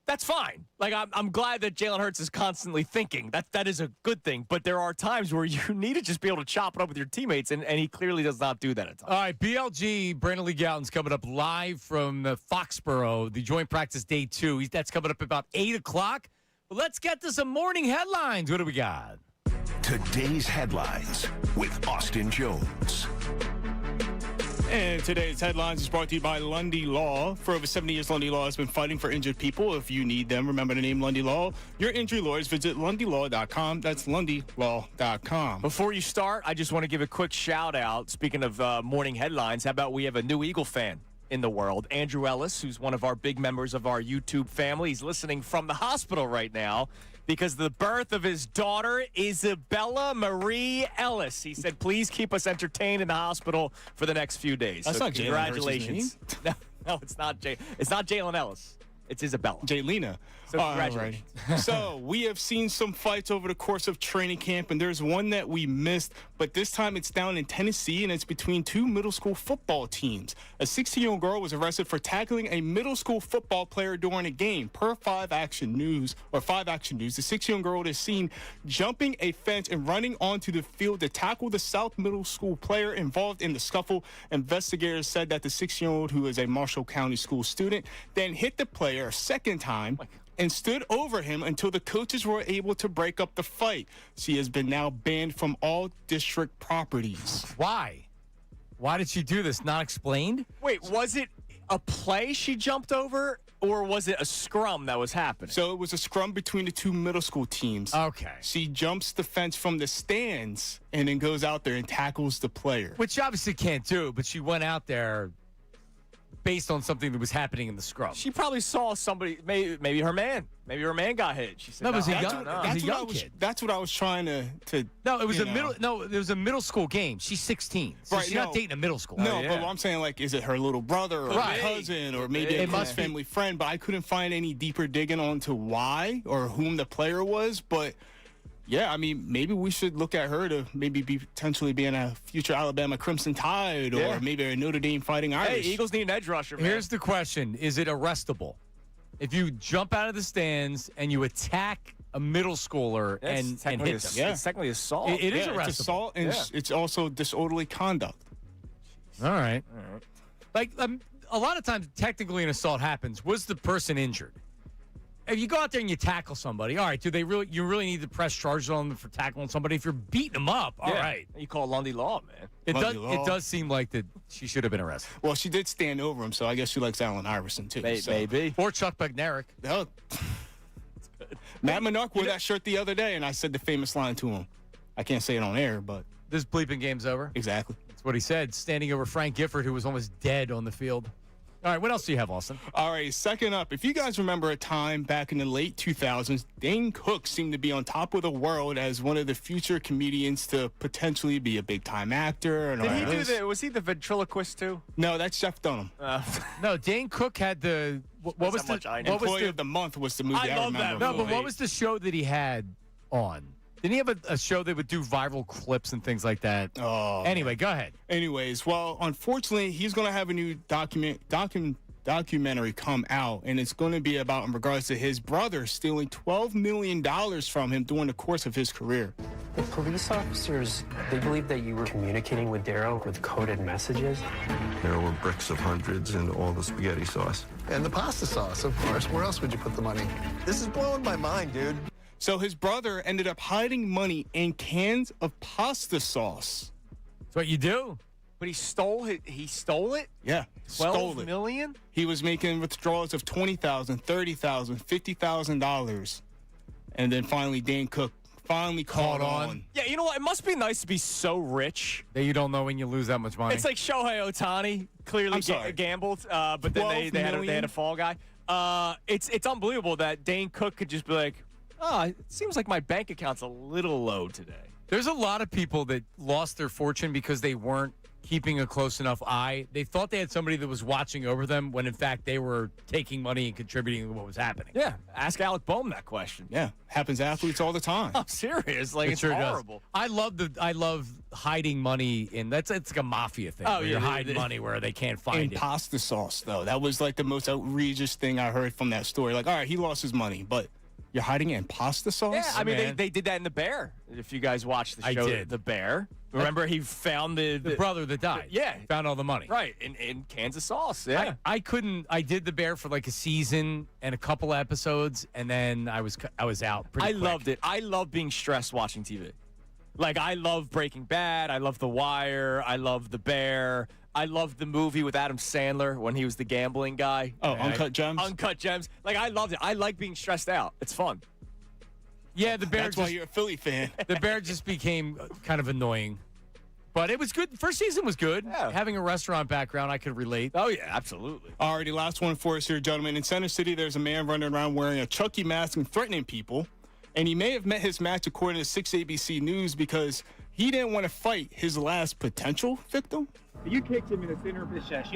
B: that's fine. Like, I'm glad that Jalen Hurts is constantly thinking. That is a good thing. But there are times where you need to just be able to chop it up with your teammates, and he clearly does not do that at times.
A: All right, BLG, Brandon Lee Gowton's coming up live from Foxborough, the Joint Practice Day 2. That's coming up about 8 o'clock. But let's get to some morning headlines. What do we got?
E: Today's headlines with Austin Jones.
D: And today's headlines is brought to you by Lundy Law. For over 70 years, Lundy Law has been fighting for injured people. If you need them, remember the name Lundy Law. Your injury lawyers, visit LundyLaw.com. That's LundyLaw.com.
B: Before you start, I just want to give a quick shout out. Speaking of morning headlines, how about we have a new Eagle fan in the world, Andrew Ellis, who's one of our big members of our YouTube family. He's listening from the hospital right now because of the birth of his daughter, Isabella Marie Ellis. He said, please keep us entertained in the hospital for the next few days.
D: That's
B: so
D: not
B: congratulations. No, it's not It's not Jalen Ellis. It's Isabella.
D: Jaylena.
B: So congratulations.
D: So we have seen some fights over the course of training camp, and there's one that we missed, but this time it's down in Tennessee, and it's between two middle school football teams. A 16-year-old girl was arrested for tackling a middle school football player during a game. Per 5 Action News, the 16-year-old girl is seen jumping a fence and running onto the field to tackle the South Middle School player involved in the scuffle. Investigators said that the 16-year-old, who is a Marshall County school student, then hit the player a second time and stood over him until the coaches were able to break up the fight. She has been now banned from all district properties.
A: Why? Why did she do this? Not explained?
B: Wait, was it a play she jumped over, or was it a scrum that was happening?
D: So it was a scrum between the two middle school teams.
A: Okay.
D: She jumps the fence from the stands and then goes out there and tackles the player.
A: Which she obviously can't do, but she went out there based on something that was happening in the scrum.
B: She probably saw somebody, maybe her man. Maybe her man got hit. She said,
A: No, it was a
D: That's
A: young kid.
D: That's what I was trying to.
A: No, it was it was a middle school game. She's 16, so
D: Right,
A: she's not dating a middle school.
D: No, but I'm saying, like, is it her little brother or
A: Right.
D: cousin or maybe a close family friend? But I couldn't find any deeper digging onto why or whom the player was. But yeah, I mean, maybe we should look at her to maybe potentially being a future Alabama Crimson Tide or maybe a Notre Dame Fighting Irish.
B: Hey, Eagles need an edge rusher, man.
A: Here's the question: is it arrestable? If you jump out of the stands and you attack a middle schooler and hit them,
B: it's technically assault.
A: It is arrestable.
D: It's assault and it's also disorderly conduct.
A: All right. Like a lot of times, technically, an assault happens. Was the person injured? If you go out there and you tackle somebody, all right, do they really? You really need to press charges on them for tackling somebody? If you're beating them up, all right.
B: You call Lundy Law, man.
A: It does seem like that she should have been arrested.
D: Well, she did stand over him, so I guess she likes Allen Iverson too.
B: Maybe.
A: Or Chuck Bednarik.
D: Oh. Matt Minark wore that shirt the other day, and I said the famous line to him. I can't say it on air, but
A: this bleeping game's over.
D: Exactly.
A: That's what he said, standing over Frank Gifford, who was almost dead on the field. All right, what else do you have, Austin?
D: All right, second up, if you guys remember a time back in the late 2000s, Dane Cook seemed to be on top of the world as one of the future comedians to potentially be a big-time actor. And
B: Did he do the? Was he the ventriloquist too?
D: No, that's Jeff Dunham.
A: No, Dane Cook had the what was the
D: Employee of the Month was the movie. I
A: love
D: remember.
A: that. No, but what was the show that he had on? Didn't he have a show that would do viral clips and things like that?
D: Oh.
A: Anyway, go ahead.
D: Anyways, well, unfortunately, he's going to have a new documentary come out, and it's going to be about in regards to his brother stealing $12 million from him during the course of his career.
Q: The police officers, they believe that you were communicating with Darryl with coded messages.
R: There were bricks of hundreds and all the spaghetti sauce.
S: And the pasta sauce, of course. Where else would you put the money?
R: This is blowing my mind, dude.
D: So his brother ended up hiding money in cans of pasta sauce.
A: That's what you do.
B: But he stole it. He stole it.
D: Yeah, stole
B: $12
D: it.
B: million?
D: He was making withdrawals of $20,000, $30,000, $50,000, and then finally Dane Cook finally caught on.
B: Yeah, you know what? It must be nice to be so rich
A: that you don't know when you lose that much money.
B: It's like Shohei Ohtani clearly gambled, but then they had a fall guy. It's unbelievable that Dane Cook could just be like, oh, it seems like my bank account's a little low today.
A: There's a lot of people that lost their fortune because they weren't keeping a close enough eye. They thought they had somebody that was watching over them when, in fact, they were taking money and contributing to what was happening.
B: Yeah, ask Alec Boehm that question.
D: Yeah, happens to athletes all the time.
B: I'm serious. Like, it's horrible.
A: I love hiding money in. It's like a mafia thing.
B: Oh,
A: you're hiding money where they can't find it.
D: Pasta sauce, though. That was like the most outrageous thing I heard from that story. Like, all right, he lost his money, but you're hiding it in pasta sauce?
B: Yeah, I mean, they did that in The Bear. If you guys watched the show,
A: I did.
B: The Bear. Remember, he found the
A: brother that died.
B: Yeah.
A: Found all the money.
B: Right, in cans of sauce. Yeah.
A: I did The Bear for like a season and a couple episodes, and then I was out pretty quick.
B: Loved it. I love being stressed watching TV. Like, I love Breaking Bad. I love The Wire. I love The Bear. I loved the movie with Adam Sandler when he was the gambling guy.
D: Oh, Uncut Gems?
B: Uncut Gems. Like, I loved it. I like being stressed out. It's fun.
A: Yeah, the Bear.
D: That's why you're a Philly fan.
A: The Bear just became kind of annoying. But it was good. First season was good.
B: Yeah.
A: Having a restaurant background, I could relate.
B: Oh, yeah, absolutely.
D: Alrighty, last one for us here, gentlemen. In Center City, there's a man running around wearing a Chucky mask and threatening people. And he may have met his match, according to 6 ABC News, because he didn't want to fight his last potential victim.
T: You kicked him in the center of his chest.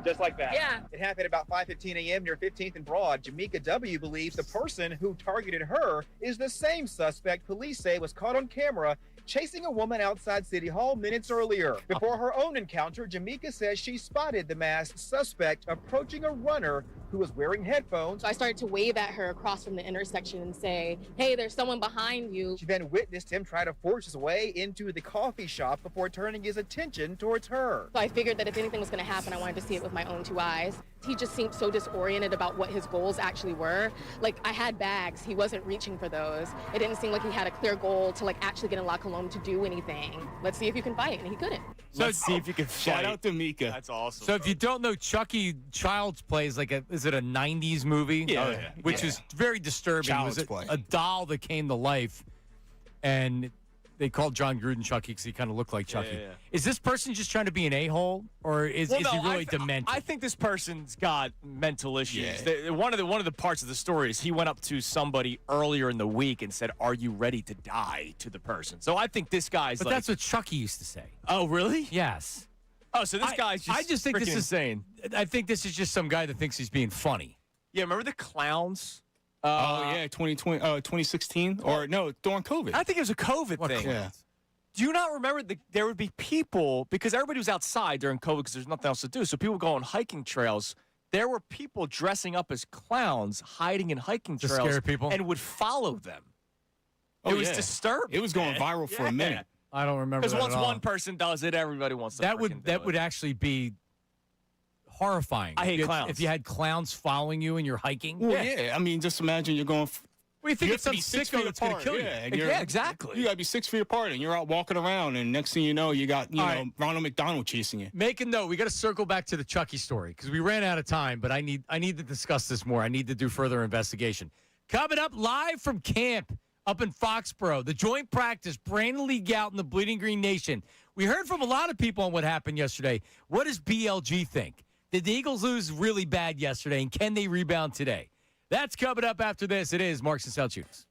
T: Just like that.
U: Yeah. It happened about 5:15 a.m. near 15th and Broad. Jamaica W. believes the person who targeted her is the same suspect police say was caught on camera chasing a woman outside City Hall minutes earlier. Before her own encounter, Jamaica says she spotted the masked suspect approaching a runner who was wearing headphones.
V: So I started to wave at her across from the intersection and say, hey, there's someone behind you.
U: She then witnessed him try to force his way into the coffee shop before turning his attention towards her.
V: So I figured that if anything was going to happen, I wanted to see it with my own two eyes. He just seemed so disoriented about what his goals actually were. Like, I had bags. He wasn't reaching for those. It didn't seem like he had a clear goal to, like, actually get in La Colombe to do anything. Let's see if you can fight. And he couldn't.
B: Let's see if you can fight.
D: Shout out to Mika.
B: That's awesome.
A: So if you don't know, Chucky Child's Play is is it a 90s movie?
B: Yeah.
A: Which is very disturbing.
D: Child's
A: it was
D: Play.
A: a doll that came to life. And they called John Gruden Chucky because he kind of looked like Chucky.
B: Yeah.
A: Is this person just trying to be an a-hole, or is he really demented?
B: I think this person's got mental issues. One of the parts of the story is he went up to somebody earlier in the week and said, "Are you ready to die?" to the person. So I think this guy's.
A: But that's what Chucky used to say.
B: Oh, really?
A: Yes.
B: Oh, so this guy's just.
A: I just think this is
B: insane.
A: I think this is just some guy that thinks he's being funny.
B: Yeah, remember the clowns?
D: 2016 or no, during COVID.
B: I think it was a COVID thing.
D: Yeah.
B: Do you not remember there would be people, because everybody was outside during COVID because there's nothing else to do, so people go on hiking trails. There were people dressing up as clowns, hiding in hiking
A: To
B: trails,
A: scare people?
B: and would follow them.
D: Oh,
B: it was
D: yeah.
B: disturbing.
D: It was going viral for a minute.
A: I don't remember
B: Because
A: that
B: once
A: at all.
B: one person does it, everybody wants to.
A: That would actually be horrifying.
B: I hate
A: If
B: clowns.
A: If you had clowns following you and you're hiking.
D: Well, yeah. I mean, just imagine you're going.
A: Well, you think it's
D: have
A: some
D: to be 6
A: sicko
D: feet
A: that's going to
D: apart.
A: kill you.
D: Yeah, and
B: Yeah, exactly.
D: You got to be 6 feet apart, and you're out walking around, and next thing you know, you got
A: right.
D: Ronald McDonald chasing you.
A: Make a note. We got to circle back to the Chucky story because we ran out of time, but I need to discuss this more. I need to do further investigation. Coming up live from camp up in Foxborough, the joint practice, Brandon Lee Gout and the Bleeding Green Nation. We heard from a lot of people on what happened yesterday. What does BLG think? Did the Eagles lose really bad yesterday, and can they rebound today? That's coming up after this. It is Marks and Salciunas.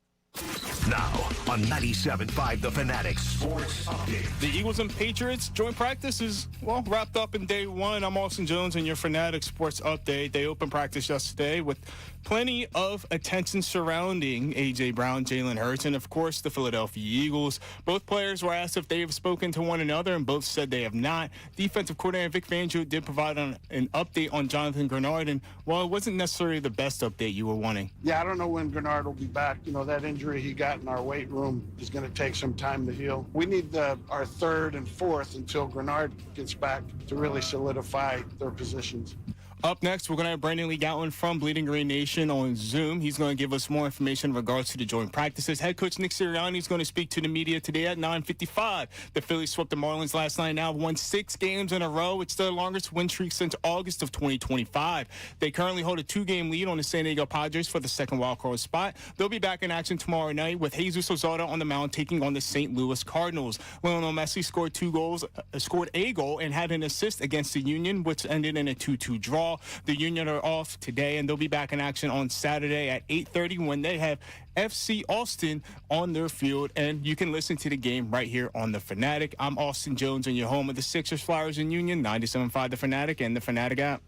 E: Now on 97.5 The Fanatic Sports Update.
D: The Eagles and Patriots joint practice is, wrapped up in day one. I'm Austin Jones and your Fanatic Sports Update. They opened practice yesterday with plenty of attention surrounding A.J. Brown, Jalen Hurts, and, of course, the Philadelphia Eagles. Both players were asked if they have spoken to one another, and both said they have not. Defensive coordinator Vic Fangio did provide an update on Jonathan Grenard, and while it wasn't necessarily the best update you were wanting.
F: Yeah, I don't know when Grenard will be back. That injury he got in our weight room is going to take some time to heal. We need our third and fourth until Grenard gets back to really solidify their positions.
D: Up next, we're going to have Brandon Lee Gout from Bleeding Green Nation on Zoom. He's going to give us more information in regards to the joint practices. Head coach Nick Sirianni is going to speak to the media today at 9:55. The Phillies swept the Marlins last night, now have won 6 games in a row. It's their longest win streak since August of 2025. They currently hold a 2-game lead on the San Diego Padres for the second wildcard spot. They'll be back in action tomorrow night with Jesus Luzardo on the mound taking on the St. Louis Cardinals. Lionel Messi scored a goal and had an assist against the Union, which ended in a 2-2 draw. The Union are off today, and they'll be back in action on Saturday at 8:30 when they have FC Austin on their field. And you can listen to the game right here on The Fanatic. I'm Austin Jones, and you're home of the Sixers, Flyers, and Union, 97.5 The Fanatic and The Fanatic app.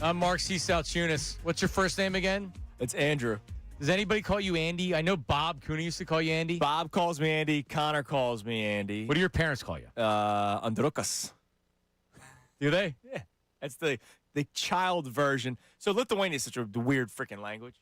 A: I'm Mark C. Salciunas. What's your first name again?
B: It's Andrew.
A: Does anybody call you Andy? I know Bob Cooney used to call you Andy.
B: Bob calls me Andy. Connor calls me Andy.
A: What do your parents call you?
B: Andrukas.
A: Do they?
B: Yeah. That's the child version. So Lithuanian is such a weird freaking language.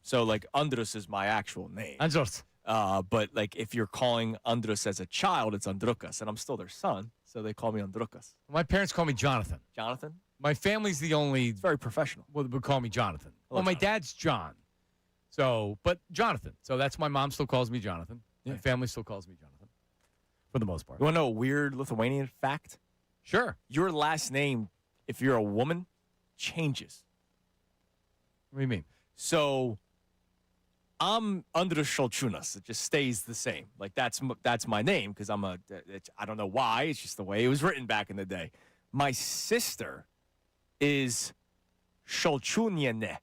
B: So like Andrus is my actual name.
A: Andrus.
B: But like if you're calling Andrus as a child, it's Andrukas, and I'm still their son, so they call me Andrukas.
A: My parents call me Jonathan.
B: Jonathan?
A: My family's the only.
B: It's very professional.
A: Would call me Jonathan.
B: Hello,
A: my
B: Jonathan.
A: dad's John. So, but Jonathan. So that's my mom still calls me Jonathan.
B: Yeah.
A: My family still calls me Jonathan, for the most part.
B: You want to know a weird Lithuanian fact?
A: Sure.
B: Your last name, if you're a woman, changes.
A: What do you mean?
B: So I'm Andrus Salciunas. It just stays the same. Like that's my name because I don't know why. It's just the way it was written back in the day. My sister is Salciuniene.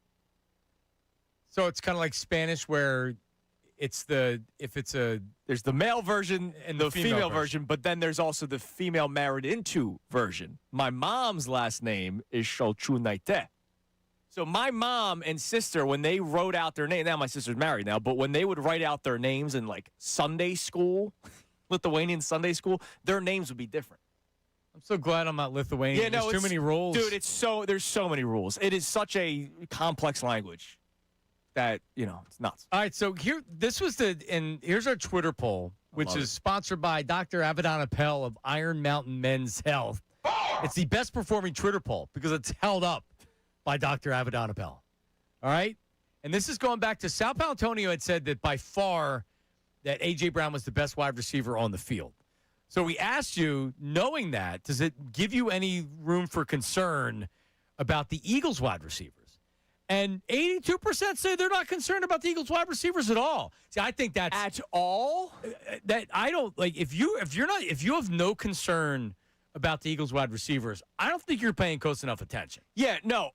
A: So it's kind of like Spanish where there's the
B: male version
A: and
B: the female version, but then there's also the female married into version. My mom's last name is Salciunaite. So my mom and sister, when they wrote out their name, now my sister's married now, but when they would write out their names in like Sunday school, Lithuanian Sunday school, their names would be different.
A: I'm so glad I'm not Lithuanian.
B: Yeah, no,
A: there's too many rules.
B: Dude, there's so many rules. It is such a complex language that, it's nuts.
A: All right, so here's our Twitter poll, which is sponsored by Dr. Avedon Appel of Iron Mountain Men's Health. It's the best performing Twitter poll because it's held up by Dr. Avedon Appel. All right? And this is going back to Sal Paolantonio had said that by far that A.J. Brown was the best wide receiver on the field. So we asked you, knowing that, does it give you any room for concern about the Eagles wide receivers? And 82% say they're not concerned about the Eagles wide receivers at all. See, I think that's
B: at all.
A: That I don't like. If you have no concern about the Eagles wide receivers, I don't think you're paying close enough attention.
B: Yeah, no.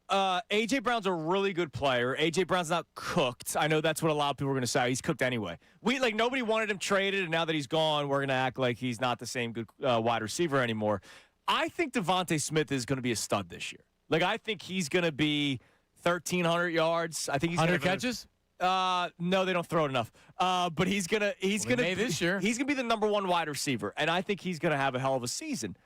B: A.J. Brown's a really good player. A.J. Brown's not cooked. I know that's what a lot of people are going to say. He's cooked anyway. Nobody wanted him traded, and now that he's gone, we're going to act like he's not the same good wide receiver anymore. I think Devontae Smith is going to be a stud this year. I think he's going to be 1,300 yards. I think he's
A: 100 catches.
B: No, they don't throw it enough. But he's gonna
A: this year.
B: He's gonna be the number one wide receiver, and I think he's gonna have a hell of a season.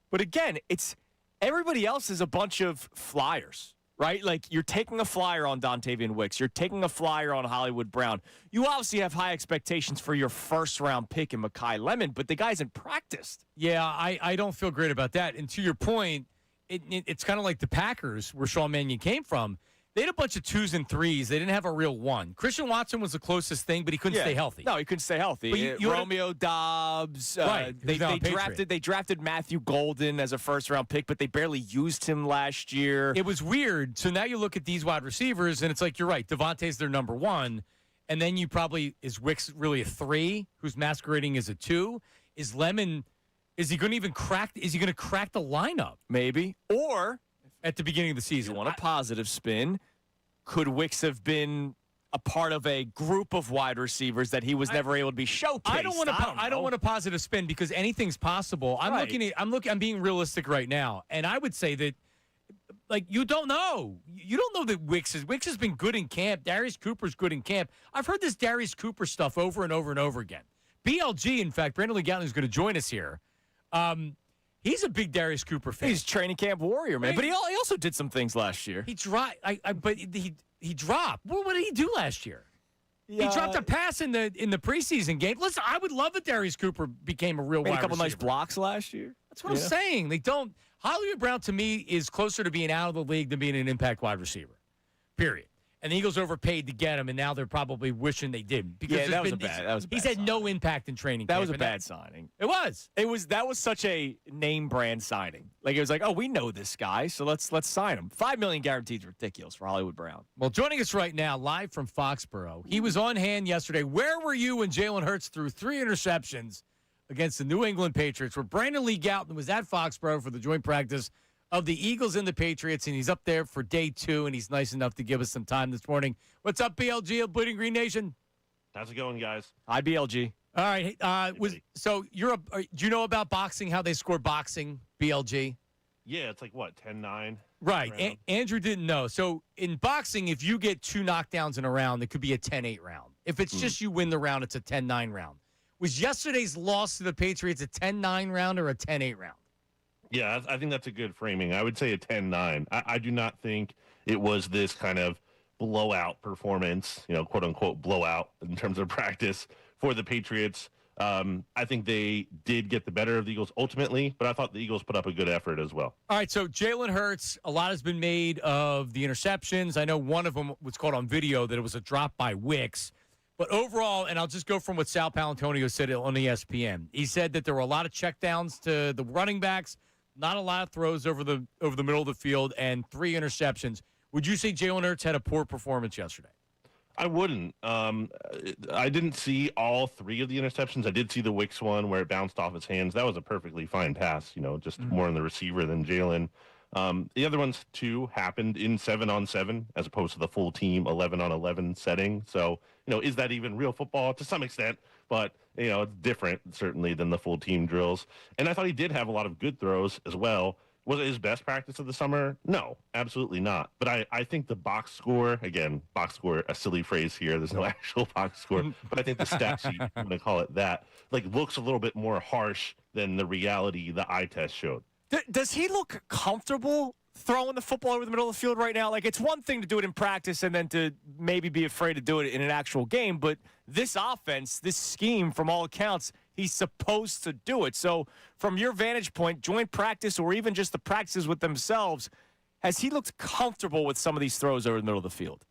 B: But again, it's everybody else is a bunch of flyers, right? Like you're taking a flyer on Dontavian Wicks, you're taking a flyer on Hollywood Brown. You obviously have high expectations for your first round pick in Mekhi Lemon, but the guy hasn't practiced.
A: Yeah, I don't feel great about that. And to your point, it's kind of like the Packers, where Sean Mannion came from. They had a bunch of 2s and 3s. They didn't have a real 1. Christian Watson was the closest thing, but he couldn't stay healthy.
B: No, he couldn't stay healthy.
A: But
B: Romeo Dobbs.
A: Right.
B: They drafted Matthew Golden as a first-round pick, but they barely used him last year.
A: It was weird. So now you look at these wide receivers, and it's like, you're right. Devontae's their number 1. And then you is Wicks really a 3, who's masquerading as a 2? Is Lemon, is he going to crack the lineup?
B: Maybe. Or
A: at the beginning of the season.
B: You want a positive spin. Could Wicks have been a part of a group of wide receivers that he was never able to be showcased?
A: I don't want a positive spin because anything's possible. I'm being realistic right now, and I would say that you don't know. You don't know that Wicks has been good in camp. Darius Cooper's good in camp. I've heard this Darius Cooper stuff over and over and over again. BLG, in fact, Brandon Lee Gatlin is going to join us here. He's a big Darius Cooper fan.
B: He's training camp warrior, man. But he also did some things last year.
A: He dropped. He dropped. What did he do last year? He dropped a pass in the preseason game. Listen, I would love if Darius Cooper became a real wide receiver.
B: Made a couple nice blocks last year.
A: That's what I'm saying. They don't. Hollywood Brown to me is closer to being out of the league than being an impact wide receiver. Period. And the Eagles overpaid to get him, and now they're probably wishing they didn't. Because
B: that was a bad
A: he's had no impact in training camp.
B: That was a bad signing.
A: It was.
B: That was such a name brand signing. It was like, oh, we know this guy, so let's sign him. $5 million guaranteed is ridiculous for Hollywood Brown.
A: Well, joining us right now, live from Foxborough, he was on hand yesterday. Where were you when Jalen Hurts threw 3 interceptions against the New England Patriots? Where Brandon Lee Gatlin was at Foxborough for the joint practice of the Eagles and the Patriots, and he's up there for day 2, and he's nice enough to give us some time this morning. What's up, BLG of Bleeding Green Nation?
I: How's it going, guys?
B: Hi, BLG.
A: All right. Do you know about boxing, how they score boxing, BLG?
I: Yeah, it's like, what, 10-9?
A: Right. Andrew didn't know. So in boxing, if you get 2 knockdowns in a round, it could be a 10-8 round. If it's just you win the round, it's a 10-9 round. Was yesterday's loss to the Patriots a 10-9 round or a 10-8 round?
I: Yeah, I think that's a good framing. I would say a 10-9. I do not think it was this kind of blowout performance, quote unquote blowout in terms of practice for the Patriots. I think they did get the better of the Eagles ultimately, but I thought the Eagles put up a good effort as well.
A: All right, so Jalen Hurts, a lot has been made of the interceptions. I know one of them was caught on video that it was a drop by Wicks. But overall, and I'll just go from what Sal Palantonio said on ESPN. He said that there were a lot of checkdowns to the running backs, not a lot of throws over the middle of the field, and 3 interceptions. Would you say Jalen Hurts had a poor performance yesterday?
I: I wouldn't. I didn't see all 3 of the interceptions. I did see the Wicks one where it bounced off his hands. That was a perfectly fine pass, just more on the receiver than Jalen. The other ones, 2, happened in 7-on-7 as opposed to the full team 11-on-11 setting. So, is that even real football? To some extent, but, it's different, certainly, than the full team drills. And I thought he did have a lot of good throws as well. Was it his best practice of the summer? No, absolutely not. But I think the box score, again, box score, a silly phrase here. There's no actual box score. But I think the stat sheet, I'm going to call it that, looks a little bit more harsh than the reality the eye test showed.
B: Does he look comfortable throwing the football over the middle of the field right now? It's one thing to do it in practice and then to maybe be afraid to do it in an actual game. But this offense, this scheme, from all accounts, he's supposed to do it. So from your vantage point, joint practice or even just the practices with themselves, has he looked comfortable with some of these throws over the middle of the field?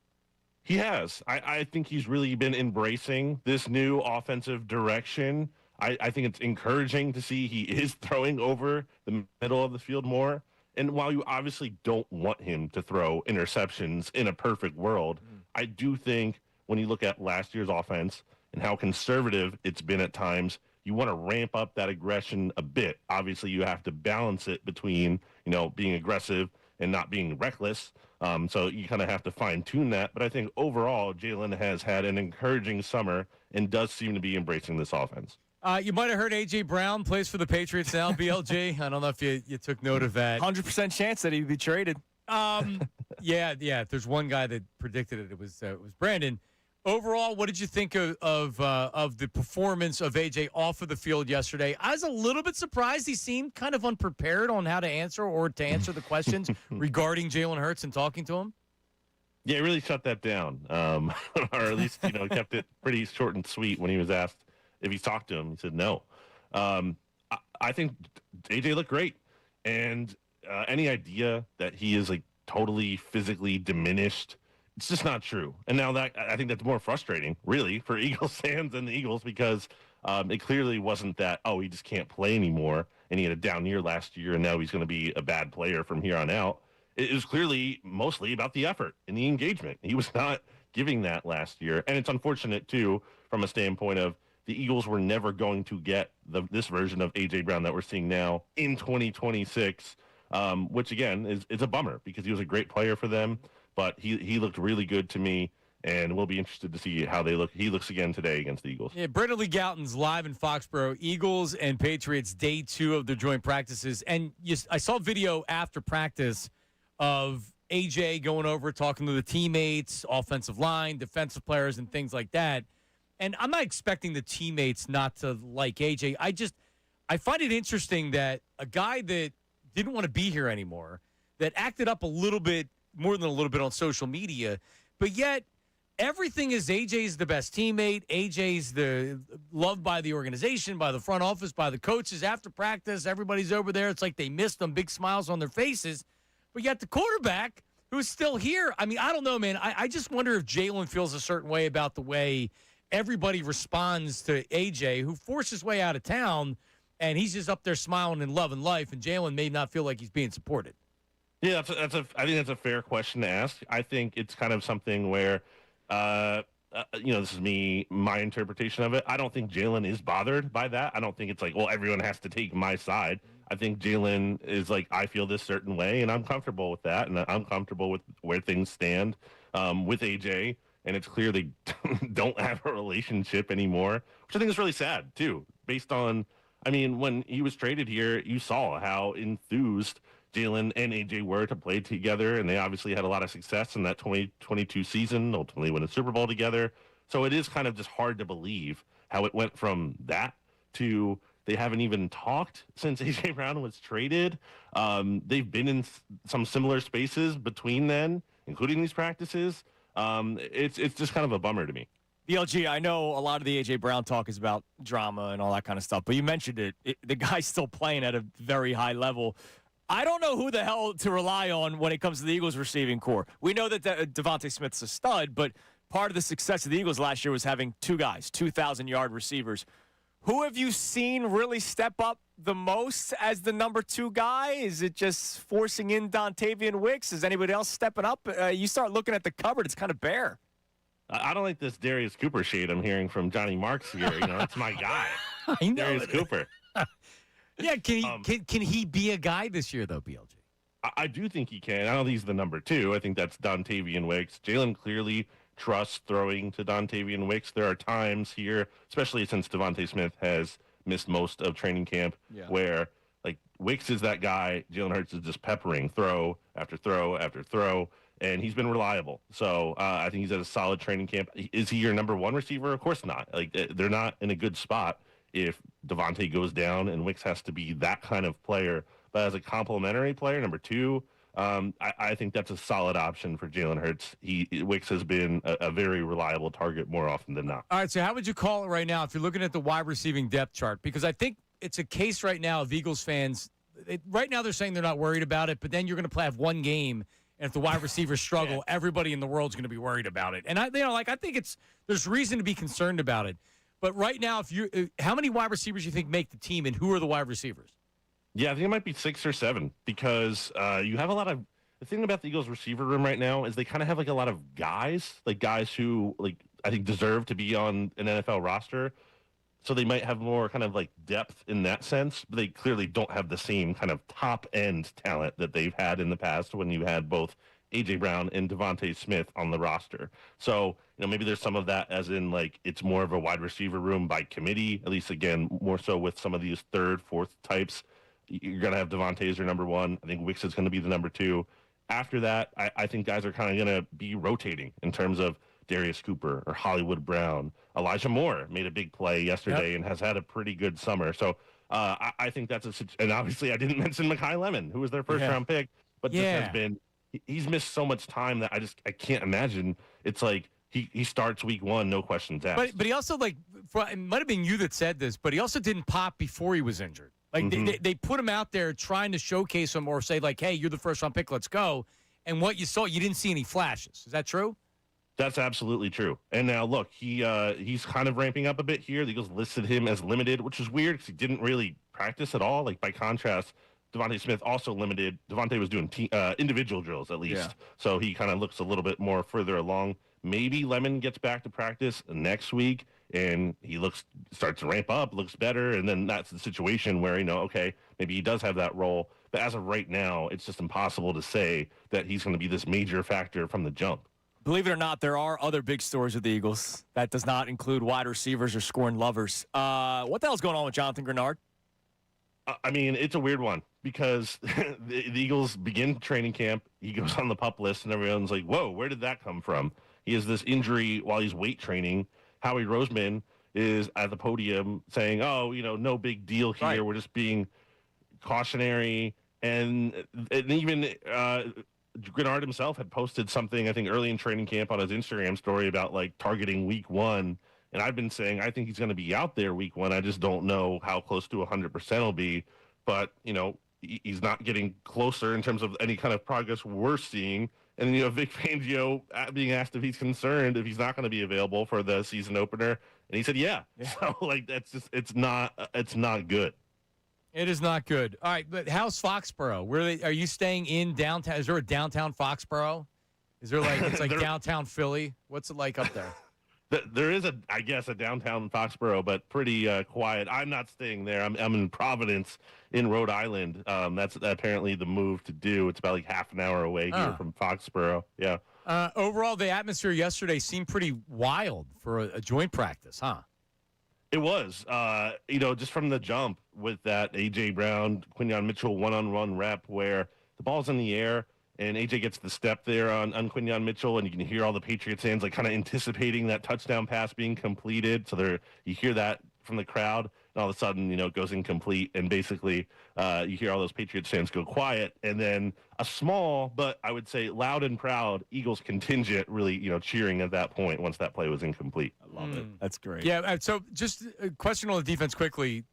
I: He has. I think he's really been embracing this new offensive direction. I think it's encouraging to see he is throwing over the middle of the field more. And while you obviously don't want him to throw interceptions in a perfect world, I do think when you look at last year's offense and how conservative it's been at times, you want to ramp up that aggression a bit. Obviously, you have to balance it between, being aggressive and not being reckless. So you kind of have to fine-tune that. But I think overall, Jalen has had an encouraging summer and does seem to be embracing this offense.
A: You might have heard A.J. Brown plays for the Patriots now, BLJ. I don't know if you took note of that.
B: 100% chance that he'd be traded.
A: Yeah. If there's one guy that predicted it, it was Brandon. Overall, what did you think of the performance of A.J. off of the field yesterday? I was a little bit surprised. He seemed kind of unprepared on how to answer the questions regarding Jalen Hurts and talking to him.
I: Yeah, he really shut that down, or at least kept it pretty short and sweet when he was asked if he talked to him. He said no. I think AJ looked great, and any idea that he is totally physically diminished, it's just not true. And now that I think that's more frustrating, really, for Eagles fans and the Eagles, because it clearly wasn't that, he just can't play anymore, and he had a down year last year, and now he's going to be a bad player from here on out. It was clearly mostly about the effort and the engagement. He was not giving that last year, and it's unfortunate too, from a standpoint of the Eagles were never going to get this version of A.J. Brown that we're seeing now in 2026, which, again, is a bummer because he was a great player for them, but he looked really good to me, and we'll be interested to see how they look. He looks again today against the Eagles.
A: Yeah, Brandon Lee Gouton's live in Foxborough. Eagles and Patriots, day 2 of their joint practices. And I saw video after practice of A.J. going over, talking to the teammates, offensive line, defensive players, and things like that. And I'm not expecting the teammates not to like AJ. I find it interesting that a guy that didn't want to be here anymore, that acted up a little bit, more than a little bit on social media, but yet everything is AJ's the best teammate. AJ's the loved by the organization, by the front office, by the coaches. After practice, everybody's over there. It's like they missed them, big smiles on their faces. But yet the quarterback, who's still here, I don't know, man. I just wonder if Jalen feels a certain way about the way everybody responds to AJ, who forced his way out of town, and he's just up there smiling and loving life, and Jalen may not feel like he's being supported.
I: Yeah, I think that's a fair question to ask. I think it's kind of something where, this is my interpretation of it. I don't think Jalen is bothered by that. I don't think it's everyone has to take my side. I think Jalen is I feel this certain way, and I'm comfortable with that, and I'm comfortable with where things stand with AJ. And it's clear they don't have a relationship anymore, which I think is really sad, too, based on, I mean, when he was traded here, you saw how enthused Jalen and AJ were to play together, and they obviously had a lot of success in that 2022 season, ultimately win a Super Bowl together. So it is kind of just hard to believe how it went from that to they haven't even talked since AJ Brown was traded. They've been in some similar spaces between then, including these practices. It's just kind of a bummer to me.
B: BLG, I know a lot of the A.J. Brown talk is about drama and all that kind of stuff, but you mentioned it. The guy's still playing at a very high level. I don't know who the hell to rely on when it comes to the Eagles receiving core. We know that Devontae Smith's a stud, but part of the success of the Eagles last year was having two guys, 2,000-yard receivers. Who have you seen really step up the most as the number 2 guy? Is it just forcing in Dontavian Wicks? Is anybody else stepping up? You start looking at the cupboard, it's kind of bare.
I: I don't like this Darius Cooper shade I'm hearing from Johnny Marks here. That's my guy.
A: I know
I: Darius Cooper.
A: Yeah, can he be a guy this year, though, BLG?
I: I do think he can. I don't think he's the number 2. I think that's Dontavian Wicks. Jalen clearly trusts throwing to Dontavian Wicks. There are times here, especially since Devontae Smith has missed most of training camp, where like Wicks is that guy. Jalen Hurts is just peppering throw after throw after throw. And he's been reliable. So I think he's at a solid training camp. Is he your number 1 receiver? Of course not. Like they're not in a good spot if Devontae goes down and Wicks has to be that kind of player. But as a complementary player, number 2, I think that's a solid option for Jalen Hurts. Wicks has been a very reliable target more often than not.
A: All right, so how would you call it right now if you're looking at the wide receiving depth chart? Because I think it's a case right now of Eagles fans. Right now they're saying they're not worried about it, but then you're going to have one game. And if the wide receivers struggle, everybody in the world's going to be worried about it. And I think there's reason to be concerned about it. But right now, how many wide receivers you think make the team, and who are the wide receivers?
I: Yeah, I think it might be 6 or 7 because you have a lot of. The thing about the Eagles receiver room right now is they kind of have like a lot of guys who like I think deserve to be on an NFL roster. So they might have more kind of like depth in that sense, but they clearly don't have the same kind of top end talent that they've had in the past when you had both A.J. Brown and Devontae Smith on the roster. So, maybe there's some of that as in like it's more of a wide receiver room by committee, at least again, more so with some of these 3rd, 4th types. You're going to have Devontae as your number 1. I think Wicks is going to be the number 2. After that, I think guys are kind of going to be rotating in terms of Darius Cooper or Hollywood Brown. Elijah Moore made a big play yesterday and has had a pretty good summer. So I think that's and obviously I didn't mention Mekhi Lemon, who was their first round pick, but this has been, he's missed so much time that I can't imagine. It's like he starts week 1, no questions asked.
A: But he also it might have been you that said this, but he also didn't pop before he was injured. Like they put him out there trying to showcase him or say like, hey, you're the first round pick, let's go. And what you saw, you didn't see any flashes. Is that true?
I: That's absolutely true. And now, look, he's kind of ramping up a bit here. The Eagles listed him as limited, which is weird because he didn't really practice at all. Like, by contrast, Devontae Smith also limited. Devontae was doing individual drills, at least. So he kind of looks a little bit more further along. Maybe Lemon gets back to practice next week, and he starts to ramp up, looks better, and then that's the situation where, okay, maybe he does have that role. But as of right now, it's just impossible to say that he's going to be this major factor from the jump.
B: Believe it or not, there are other big stories with the Eagles. That does not include wide receivers or scoring lovers. What the hell's going on with Jonathan Grenard?
I: I mean, it's a weird one because the Eagles begin training camp. He goes on the PUP list, and everyone's like, whoa, where did that come from? He has this injury while he's weight training. Howie Roseman is at the podium saying, oh, no big deal here. Right. We're just being cautionary. And even Grenard himself had posted something, I think, early in training camp on his Instagram story about, targeting week 1. And I've been saying I think he's going to be out there week 1. I just don't know how close to 100% he'll be. But, he's not getting closer in terms of any kind of progress we're seeing. And, Vic Fangio being asked if he's concerned if he's not going to be available for the season opener. And he said, yeah. So, that's just, it's not good.
A: It is not good. All right, but how's Foxborough? Are you staying in downtown? Is there a downtown Foxborough? Is there it's like downtown Philly? What's it like up there?
I: There is a downtown Foxborough, but pretty quiet. I'm not staying there. I'm in Providence in Rhode Island. That's apparently the move to do. It's about half an hour away here from Foxborough. Yeah.
A: Overall, the atmosphere yesterday seemed pretty wild for a joint practice, huh?
I: It was, just from the jump, with that A.J. Brown, Quinyon Mitchell one-on-one rep where the ball's in the air and A.J. gets the step there on Quinyon Mitchell, and you can hear all the Patriots fans like kind of anticipating that touchdown pass being completed. So you hear that from the crowd, and all of a sudden, it goes incomplete, and basically you hear all those Patriots fans go quiet, and then a small, but I would say loud and proud Eagles contingent really, cheering at that point once that play was incomplete.
B: I love it. That's great.
A: Yeah, so just a question on the defense quickly.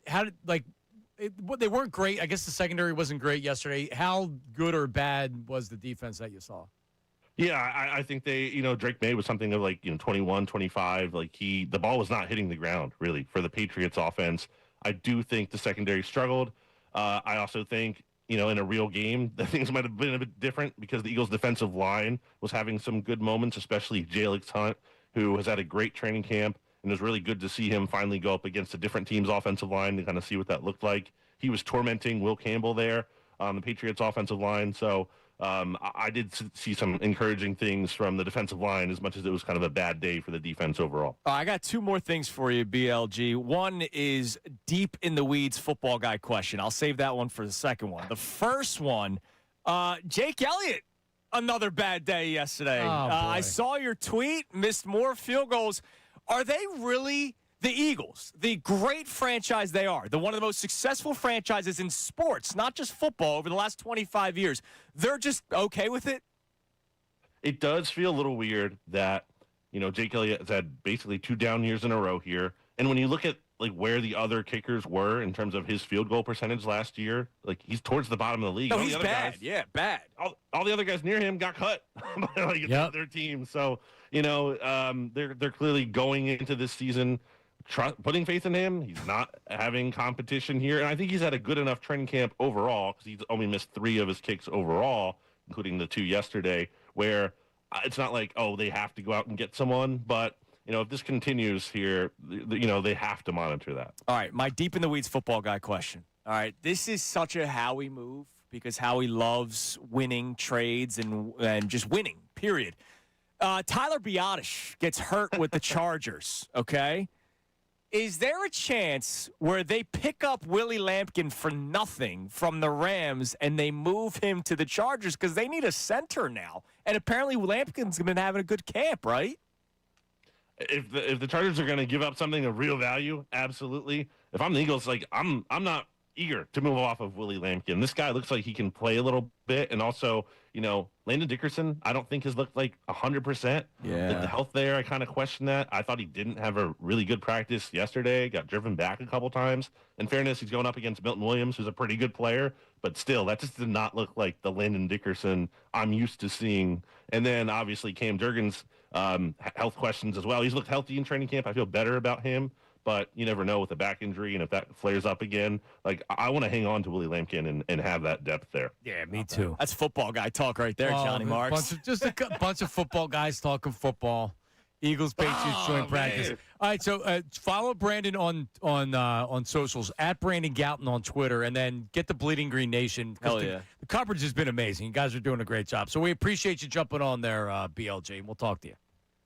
A: How did, they weren't great. I guess the secondary wasn't great yesterday. How good or bad was the defense that you saw?
I: Yeah, I think they, Drake May was something of 21, 25. The ball was not hitting the ground really for the Patriots offense. I do think the secondary struggled. I also think, in a real game, the things might have been a bit different because the Eagles defensive line was having some good moments, especially Jalen Hunt, who has had a great training camp. And it was really good to see him finally go up against a different team's offensive line to kind of see what that looked like. He was tormenting Will Campbell there on the Patriots offensive line. So I did see some encouraging things from the defensive line as much as it was kind of a bad day for the defense overall.
B: I got two more things for you, BLG. One is deep in the weeds football guy question. I'll save that one for the second one. The first one, Jake Elliott, another bad day yesterday. I saw your tweet, missed more field goals. Are they really the Eagles, the great franchise they are, one of the most successful franchises in sports, not just football, over the last 25 years? They're just okay with it?
I: It does feel a little weird that, Jake Elliott has had basically 2 down years in a row here. And when you look at where the other kickers were in terms of his field goal percentage last year, he's towards the bottom of the league.
B: No, he's bad. Bad.
I: All the other guys near him got cut by the other team. So, they're clearly going into this season putting faith in him. He's not having competition here. And I think he's had a good enough training camp overall because he's only missed 3 of his kicks overall, including the 2 yesterday, where it's not they have to go out and get someone. But, if this continues here, they have to monitor that.
B: All right, my deep in the weeds football guy question. All right, this is such a Howie move because Howie loves winning trades and just winning, period. Tyler Biotish gets hurt with the Chargers, okay? Is there a chance where they pick up Willie Lampkin for nothing from the Rams and they move him to the Chargers because they need a center now? And apparently Lampkin's been having a good camp, right?
I: If the Chargers are going to give up something of real value, absolutely. If I'm the Eagles, I'm not eager to move off of Willie Lampkin. This guy looks like he can play a little bit, and also, Landon Dickerson, I don't think has looked 100%.
B: Yeah.
I: The health there, I kind of question that. I thought he didn't have a really good practice yesterday. Got driven back a couple times. In fairness, he's going up against Milton Williams, who's a pretty good player, but still, that just did not look like the Landon Dickerson I'm used to seeing. And then obviously Cam Durgan's health questions as well. He's looked healthy in training camp. I feel better about him. But you never know with a back injury, and if that flares up again, I want to hang on to Willie Lampkin and have that depth there.
A: Yeah, me too.
B: That's football guy talk right there, Johnny Marks.
A: Just a bunch of football guys talking football. Eagles, Patriots joint practice. All right, so follow Brandon on socials at Brandon Gouton on Twitter, and then get the Bleeding Green Nation.
B: Hell yeah.
A: The coverage has been amazing. You guys are doing a great job. So we appreciate you jumping on there, BLJ, and we'll talk to you.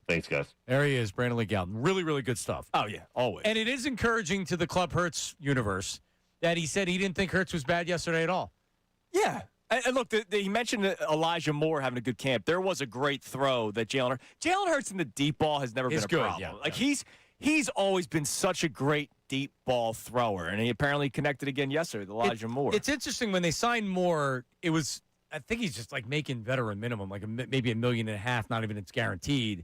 I: Thanks, guys.
A: There he is, Brandon Lee Gouton. Really, really good stuff.
B: Oh, yeah, always.
A: And it is encouraging to the Club Hurts universe that he said he didn't think Hurts was bad yesterday at all.
B: Yeah. And look, he mentioned Elijah Moore having a good camp. There was a great throw that Jalen Hurts in the deep ball has never been a problem. Yeah, he's always been such a great deep ball thrower, and he apparently connected again yesterday with Elijah Moore.
A: It's interesting when they signed Moore, it was, I think he's just making veteran minimum, maybe $1.5 million, not even it's guaranteed.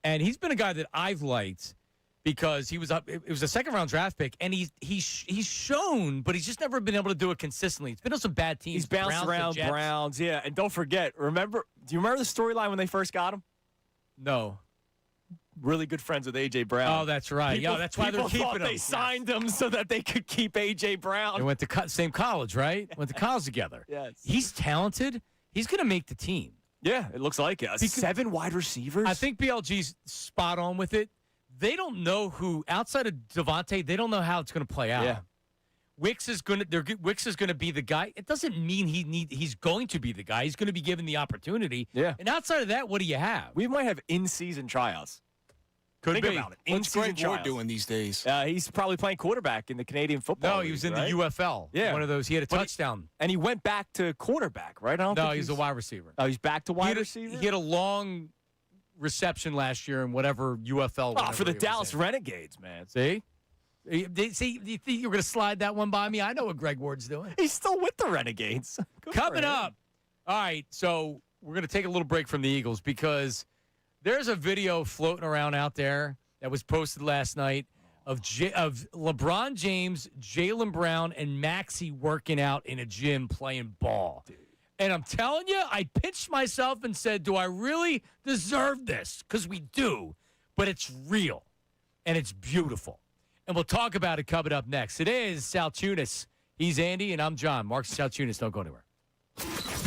A: And he's been a guy that I've liked because he was up. It was a second-round draft pick, and he's shown, but he's just never been able to do it consistently. It's been on some bad teams.
B: He's bounced around Browns, yeah. And don't forget, do you remember the storyline when they first got him?
A: No.
B: Really good friends with A.J. Brown.
A: Oh, that's right. That's why they're keeping him.
B: They signed him so that they could keep A.J. Brown.
A: They went to same college, right? Went to college together.
B: Yes.
A: He's talented. He's going to make the team.
B: Yeah, it looks like it. 7 wide receivers.
A: I think BLG's spot on with it. They don't know who outside of Devontae. They don't know how it's going to play out.
B: Yeah.
A: Wicks is going to be the guy. It doesn't mean he's going to be the guy. He's going to be given the opportunity.
B: Yeah.
A: And outside of that, what do you have?
B: We might have in-season tryouts.
A: Could
B: Think
A: be.
B: about it.
D: What's Greg
B: In-season
D: Ward
B: trials.
D: doing these days?
B: He's probably playing quarterback in the Canadian Football
A: No,
B: League,
A: he was in
B: right?
A: the UFL.
B: Yeah.
A: One of those. He had a
B: But
A: touchdown.
B: And he went back to quarterback, right? I don't
A: No,
B: think
A: he's a wide receiver.
B: Oh, he's back to wide receiver?
A: He had a long reception last year in whatever UFL.
B: Oh, for the
A: whatever he was
B: Dallas
A: in.
B: Renegades, man.
A: See? See, do you think you're going to slide that one by me? I know what Greg Ward's doing.
B: He's still with the Renegades. Good for
A: Coming
B: him.
A: up. All right, so we're going to take a little break from the Eagles because there's a video floating around out there that was posted last night of LeBron James, Jalen Brown, and Maxey working out in a gym playing ball. Dude. And I'm telling you, I pinched myself and said, do I really deserve this? Because we do, but it's real, and it's beautiful. And we'll talk about it coming up next. Today is Salciunas. He's Andy, and I'm John. Mark Salciunas. Don't go anywhere.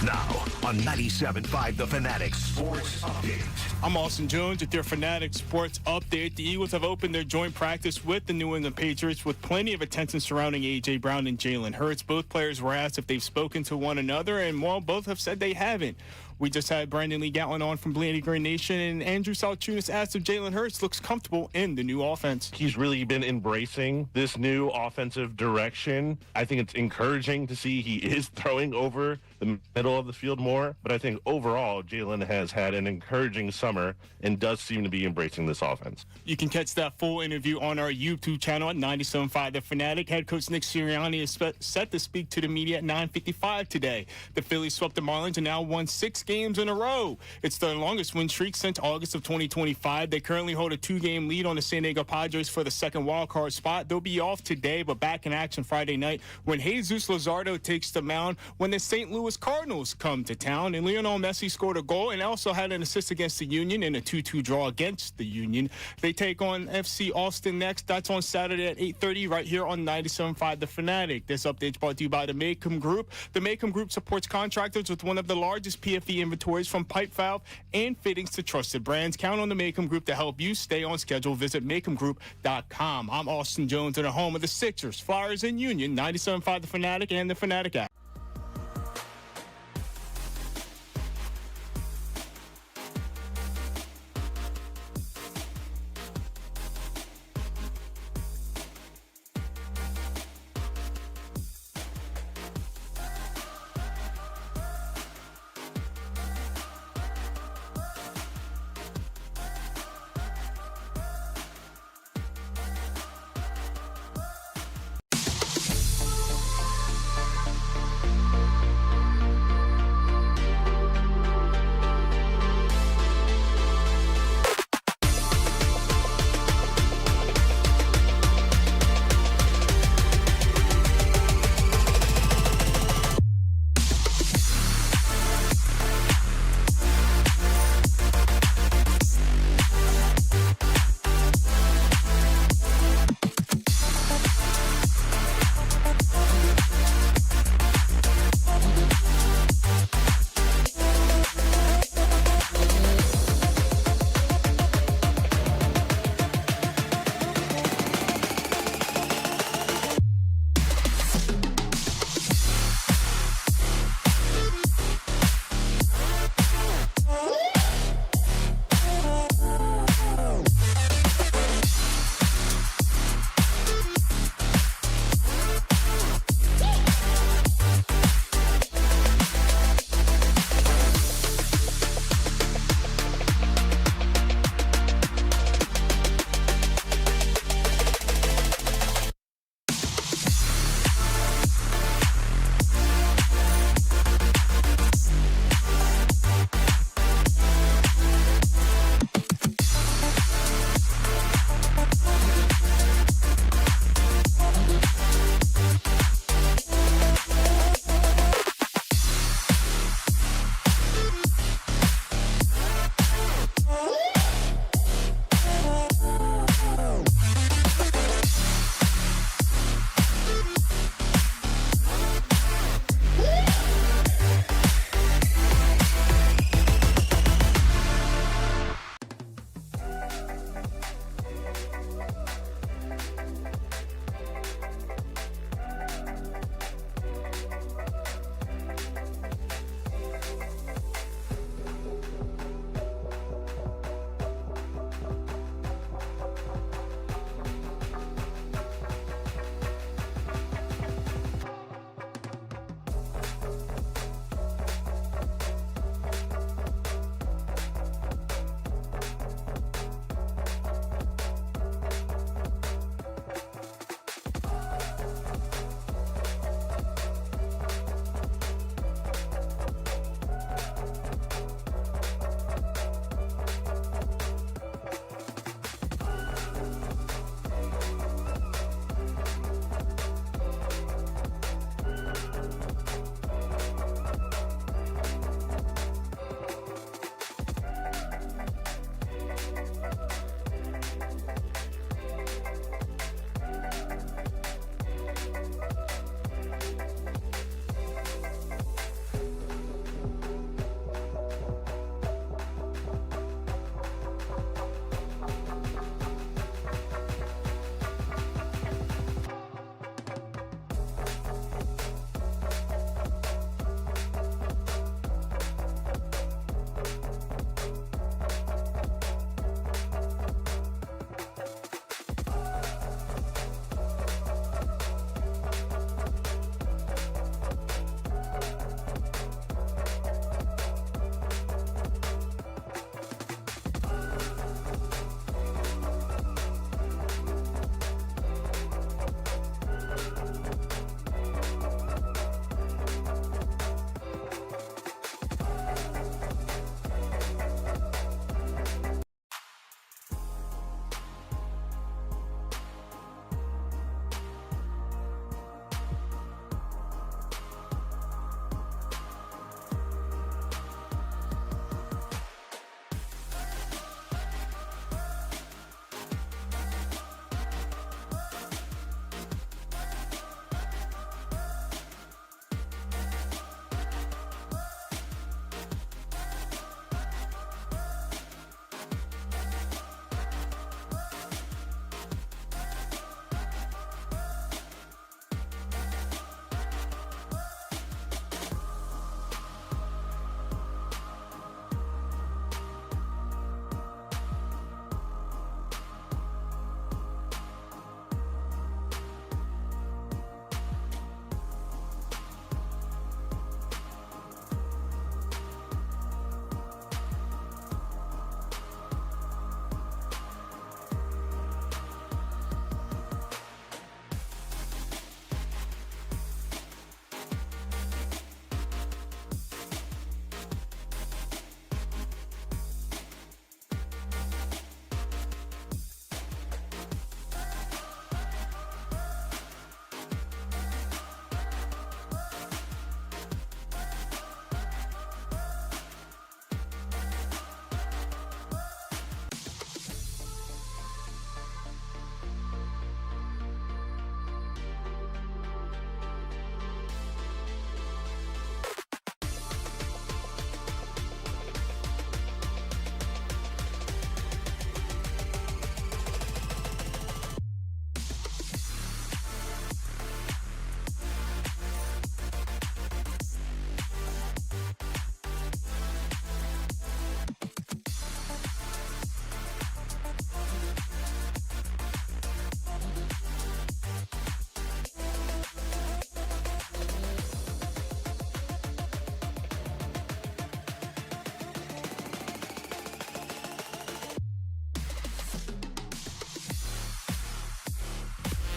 E: Now on 97.5 The Fanatic Sports Update.
D: I'm Austin Jones with your Fanatic Sports Update. The Eagles have opened their joint practice with the New England Patriots with plenty of attention surrounding A.J. Brown and Jalen Hurts. Both players were asked if they've spoken to one another, and well, both have said they haven't. We just had Brandon Lee Gatlin on from Bleeding Green Nation, and Andrew Salciunas asked if Jalen Hurts looks comfortable in the new offense.
I: He's really been embracing this new offensive direction. I think it's encouraging to see he is throwing over the middle of the field more, but I think overall Jalen has had an encouraging summer and does seem to be embracing this offense.
D: You can catch that full interview on our YouTube channel at 97.5 The Fanatic. Head coach Nick Sirianni is set to speak to the media at 9:55 today. The Phillies swept the Marlins and now won 6 games in a row. It's their longest win streak since August of 2025. They currently hold a 2-game lead on the San Diego Padres for the second wildcard spot. They'll be off today, but back in action Friday night when Jesus Luzardo takes the mound when the St. Louis Cardinals come to town. And Lionel Messi scored a goal and also had an assist against the Union in a 2-2 draw against the Union. They take on FC Austin next. That's on Saturday at 8:30 right here on 97.5 The Fanatic. This update's brought to you by the Maycomb Group. The Maycomb Group supports contractors with one of the largest PFE inventories from pipe valve and fittings to trusted brands. Count on the Maycomb Group to help you stay on schedule. Visit MaycombGroup.com. I'm Austin Jones in the home of the Sixers, Flyers, and Union. 97.5 The Fanatic and the Fanatic app.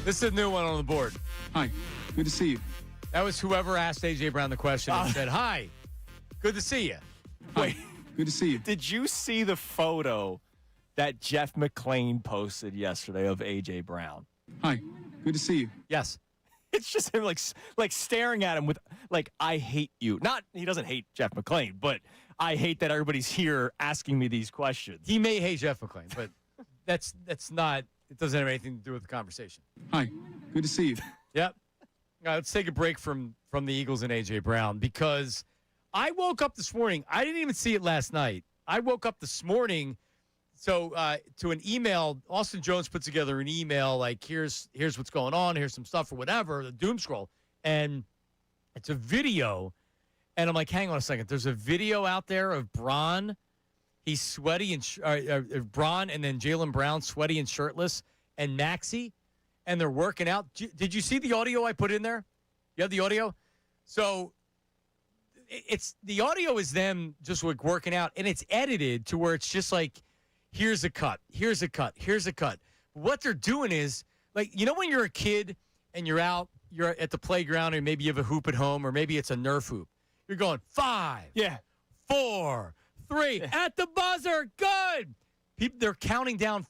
A: This is a new one on the board.
H: Hi, good to see you.
A: That was whoever asked A.J. Brown the question and said, hi, good to see you.
H: Wait, good to see you.
B: Did you see the photo that Jeff McClain posted yesterday of A.J. Brown?
H: Hi, good to see you.
A: Yes.
B: It's just him like staring at him with like, I hate you. Not, he doesn't hate Jeff McClain, but I hate that everybody's here asking me these questions.
A: He may hate Jeff McClain, but that's not, it doesn't have anything to do with the conversation.
H: Hi, good to see you.
A: Yep. Let's take a break from the Eagles and A.J. Brown because I woke up this morning. I didn't even see it last night. I woke up this morning to an email. Austin Jones put together an email like, here's what's going on. Here's some stuff or whatever, the doom scroll. And it's a video. And I'm like, hang on a second. There's a video out there of Bron. He's sweaty and Bron and then Jalen Brown sweaty and shirtless and Maxey. And they're working out. Did you see the audio I put in there? You have the audio? So it's the audio is them just like working out, and it's edited to where it's just like, here's a cut, here's a cut, here's a cut. What they're doing is, like, you know when you're a kid and you're at the playground and maybe you have a hoop at home or maybe it's a Nerf hoop. You're going 5, 4, 3, at the buzzer, good. They're counting down.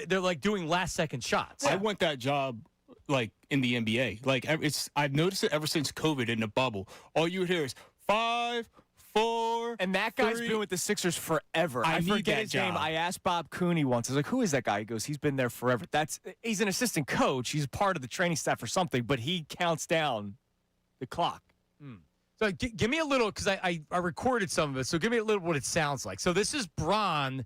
A: They're like doing last second shots.
D: I want that job like in the NBA. Like I've noticed it ever since COVID in the bubble. All you would hear is 5, 4,
B: and that guy's been with the Sixers forever. I forget his name. I asked Bob Cooney once. I was like, "Who is that guy?" He goes, "He's been there forever." He's an assistant coach. He's part of the training staff or something, but he counts down the clock.
A: So give me a little because I recorded some of it. So give me a little what it sounds like. So this is Bron.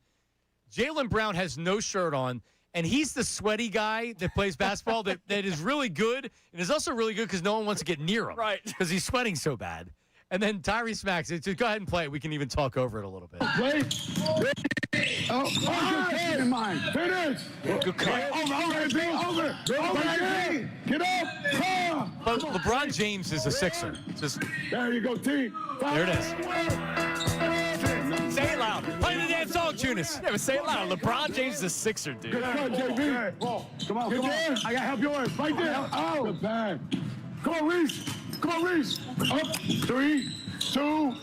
A: Jalen Brown has no shirt on, and he's the sweaty guy that plays basketball that is really good and is also really good because no one wants to get near him.
B: Right.
A: Because he's sweating so bad. And then Tyrese Maxey, just go ahead and play it. We can even talk over it a little bit.
C: Play. Keep in mind. Finish.
B: Good cut.
C: Over. Get up.
A: But LeBron James is a Sixer.
C: There you go, team.
A: There it is. Say it loud. Play the damn Salciunas.
B: Yeah, but say it loud. LeBron James is a Sixer, dude.
C: Good on, JB. Come on. I gotta help yours. Right there. Oh. Good bad. Come on, Reese. Up. 3, 2, 1.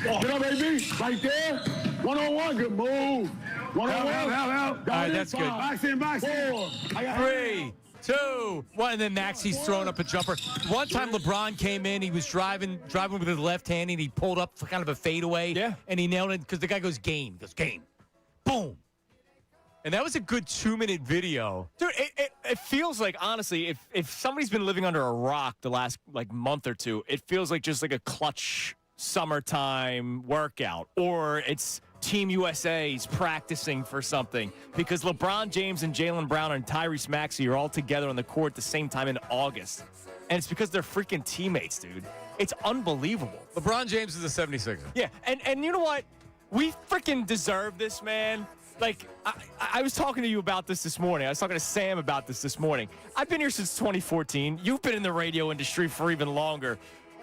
C: Get up, baby. Right there. 1-on-1. Good move. 1-on-1. Out.
A: All right, that's good.
C: Box in.
A: 3, 2, 1, and then Maxey's throwing up a jumper. One time LeBron came in, he was driving with his left hand, and he pulled up for kind of a fadeaway.
B: Yeah.
A: And he nailed it because the guy goes, game. Boom. And that was a good 2-minute video.
B: Dude, it feels like, honestly, if somebody's been living under a rock the last, like, month or two, it feels like just like a clutch summertime workout. Or it's Team USA's practicing for something because LeBron James and Jalen Brown and Tyrese Maxey are all together on the court at the same time in August. And it's because they're freaking teammates, dude. It's unbelievable.
A: LeBron James is a 76er.
B: Yeah, and you know what? We freaking deserve this, man. Like, I was talking to you about this morning. I was talking to Sam about this morning. I've been here since 2014. You've been in the radio industry for even longer.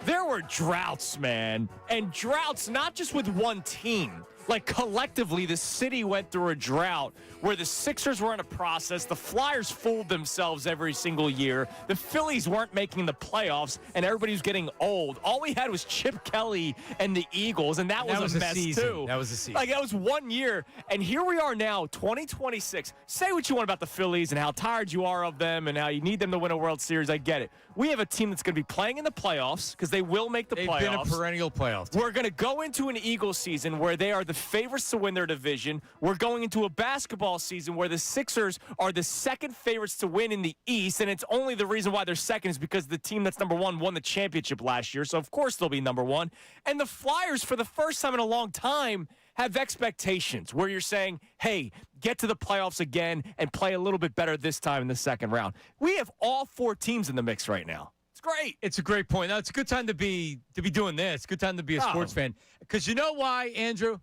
B: There were droughts, man. And droughts not just with one team. Like, collectively, the city went through a drought where the Sixers were in a process. The Flyers fooled themselves every single year. The Phillies weren't making the playoffs, and everybody was getting old. All we had was Chip Kelly and the Eagles, and that was a mess, too.
A: That was a season.
B: Like, that was 1 year, and here we are now, 2026. Say what you want about the Phillies and how tired you are of them and how you need them to win a World Series. I get it. We have a team that's going to be playing in the playoffs because they will make the playoffs.
A: They've been a perennial playoff team.
B: We're going to go into an Eagles season where they are the favorites to win their division. We're going into a basketball season where the Sixers are the second favorites to win in the East, and it's only the reason why they're second is because the team that's number one won the championship last year, so of course they'll be number one. And the Flyers, for the first time in a long time, have expectations where you're saying, hey, get to the playoffs again and play a little bit better this time in the second round. We have all 4 teams in the mix right now. It's great.
A: It's a great point. Now, it's a good time to be doing this. It's a good time to be a sports fan. Because you know why, Andrew?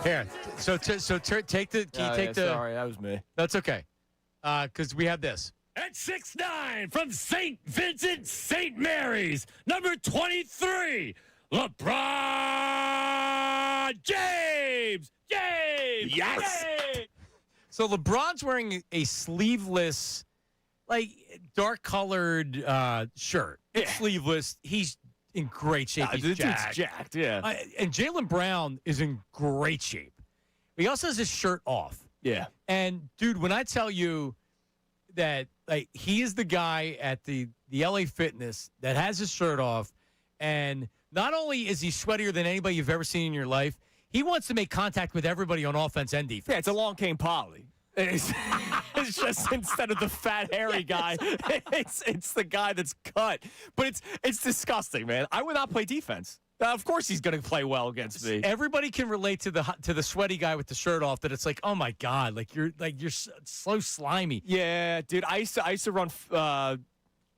A: Here. So take the key. Take the.
B: Sorry, that was me.
A: That's okay. Because we have this.
J: At 6'9" from St. Vincent St. Mary's, number 23, LeBron James.
A: Yes.
J: James.
A: So LeBron's wearing a sleeveless, like dark-colored shirt. It's sleeveless. He's in great shape. He's
B: jacked. Yeah.
A: And Jalen Brown is in great shape. He also has his shirt off.
B: Yeah.
A: And dude, when I tell you that like he is the guy at the LA Fitness that has his shirt off, and not only is he sweatier than anybody you've ever seen in your life, he wants to make contact with everybody on offense and defense.
B: Yeah, it's a long cane poly. It's just instead of the fat hairy guy, it's the guy that's cut. But it's disgusting, man. I would not play defense. Of course he's going to play well against me.
A: Everybody can relate to the sweaty guy with the shirt off. That it's like, oh my god, you're so slimy.
B: Yeah, dude. I used to run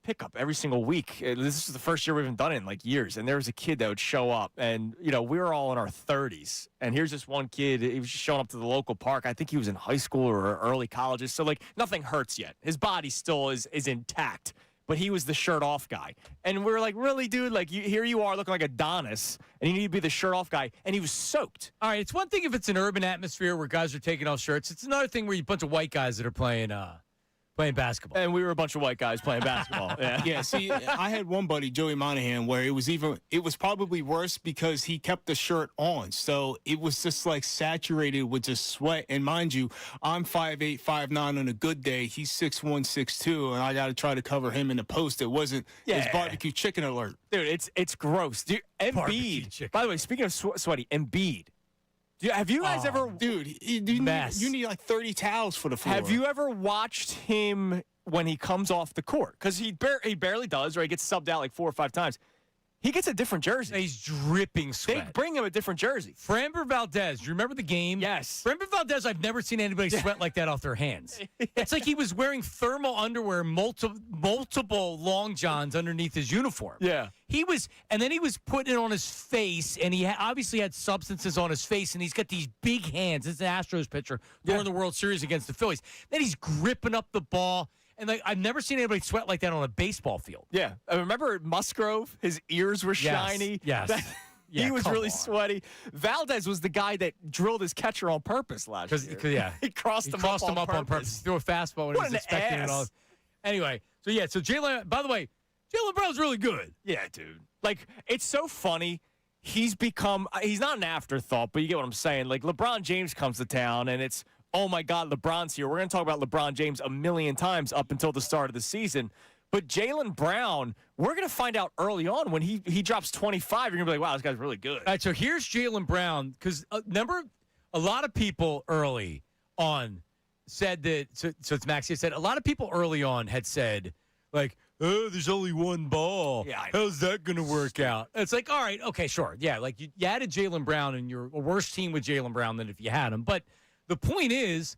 B: pickup every single week. This is the first year we've even done it in like years. And there was a kid that would show up, and we were all in our 30s. And here's this one kid. He was just showing up to the local park. I think he was in high school or early colleges. So like nothing hurts yet. His body still is intact. But he was the shirt off guy. And we were like, really, dude? Like, here you are looking like Adonis, and you need to be the shirt off guy. And he was soaked.
A: All right, it's one thing if it's an urban atmosphere where guys are taking off shirts. It's another thing where you a bunch of white guys that are playing basketball.
B: And we were a bunch of white guys playing basketball. Yeah.
D: Yeah, see, I had one buddy, Joey Monahan, where it was probably worse because he kept the shirt on. So it was just like saturated with just sweat. And mind you, I'm 5'8", 5'9" on a good day. He's 6'1", 6'2", and I got to try to cover him in the post. It wasn't his barbecue chicken alert.
B: Dude, it's gross. Dude, Embiid, by the way, speaking of sweaty, Embiid. Have you guys ever...
D: Dude, you need like 30 towels for the floor.
B: Have you ever watched him when he comes off the court? Because he barely does, or he gets subbed out like 4 or 5 times. He gets a different jersey.
A: He's dripping sweat.
B: They bring him a different jersy.
A: Framber Valdez, do you remember the game?
B: Yes.
A: Framber Valdez, I've never seen anybody sweat like that off their hands. It's like he was wearing thermal underwear, multiple long johns underneath his uniform.
B: Yeah.
A: And then he was putting it on his face, and he obviously had substances on his face, and he's got these big hands. It's an Astros pitcher during the World Series against the Phillies. Then he's gripping up the ball. And like I've never seen anybody sweat like that on a baseball field.
B: Yeah. I remember Musgrove, his ears were shiny.
A: Yes.
B: He was really sweaty. Valdez was the guy that drilled his catcher on purpose last year.
A: He
B: crossed him up on purpose.
A: He threw a fastball when he was expecting it all. Anyway, so Jalen, by the way, Jalen Brown's really good.
B: Yeah, dude. Like, it's so funny. He's not an afterthought, but you get what I'm saying. Like, LeBron James comes to town, and it's, oh, my God, LeBron's here. We're going to talk about LeBron James a million times up until the start of the season. But Jalen Brown, we're going to find out early on when he drops 25. You're going to be like, wow, this guy's really good.
A: All right, so here's Jalen Brown. Because remember, a lot of people early on said that, so it's Maxie said, a lot of people early on had said, like, oh, there's only one ball.
B: Yeah,
A: how's that going to work out? It's like, all right, okay, sure. Yeah, like you added Jalen Brown, and you're a worse team with Jalen Brown than if you had him. But the point is,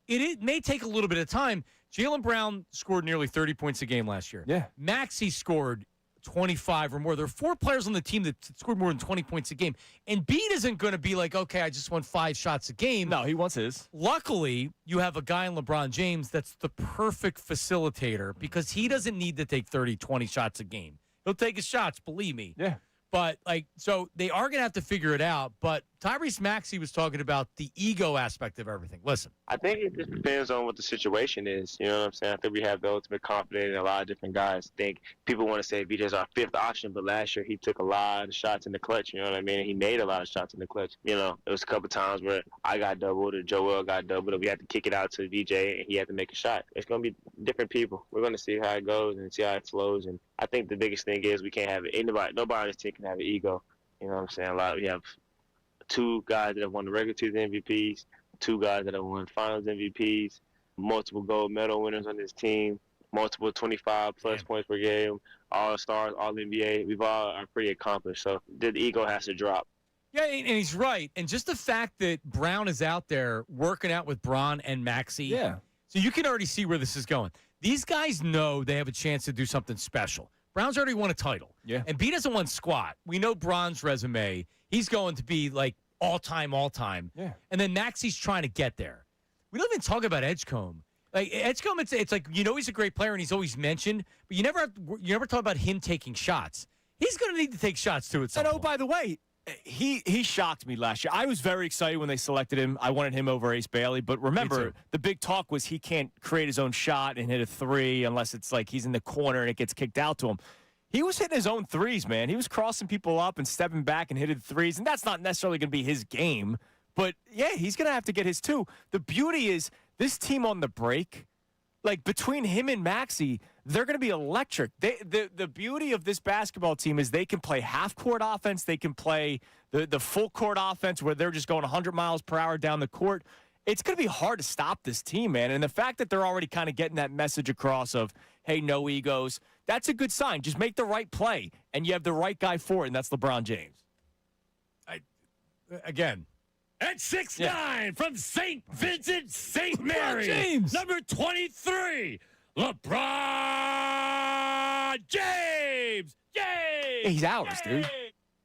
A: it may take a little bit of time. Jalen Brown scored nearly 30 points a game last year.
B: Yeah.
A: Maxey scored 25 or more. There are 4 players on the team that scored more than 20 points a game. And Embiid isn't going to be like, okay, I just won 5 shots a game.
B: No, he wants his.
A: Luckily, you have a guy in LeBron James that's the perfect facilitator because he doesn't need to take 30, 20 shots a game. He'll take his shots, believe me.
B: Yeah.
A: But, so they are going to have to figure it out. But Tyrese Maxey was talking about the ego aspect of everything. Listen.
K: I think it just depends on what the situation is. You know what I'm saying? I think we have the ultimate confidence in a lot of different guys. I think people want to say VJ's our 5th option, but last year he took a lot of shots in the clutch. You know what I mean? And he made a lot of shots in the clutch. You know, there was a couple times where I got doubled or Joel got doubled, and we had to kick it out to VJ, and he had to make a shot. It's going to be different people. We're going to see how it goes and see how it flows. And I think the biggest thing is we can't have it. Nobody on this team can have an ego. You know what I'm saying? We have 2 guys that have won the regular season MVPs, 2 guys that have won finals MVPs, multiple gold medal winners on this team, multiple 25-plus points per game, all-stars, all-NBA. We've all are pretty accomplished. So the ego has to drop.
A: Yeah, and he's right. And just the fact that Brown is out there working out with Bron and Maxey.
B: Yeah.
A: So you can already see where this is going. These guys know they have a chance to do something special. Brown's already won a title.
B: Yeah.
A: And B doesn't won squat. We know Bron's resume. He's going to be like all-time.
B: Yeah.
A: And then Maxey's trying to get there. We don't even talk about Edgecombe. Like Edgecombe, it's like, he's a great player and he's always mentioned, but you never talk about him taking shots. He's going to need to take shots too at some point.
B: By the way, He shocked me last year. I was very excited when they selected him. I wanted him over Ace Bailey. But remember, the big talk was he can't create his own shot and hit a three unless it's like he's in the corner and it gets kicked out to him. He was hitting his own threes, man. He was crossing people up and stepping back and hitting threes, and that's not necessarily going to be his game. But, yeah, he's going to have to get his too. The beauty is this team on the break, like between him and Maxey, they're going to be electric. The beauty of this basketball team is they can play half-court offense. They can play the full-court offense where they're just going 100 miles per hour down the court. It's going to be hard to stop this team, man. And the fact that they're already kind of getting that message across of, hey, no egos, that's a good sign. Just make the right play, and you have the right guy for it, and that's LeBron James.
A: Again.
J: At 6'9", from St. Vincent, St. Mary's,
A: James.
J: number 23, LeBron James. Yay!
B: He's ours, dude.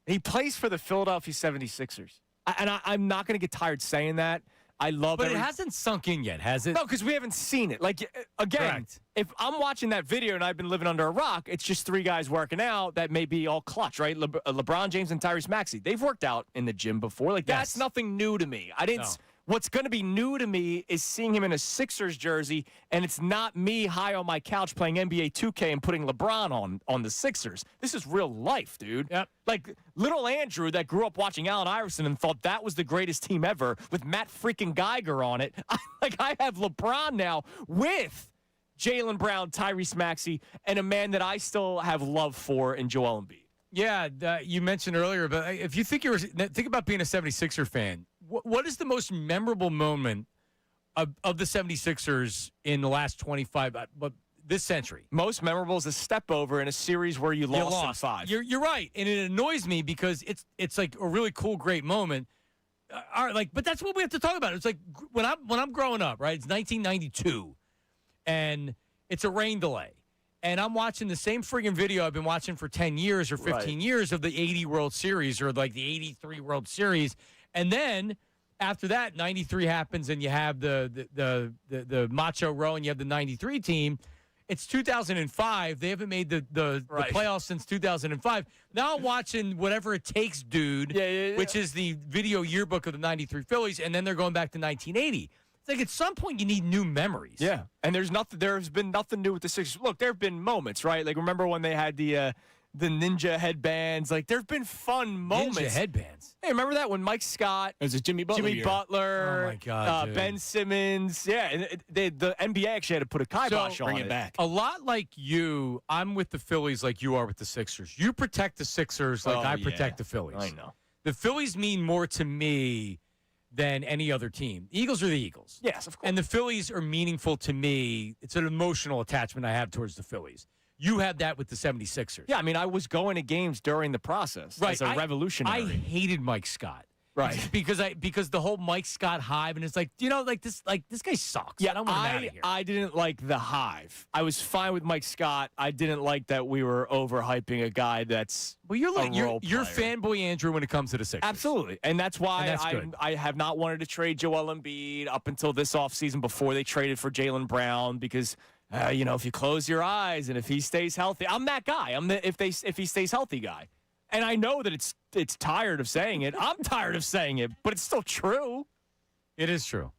B: He plays for the Philadelphia 76ers. I'm not going to get tired saying that. I love
A: But it hasn't sunk in yet, has it?
B: No, because we haven't seen it. Like, again,
A: Correct.
B: If I'm watching that video and I've been living under a rock, it's just three guys working out that may be all clutch, right? LeBron James and Tyrese Maxey. They've worked out in the gym before. Like, that's nothing new to me. I didn't.
A: No.
B: What's going to be new to me is seeing him in a Sixers jersey, and it's not me high on my couch playing NBA 2K and putting LeBron on the Sixers. This is real life, dude.
A: Yep.
B: Like, little Andrew that grew up watching Allen Iverson and thought that was the greatest team ever with Matt freaking Geiger on it. I have LeBron now with Jalen Brown, Tyrese Maxey, and a man that I still have love for in Joel Embiid.
A: Yeah, you mentioned earlier, but if you think about being a 76er fan, what is the most memorable moment of the 76ers in the last 25, but this century?
B: Most memorable is a step over in a series where you lost in 5.
A: You're right, and it annoys me because it's like a really cool, great moment. All right, but that's what we have to talk about. It's like when I'm growing up, right? It's 1992, and it's a rain delay. And I'm watching the same friggin' video I've been watching for 10 years or 15 years of the 80 World Series or like the 83 World Series. And then after that, 93 happens and you have the Macho Row and you have the 93 team. It's 2005. They haven't made the playoffs since 2005. Now I'm watching Whatever It Takes, Dude, which is the video yearbook of the 93 Phillies. And then they're going back to 1980. It's like at some point you need new memories.
B: Yeah, and there's been nothing new with the Sixers. Look, there have been moments, right? Like remember when they had the ninja headbands? Like there've been fun moments.
A: Ninja headbands.
B: Hey, remember that when Mike Scott,
D: it was a Jimmy
B: Butler,
A: oh my God,
B: Ben Simmons, yeah, and the NBA actually had to put a kibosh on
D: bring it back.
A: A lot like you, I'm with the Phillies like you are with the Sixers. You protect the Sixers like I protect the Phillies.
B: I know.
A: The Phillies mean more to me than any other team. The Eagles are the Eagles.
B: Yes, of course.
A: And the Phillies are meaningful to me. It's an emotional attachment I have towards the Phillies. You have that with the 76ers.
B: Yeah, I mean, I was going to games during the process as a revolutionary.
A: I hated Mike Scott.
B: Right.
A: Because the whole Mike Scott hive, and it's like, this guy sucks.
B: Yeah,
A: I don't want him out of here.
B: I didn't like the hive. I was fine with Mike Scott. I didn't like that we were overhyping a guy that's
A: you're fanboy Andrew when it comes to the Sixers.
B: Absolutely. And that's why I have not wanted to trade Joel Embiid up until this offseason before they traded for Jalen Brown because if you close your eyes and if he stays healthy, I'm that guy. I'm the if he stays healthy guy. And I know that it's tired of saying it. I'm tired of saying it, but it's still true.
A: It is true.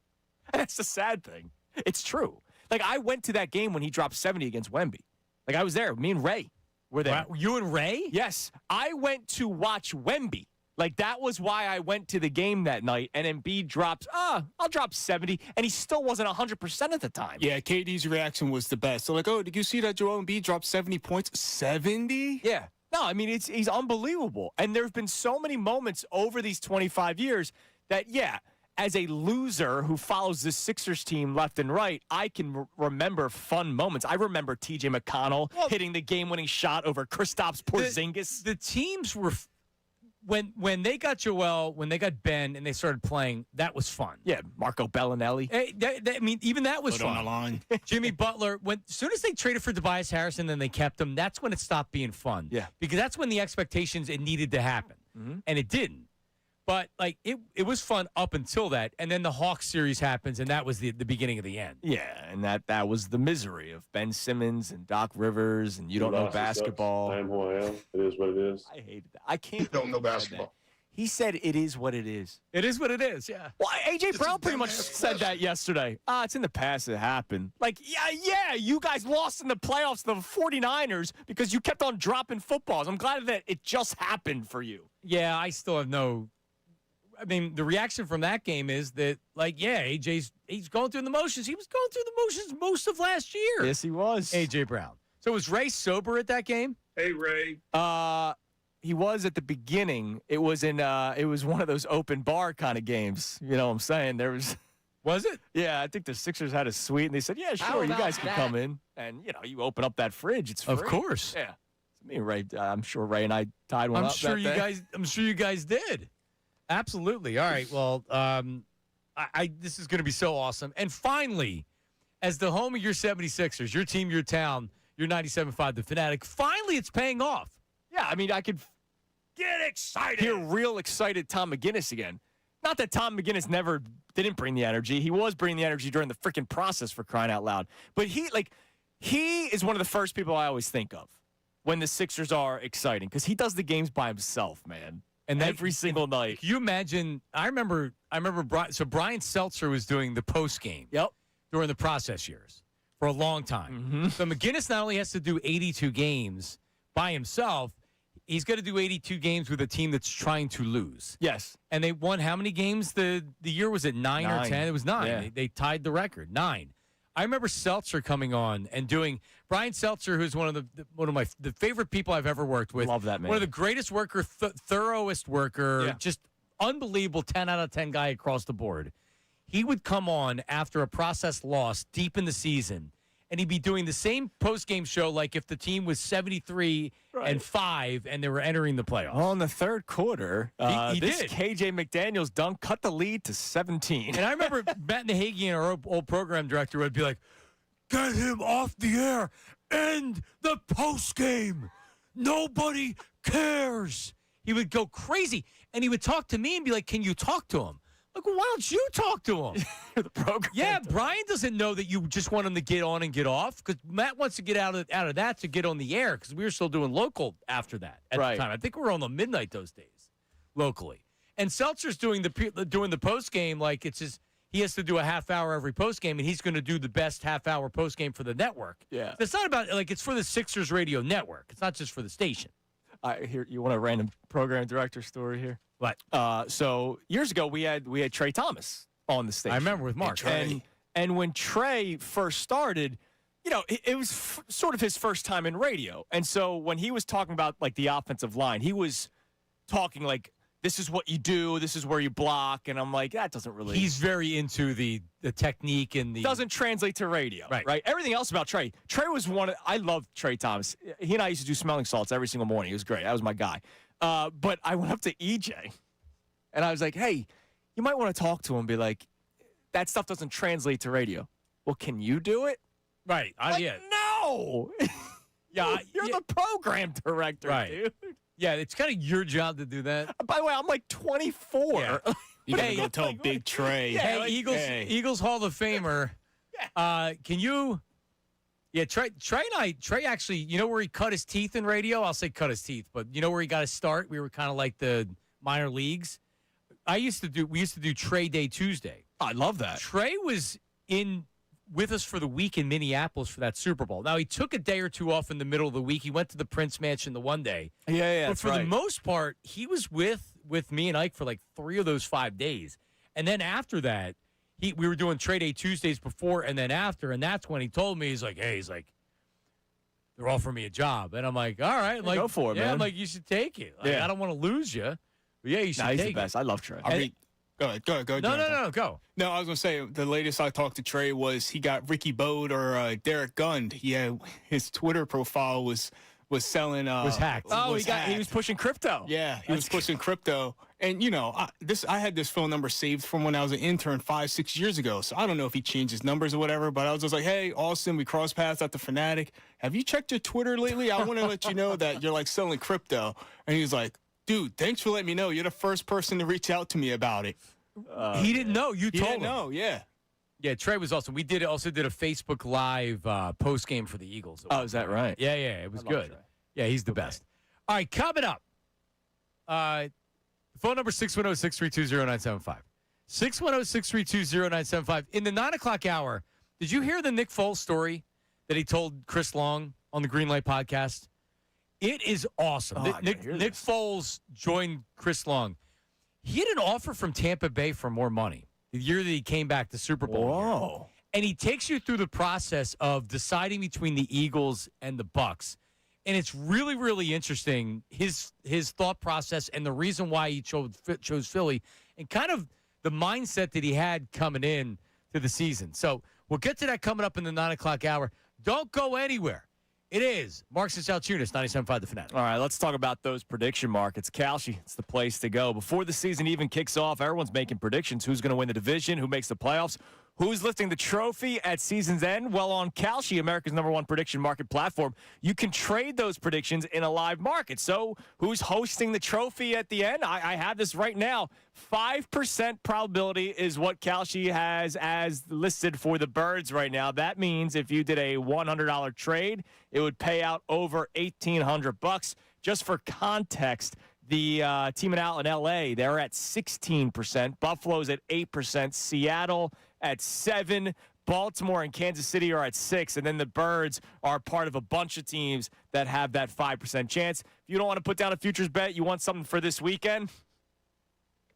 B: And that's the sad thing. It's true. Like, I went to that game when he dropped 70 against Wemby. Like, I was there. Me and Ray were there.
A: Wow. You and Ray?
B: Yes. I went to watch Wemby. Like, that was why I went to the game that night. And Embiid drops, I'll drop 70. And he still wasn't 100% at the time.
D: Yeah, KD's reaction was the best. So, like, did you see that Joel Embiid dropped 70 points? 70?
B: Yeah. No, I mean, he's unbelievable. And there have been so many moments over these 25 years that, as a loser who follows the Sixers team left and right, I can remember fun moments. I remember T.J. McConnell hitting the game-winning shot over Kristaps Porzingis.
A: The teams were when they got Joel, when they got Ben, and they started playing, that was fun.
B: Yeah, Marco Bellinelli.
A: I mean, even that was fun.
D: On the line.
A: Jimmy Butler. As soon as they traded for Tobias Harris and then they kept him, that's when it stopped being fun.
B: Yeah,
A: because that's when the expectations it needed to happen, and it didn't. But like it was fun up until that, and then the Hawks series happens, and that was the beginning of the end.
B: Yeah, and that was the misery of Ben Simmons and Doc Rivers, and you don't know basketball.
I: I am who I am. It is what it is.
B: I hated that. I can't.
C: Don't know basketball.
B: He said it is what it is.
A: It is what it is, yeah.
B: Well, A.J. Brown pretty much said that yesterday. It's in the past. It happened. Like, yeah, you guys lost in the playoffs to the 49ers because you kept on dropping footballs. I'm glad that it just happened for you.
A: Yeah, I still have no – I mean, the reaction from that game is that, like, yeah, he's going through the motions. He was going through the motions most of last year.
B: Yes, he was.
A: A.J. Brown. So was Ray sober at that game?
C: Hey, Ray.
B: He was at the beginning. It was one of those open bar kind of games. You know what I'm saying?
A: Was it?
B: Yeah, I think the Sixers had a suite, and they said, yeah, sure, you guys can come in. And, you open up that fridge. It's free.
A: Of course.
B: Yeah. Me and Ray, I'm sure Ray and I tied one up.
A: I'm sure you guys did. Absolutely. All right. Well, this is going to be so awesome. And finally, as the home of your 76ers, your team, your town, your 97.5, the Fanatic, finally it's paying off.
B: Yeah, I mean, I could
A: get excited.
B: Hear real excited Tom McGinnis again. Not that Tom McGinnis didn't bring the energy. He was bringing the energy during the freaking process, for crying out loud. But he is one of the first people I always think of when the Sixers are exciting, because he does the games by himself, man. And every single night.
A: Can you imagine? I remember Brian Seltzer was doing the post game.
B: Yep.
A: During the process years for a long time.
B: Mm-hmm.
A: So McGinnis not only has to do 82 games by himself, he's got to do 82 games with a team that's trying to lose.
B: Yes.
A: And they won how many games the year? Was it 9 or 10? It was 9.
B: Yeah.
A: They tied the record, 9. I remember Seltzer coming on and doing Brian Seltzer, who's one of my favorite people I've ever worked with.
B: Love that man.
A: One of the greatest worker, thoroughest worker, just unbelievable 10 out of 10 guy across the board. He would come on after a process loss deep in the season, and he'd be doing the same post-game show like if the team was 73-5 and they were entering the playoffs.
B: Well, in the third quarter,
A: he
B: this
A: did.
B: KJ McDaniels dunk cut the lead to 17.
A: And I remember Matt Nahagian, our old program director, would be like, get him off the air. End the post-game. Nobody cares. He would go crazy. And he would talk to me and be like, can you talk to him? Like, well, why don't you talk to him?
B: The program.
A: Yeah, Brian doesn't know that you just want him to get on and get off, because Matt wants to get out of that to get on the air, because we were still doing local after that at the time. I think we were on the midnight those days locally. And Seltzer's doing the post game like it's just he has to do a half hour every post game, and he's going to do the best half hour post game for the network.
B: Yeah,
A: it's not about it's for the Sixers radio network. It's not just for the station.
B: I hear you want a random program director story here.
A: What?
B: So years ago we had Trey Thomas on the station.
A: I remember with Mark.
B: And when Trey first started, it was sort of his first time in radio. And so when he was talking about like the offensive line, he was talking like, this is what you do, this is where you block, and I'm like, that doesn't really.
A: He's very into the technique and the
B: doesn't translate to radio, right? Everything else about Trey was I loved Trey Thomas. He and I used to do smelling salts every single morning. He was great. That was my guy. But I went up to EJ, and I was like, hey, you might want to talk to him and be like, that stuff doesn't translate to radio. Well, can you do it?
A: Right.
B: Yeah. No.
A: Yeah.
B: You're the program director, dude.
A: Yeah, it's kind of your job to do that.
B: By the way, I'm like 24.
D: Yeah. You gotta go tell Big Trey.
A: Hey, Eagles Hall of Famer. Can you? Yeah, Trey actually, you know where he cut his teeth in radio? I'll say cut his teeth, but you know where he got his start? We were kind of like the minor leagues. We used to do Trey Day Tuesday.
B: I love that.
A: Trey was in with us for the week in Minneapolis for that Super Bowl. Now, he took a day or two off in the middle of the week. He went to the Prince Mansion the one day.
B: Yeah,
A: but for the most part, he was with me and Ike for like 3 of those 5 days. And then after that, we were doing Trade Day Tuesdays before and then after, and that's when he told me, he's like, they're offering me a job. And I'm like, all right. Like,
B: go for it, man.
A: I'm like, you should take it. Like, I don't want to lose you. But yeah, you should take
B: he's the best. I love Trey.
D: Go ahead.
A: No, go.
D: No, I was going to say, the latest I talked to Trey was he got Ricky Bode or Derek Gund. His Twitter profile was selling.
A: Was hacked.
B: He was pushing crypto.
D: Yeah, he was pushing crypto. And, I had this phone number saved from when I was an intern 5-6 years ago. So I don't know if he changed his numbers or whatever, but I was just like, hey, Austin, we crossed paths at the Fanatic. Have you checked your Twitter lately? I want to let you know that you're like selling crypto. And he's like, dude, thanks for letting me know. You're the first person to reach out to me about it.
A: He didn't know. You told him.
D: No, yeah.
A: Yeah, Trey was awesome. We also did a Facebook Live post game for the Eagles.
B: Oh, is that right?
A: Yeah, it was good. Yeah, he's the best. All right, coming up. Phone number 610-632-0975. 610-632-0975. In the 9 o'clock hour, did you hear the Nick Foles story that he told Chris Long on the Greenlight podcast? It is awesome. Nick Foles joined Chris Long. He had an offer from Tampa Bay for more money the year that he came back, the Super Bowl year. And he takes you through the process of deciding between the Eagles and the Bucs. And it's really, really interesting, his thought process and the reason why he chose Philly and kind of the mindset that he had coming in to the season. So we'll get to that coming up in the 9 o'clock hour. Don't go anywhere. It is Marks and Salciunas, 97.5 The Fanatic.
B: All right, let's talk about those prediction markets. Kalshi, it's the place to go. Before the season even kicks off, everyone's making predictions. Who's going to win the division? Who makes the playoffs? Who's lifting the trophy at season's end? Well, on Kalshi, America's #1 prediction market platform, you can trade those predictions in a live market. So who's hosting the trophy at the end? I have this right now. 5% probability is what Kalshi has as listed for the Birds right now. That means if you did a $100 trade, it would pay out over $1,800. Just for context, the team out in L.A., they're at 16%. Buffalo's at 8%. Seattle at 7%. Baltimore and Kansas City are at 6%. And then the Birds are part of a bunch of teams that have that 5% chance. If you don't want to put down a futures bet, you want something for this weekend,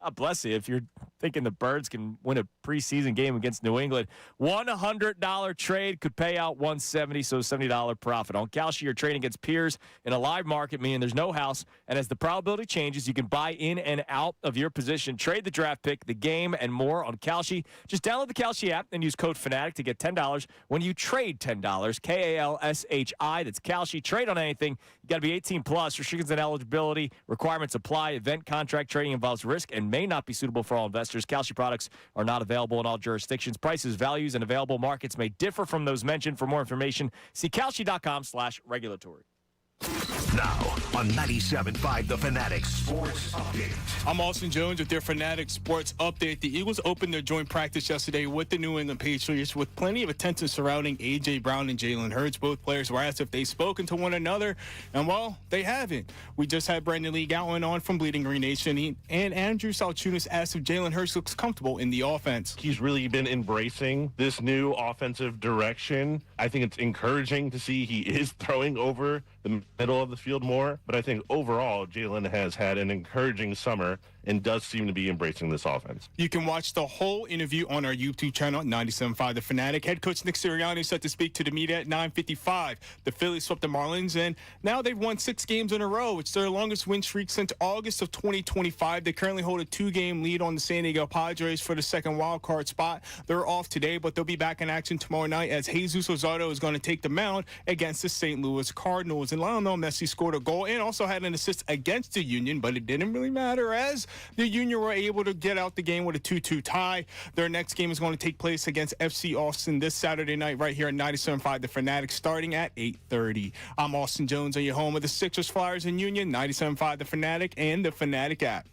B: God bless you. If you're thinking the Birds can win a preseason game against New England, $100 trade could pay out $170, so $70 profit. On Kalshi, you're trading against peers in a live market, meaning there's no house. And as the probability changes, you can buy in and out of your position, trade the draft pick, the game, and more on Kalshi. Just download the Kalshi app and use code FANATIC to get $10 when you trade $10. KALSHI. That's Kalshi. Trade on anything. You got to be 18 plus. Restrictions and eligibility requirements apply. Event contract trading involves risk and may not be suitable for all investors. Kalshi products are not available in all jurisdictions. Prices, values, and available markets may differ from those mentioned. For more information, see Kalshi.com/regulatory.
E: Now on 97.5 The Fanatic Sports Update.
D: I'm Austin Jones with their Fanatic Sports Update. The Eagles opened their joint practice yesterday with the New England Patriots with plenty of attention surrounding A.J. Brown and Jalen Hurts. Both players were asked if they've spoken to one another, and, well, they haven't. We just had Brandon Lee Gowan on from Bleeding Green Nation, and Andrew Salciunas asked if Jalen Hurts looks comfortable in the offense.
I: He's really been embracing this new offensive direction. I think it's encouraging to see he is throwing over the middle of the field more, but I think overall Jalen has had an encouraging summer and does seem to be embracing this offense.
D: You can watch the whole interview on our YouTube channel, 97.5 The Fanatic. Head coach Nick Sirianni set to speak to the media at 9:55. The Phillies swept the Marlins, and now they've won 6 games in a row. It's their longest win streak since August of 2025. They currently hold a 2-game lead on the San Diego Padres for the second wild card spot. They're off today, but they'll be back in action tomorrow night as Jesus Luzardo is going to take the mound against the St. Louis Cardinals. And Lionel Messi scored a goal and also had an assist against the Union, but it didn't really matter as the Union were able to get out the game with a 2-2 tie. Their next game is going to take place against FC Austin this Saturday night right here at 97.5 The Fanatic starting at 8:30. I'm Austin Jones on your home of the Sixers, Flyers, and Union, 97.5 The Fanatic and the Fanatic app.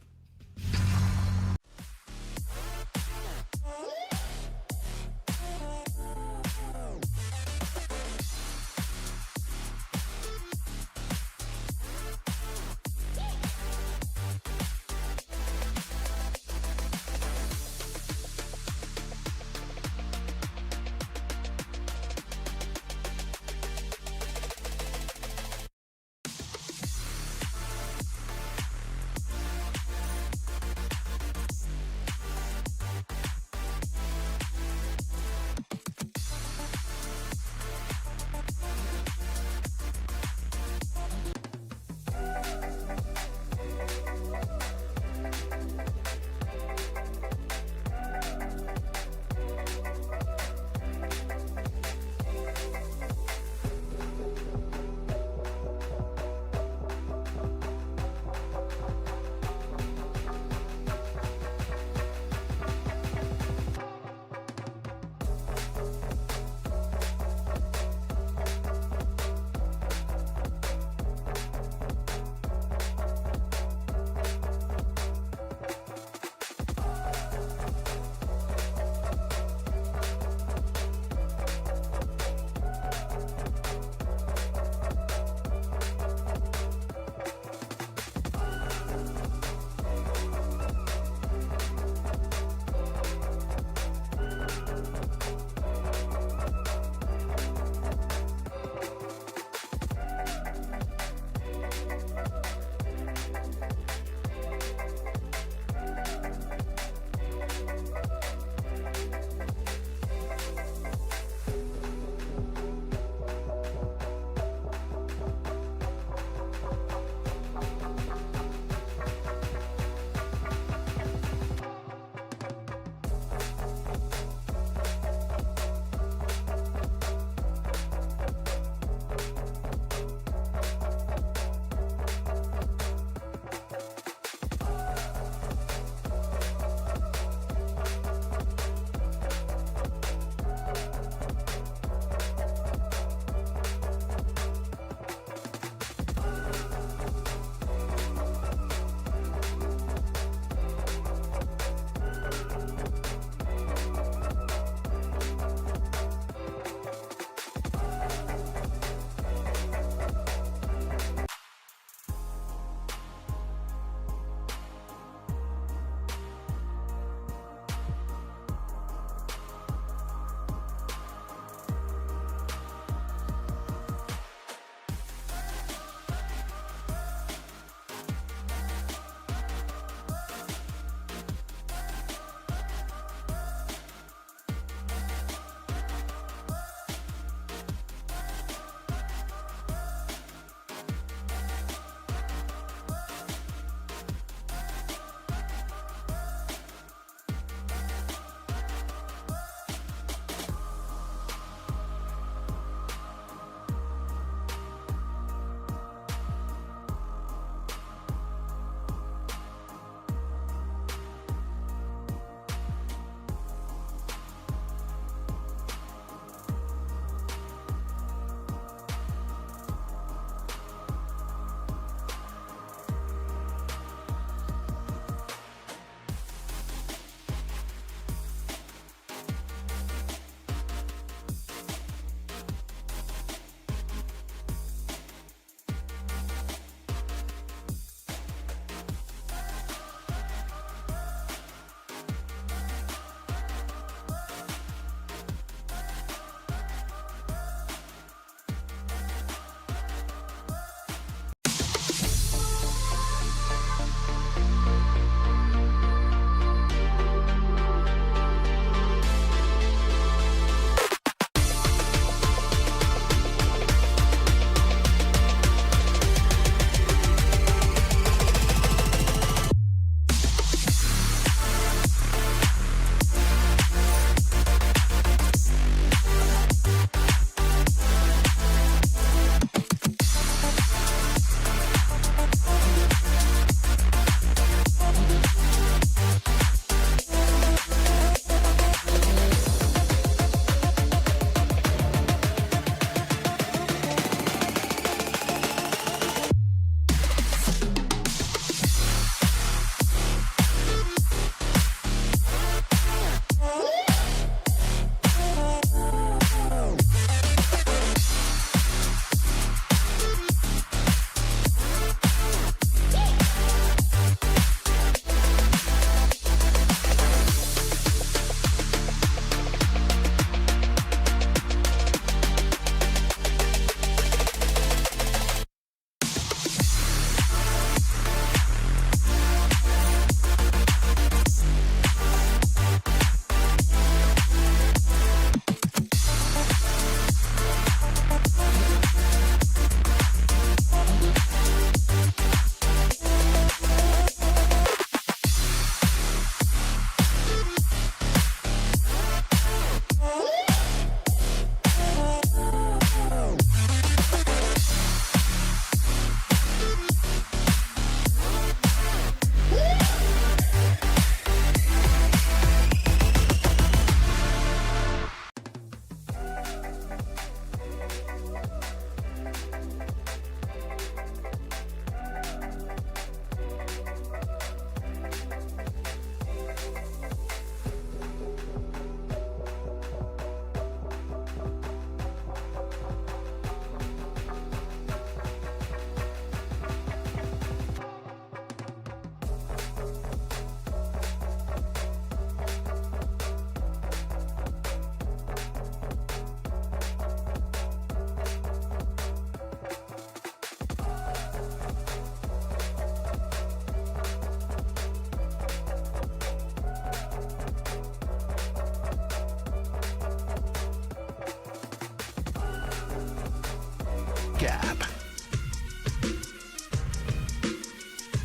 E: Gap.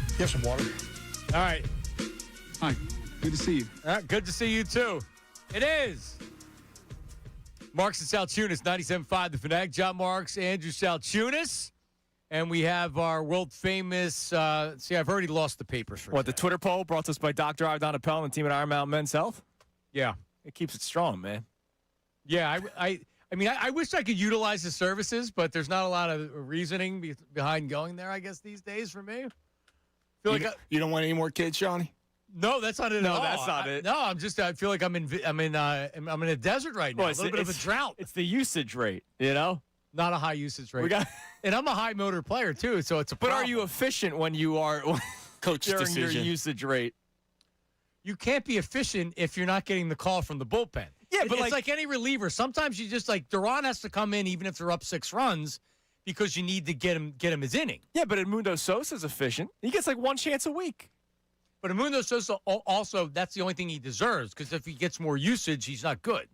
C: You have some water?
A: All right.
H: Hi. Good to see you.
A: Good to see you, too. It is Marks and Salciunas, 97.5 The Fanatic. John Marks, Andrew Salciunas. And we have our world-famous, see, I've already lost the papers for
B: What, the Twitter poll brought to us by Dr. Dunne and the team at Iron Mountain Men's Health?
A: Yeah.
B: It keeps it strong, man.
A: Yeah, I mean, I wish I could utilize the services, but there's not a lot of reasoning behind going there, I guess, these days for me.
D: You don't want any more kids, Johnny?
A: No, that's not it.
B: No,
A: at all.
B: that's not it.
A: No, I feel like I'm in a desert right now.
B: Well,
A: a little bit of a drought.
B: It's the usage rate, you know?
A: Not a high usage rate. And I'm a high motor player too, so it's a problem.
B: But are you efficient when you are
D: coach
B: during
D: decision.
B: your usage rate?
A: You can't be efficient if you're not getting the call from the bullpen.
B: Yeah, but
A: it's like any reliever. Sometimes you just Duran has to come in even if they're up 6 runs because you need to get him his inning.
B: Yeah, but Edmundo Sosa's efficient. He gets like 1 chance a week.
A: But Edmundo Sosa also, that's the only thing he deserves because if he gets more usage, he's not good.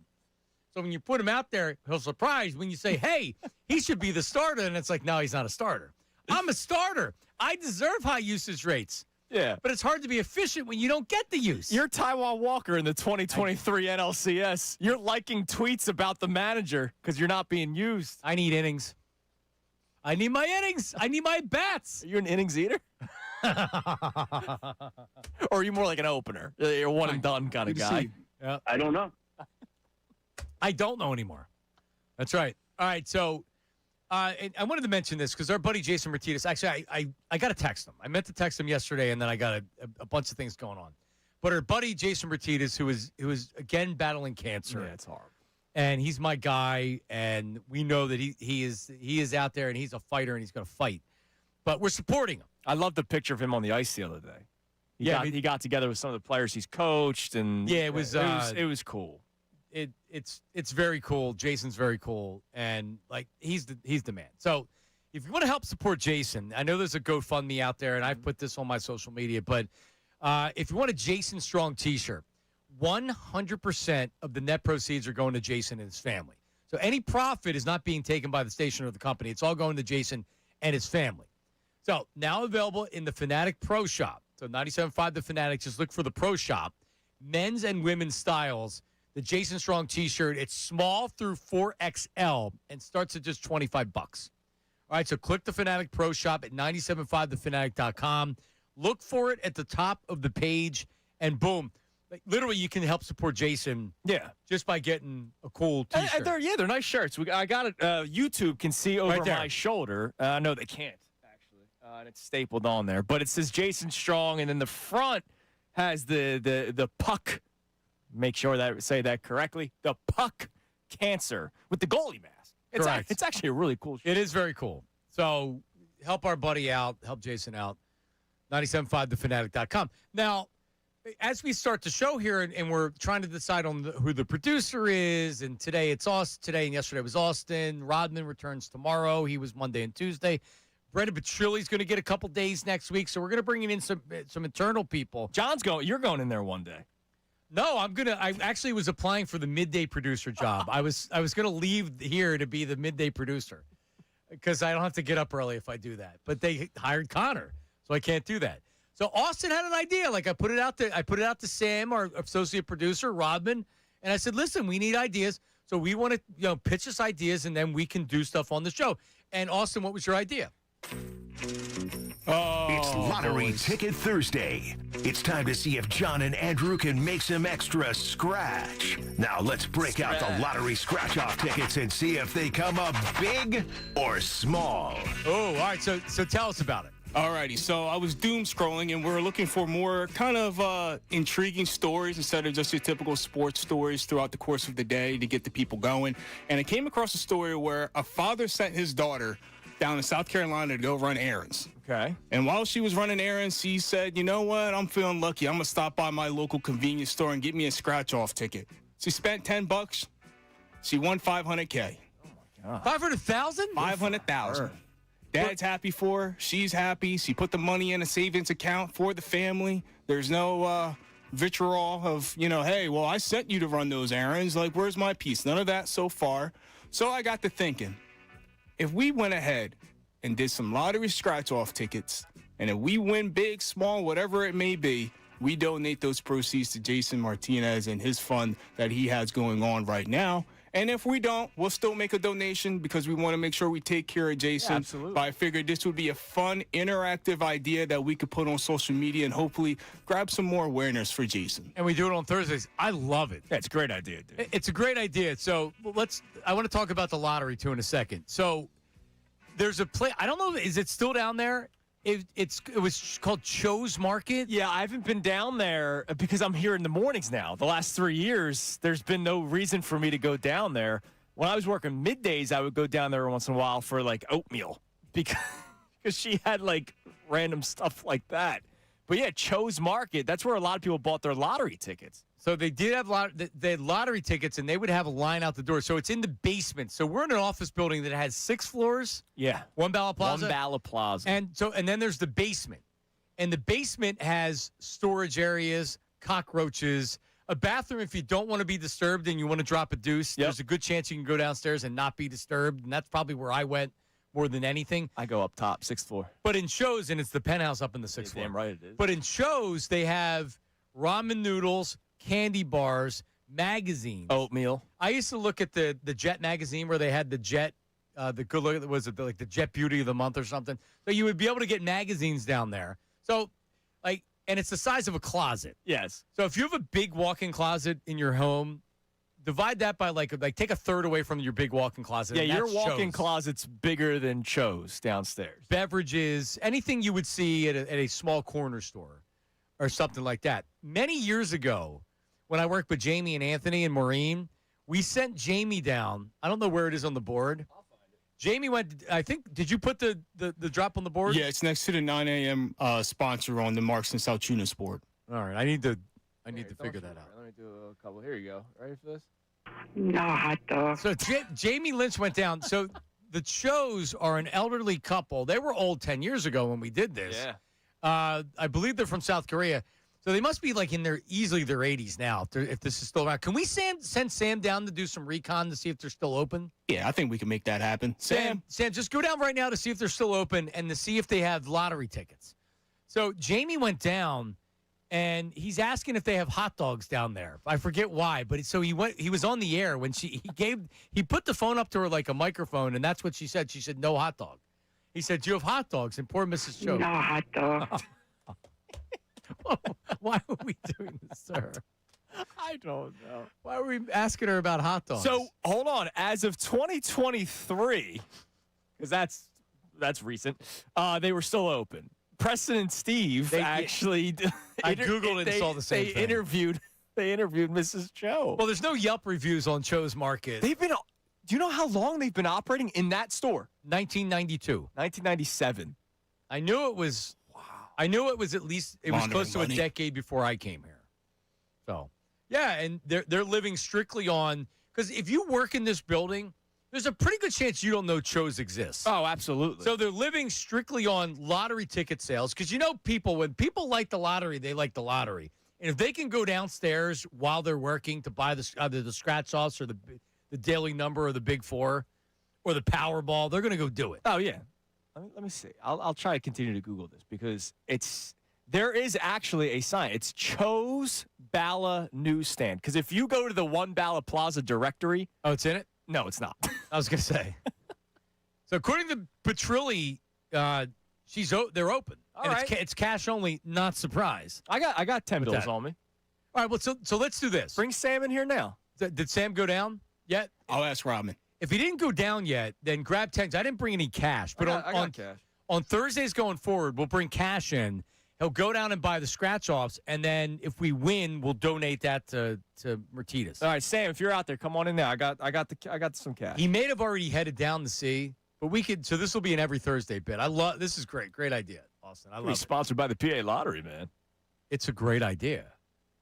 A: So when you put him out there, he'll surprise when you say, hey, he should be the starter. And it's like, no, he's not a starter. I'm a starter. I deserve high usage rates.
B: Yeah.
A: But it's hard to be efficient when you don't get the use.
B: You're Taiwan Walker in the 2023 NLCS. You're liking tweets about the manager because you're not being used.
A: I need innings. I need my innings. I need my bats.
B: Are you an innings eater? Or are you more like an opener? You're a one and done kind of guy.
A: Yeah.
P: I don't know.
A: I don't know anymore. That's right. All right, so and I wanted to mention this because our buddy Jason Martinez, actually, I got to text him. I meant to text him yesterday, and then I got a bunch of things going on. But our buddy Jason Martinez, who is again battling cancer.
B: Yeah, it's hard.
A: And he's my guy, and we know that he is out there, and he's a fighter, and he's going to fight. But we're supporting him.
B: I love the picture of him on the ice the other day. He got together with some of the players he's coached, and
A: yeah, it was
B: cool.
A: It's very cool. Jason's very cool, and like he's the man. So if you want to help support Jason, I know there's a GoFundMe out there, and I've put this on my social media. But if you want a Jason Strong T-shirt, 100% of the net proceeds are going to Jason and his family. So any profit is not being taken by the station or the company. It's all going to Jason and his family. So now available in the Fanatic Pro Shop. So 97.5 The Fanatic. Just look for the Pro Shop. Men's and women's styles. The Jason Strong T-shirt. It's small through 4XL and starts at just $25. All right, so click the Fanatic Pro Shop at 975thefanatic.com. Look for it at the top of the page, and boom. Like, literally, you can help support Jason.
B: Yeah,
A: just by getting a cool T-shirt.
B: They're nice shirts. I got it. YouTube can see over my shoulder. No, they can't actually. And it's stapled on there, but it says Jason Strong, and then the front has the puck. Make sure that I say that correctly. The puck cancer with the goalie mask. It's actually a really cool shirt.
A: It is very cool. So help our buddy out. Help Jason out. 975thefanatic.com. Now, as we start the show here, and we're trying to decide on who the producer is, and today it's us. Today and yesterday was Austin. Rodman returns tomorrow. He was Monday and Tuesday. Brendan Petrilli's going to get a couple days next week, so we're going to bring in some internal people.
B: John's going. You're going in there one day.
A: No, I actually was applying for the midday producer job. I was going to leave here to be the midday producer because I don't have to get up early if I do that. But they hired Connor, so I can't do that. So Austin had an idea. Like I put it out to Sam, our associate producer, Rodman, and I said, "Listen, we need ideas. So we want to, pitch us ideas, and then we can do stuff on the show." And Austin, what was your idea?
E: It's Lottery Ticket Thursday. It's time to see if John and Andrew can make some extra scratch. Now let's break out the lottery scratch-off tickets and see if they come up big or small.
A: Oh, all right. So tell us about it.
D: Alrighty, so I was doom scrolling, and we're looking for more kind of intriguing stories instead of just your typical sports stories throughout the course of the day to get the people going. And I came across a story where a father sent his daughter down to South Carolina to go run errands.
B: Okay.
D: And while she was running errands, he said, "You know what? I'm feeling lucky. I'm going to stop by my local convenience store and get me a scratch-off ticket." She spent $10. She won $500K.
B: Oh, my God.
A: 500,000?
D: 500,000. Dad's happy for her. She's happy. She put the money in a savings account for the family. There's no vitriol of, hey, well, I sent you to run those errands. Like, where's my piece? None of that so far. So I got to thinking, if we went ahead and did some lottery scratch-off tickets, and if we win big, small, whatever it may be, we donate those proceeds to Jason Martinez and his fund that he has going on right now. And if we don't, we'll still make a donation because we want to make sure we take care of Jason.
B: Yeah, absolutely.
D: But I figured this would be a fun, interactive idea that we could put on social media and hopefully grab some more awareness for Jason.
A: And we do it on Thursdays. I love it.
B: Yeah, it's a great idea, dude.
A: It's a great idea. So I want to talk about the lottery too in a second. So there's a play. I don't know. Is it still down there? It was called Cho's Market.
B: Yeah, I haven't been down there because I'm here in the mornings now. The last 3 years, there's been no reason for me to go down there. When I was working middays, I would go down there once in a while for like oatmeal because she had like random stuff like that. But yeah, Cho's Market, that's where a lot of people bought their lottery tickets.
A: So they did have they had lottery tickets, and they would have a line out the door. So it's in the basement. So we're in an office building that has 6 floors.
B: Yeah.
A: One Bala Plaza.
B: One Bala Plaza.
A: And then there's the basement. And the basement has storage areas, cockroaches, a bathroom if you don't want to be disturbed and you want to drop a deuce. Yep. There's a good chance you can go downstairs and not be disturbed. And that's probably where I went more than anything.
B: I go up top, 6th floor.
A: But in Cho's, and it's the penthouse up in the 6th floor.
B: Damn right it is.
A: But in Cho's, they have ramen noodles, candy bars, magazines,
B: oatmeal.
A: I used to look at the Jet magazine where they had the Jet, the good look. Was it like the Jet Beauty of the Month or something? So you would be able to get magazines down there. So, and it's the size of a closet.
B: Yes.
A: So if you have a big walk-in closet in your home, divide that by like take a third away from your big walk-in closet.
B: Yeah,
A: and
B: your
A: that's
B: walk-in
A: Cho's.
B: closet's bigger than Cho's downstairs.
A: Beverages, anything you would see at a small corner store or something like that. Many years ago, when I worked with Jamie and Anthony and Maureen, we sent Jamie down. I don't know where it is on the board. I'll find it. Jamie went, I think, did you put the drop on the board?
D: Yeah, it's next to the 9 a.m. Sponsor on the Marks and Salciunas board.
A: All right, I need to figure that out.
B: Let me do a couple. Here you go. Ready for this?
L: No hot dog.
A: So Jamie Lynch went down. So the Cho's are an elderly couple. They were old 10 years ago when we did this.
B: Yeah.
A: I believe they're from South Korea. So they must be like in easily their 80s now, if this is still around. Can we send Sam down to do some recon to see if they're still open?
D: Yeah, I think we can make that happen.
A: Sam, just go down right now to see if they're still open and to see if they have lottery tickets. So Jamie went down, and he's asking if they have hot dogs down there. I forget why, but so he was on the air when he put the phone up to her like a microphone, and that's what she said. She said, no hot dog. He said, do you have hot dogs? And poor Mrs. Cho.
L: No hot dog.
A: Why are we doing this to her?
B: I don't know.
A: Why are we asking her about hot dogs?
B: So, hold on. As of 2023, because that's recent, they were still open. Preston and Steve actually...
A: I Googled it and saw the same thing.
B: They interviewed Mrs. Cho.
A: Well, there's no Yelp reviews on Cho's Market.
B: Do you know how long they've been operating in that store?
A: 1992.
B: 1997.
A: I knew it was... I knew it was at least was close to a decade before I came here. So, yeah, and they're living strictly on because if you work in this building, there's a pretty good chance you don't know Cho's exists.
B: Oh, absolutely.
A: So they're living strictly on lottery ticket sales because when people like the lottery, they like the lottery. And if they can go downstairs while they're working to buy either the scratch offs or the daily number or the Big Four or the Powerball, they're going to go do it.
B: Oh yeah. Let me see. I'll try to continue to Google this because there is actually a sign. It's Cho's Bala Newsstand. Because if you go to the One Bala Plaza directory,
A: oh, it's in it?
B: No, it's not.
A: I was gonna say. So according to Petrilli, they're open.
B: All right.
A: It's cash only. Not surprised.
B: I got 10 bills on me.
A: All right. Well, so let's do this.
B: Bring Sam in here now.
A: Did Sam go down yet?
D: I'll ask Robin.
A: If he didn't go down yet, then grab 10. I didn't bring any cash, but
B: I got cash.
A: On Thursdays going forward, we'll bring cash in. He'll go down and buy the scratch-offs, and then if we win, we'll donate that to Martinez.
B: All right, Sam, if you're out there, come on in now. I got some cash.
A: He may have already headed down to see, but we could. So this will be an every Thursday bit. This is great idea, Austin. I love it.
B: Sponsored by the PA Lottery, man.
A: It's a great idea.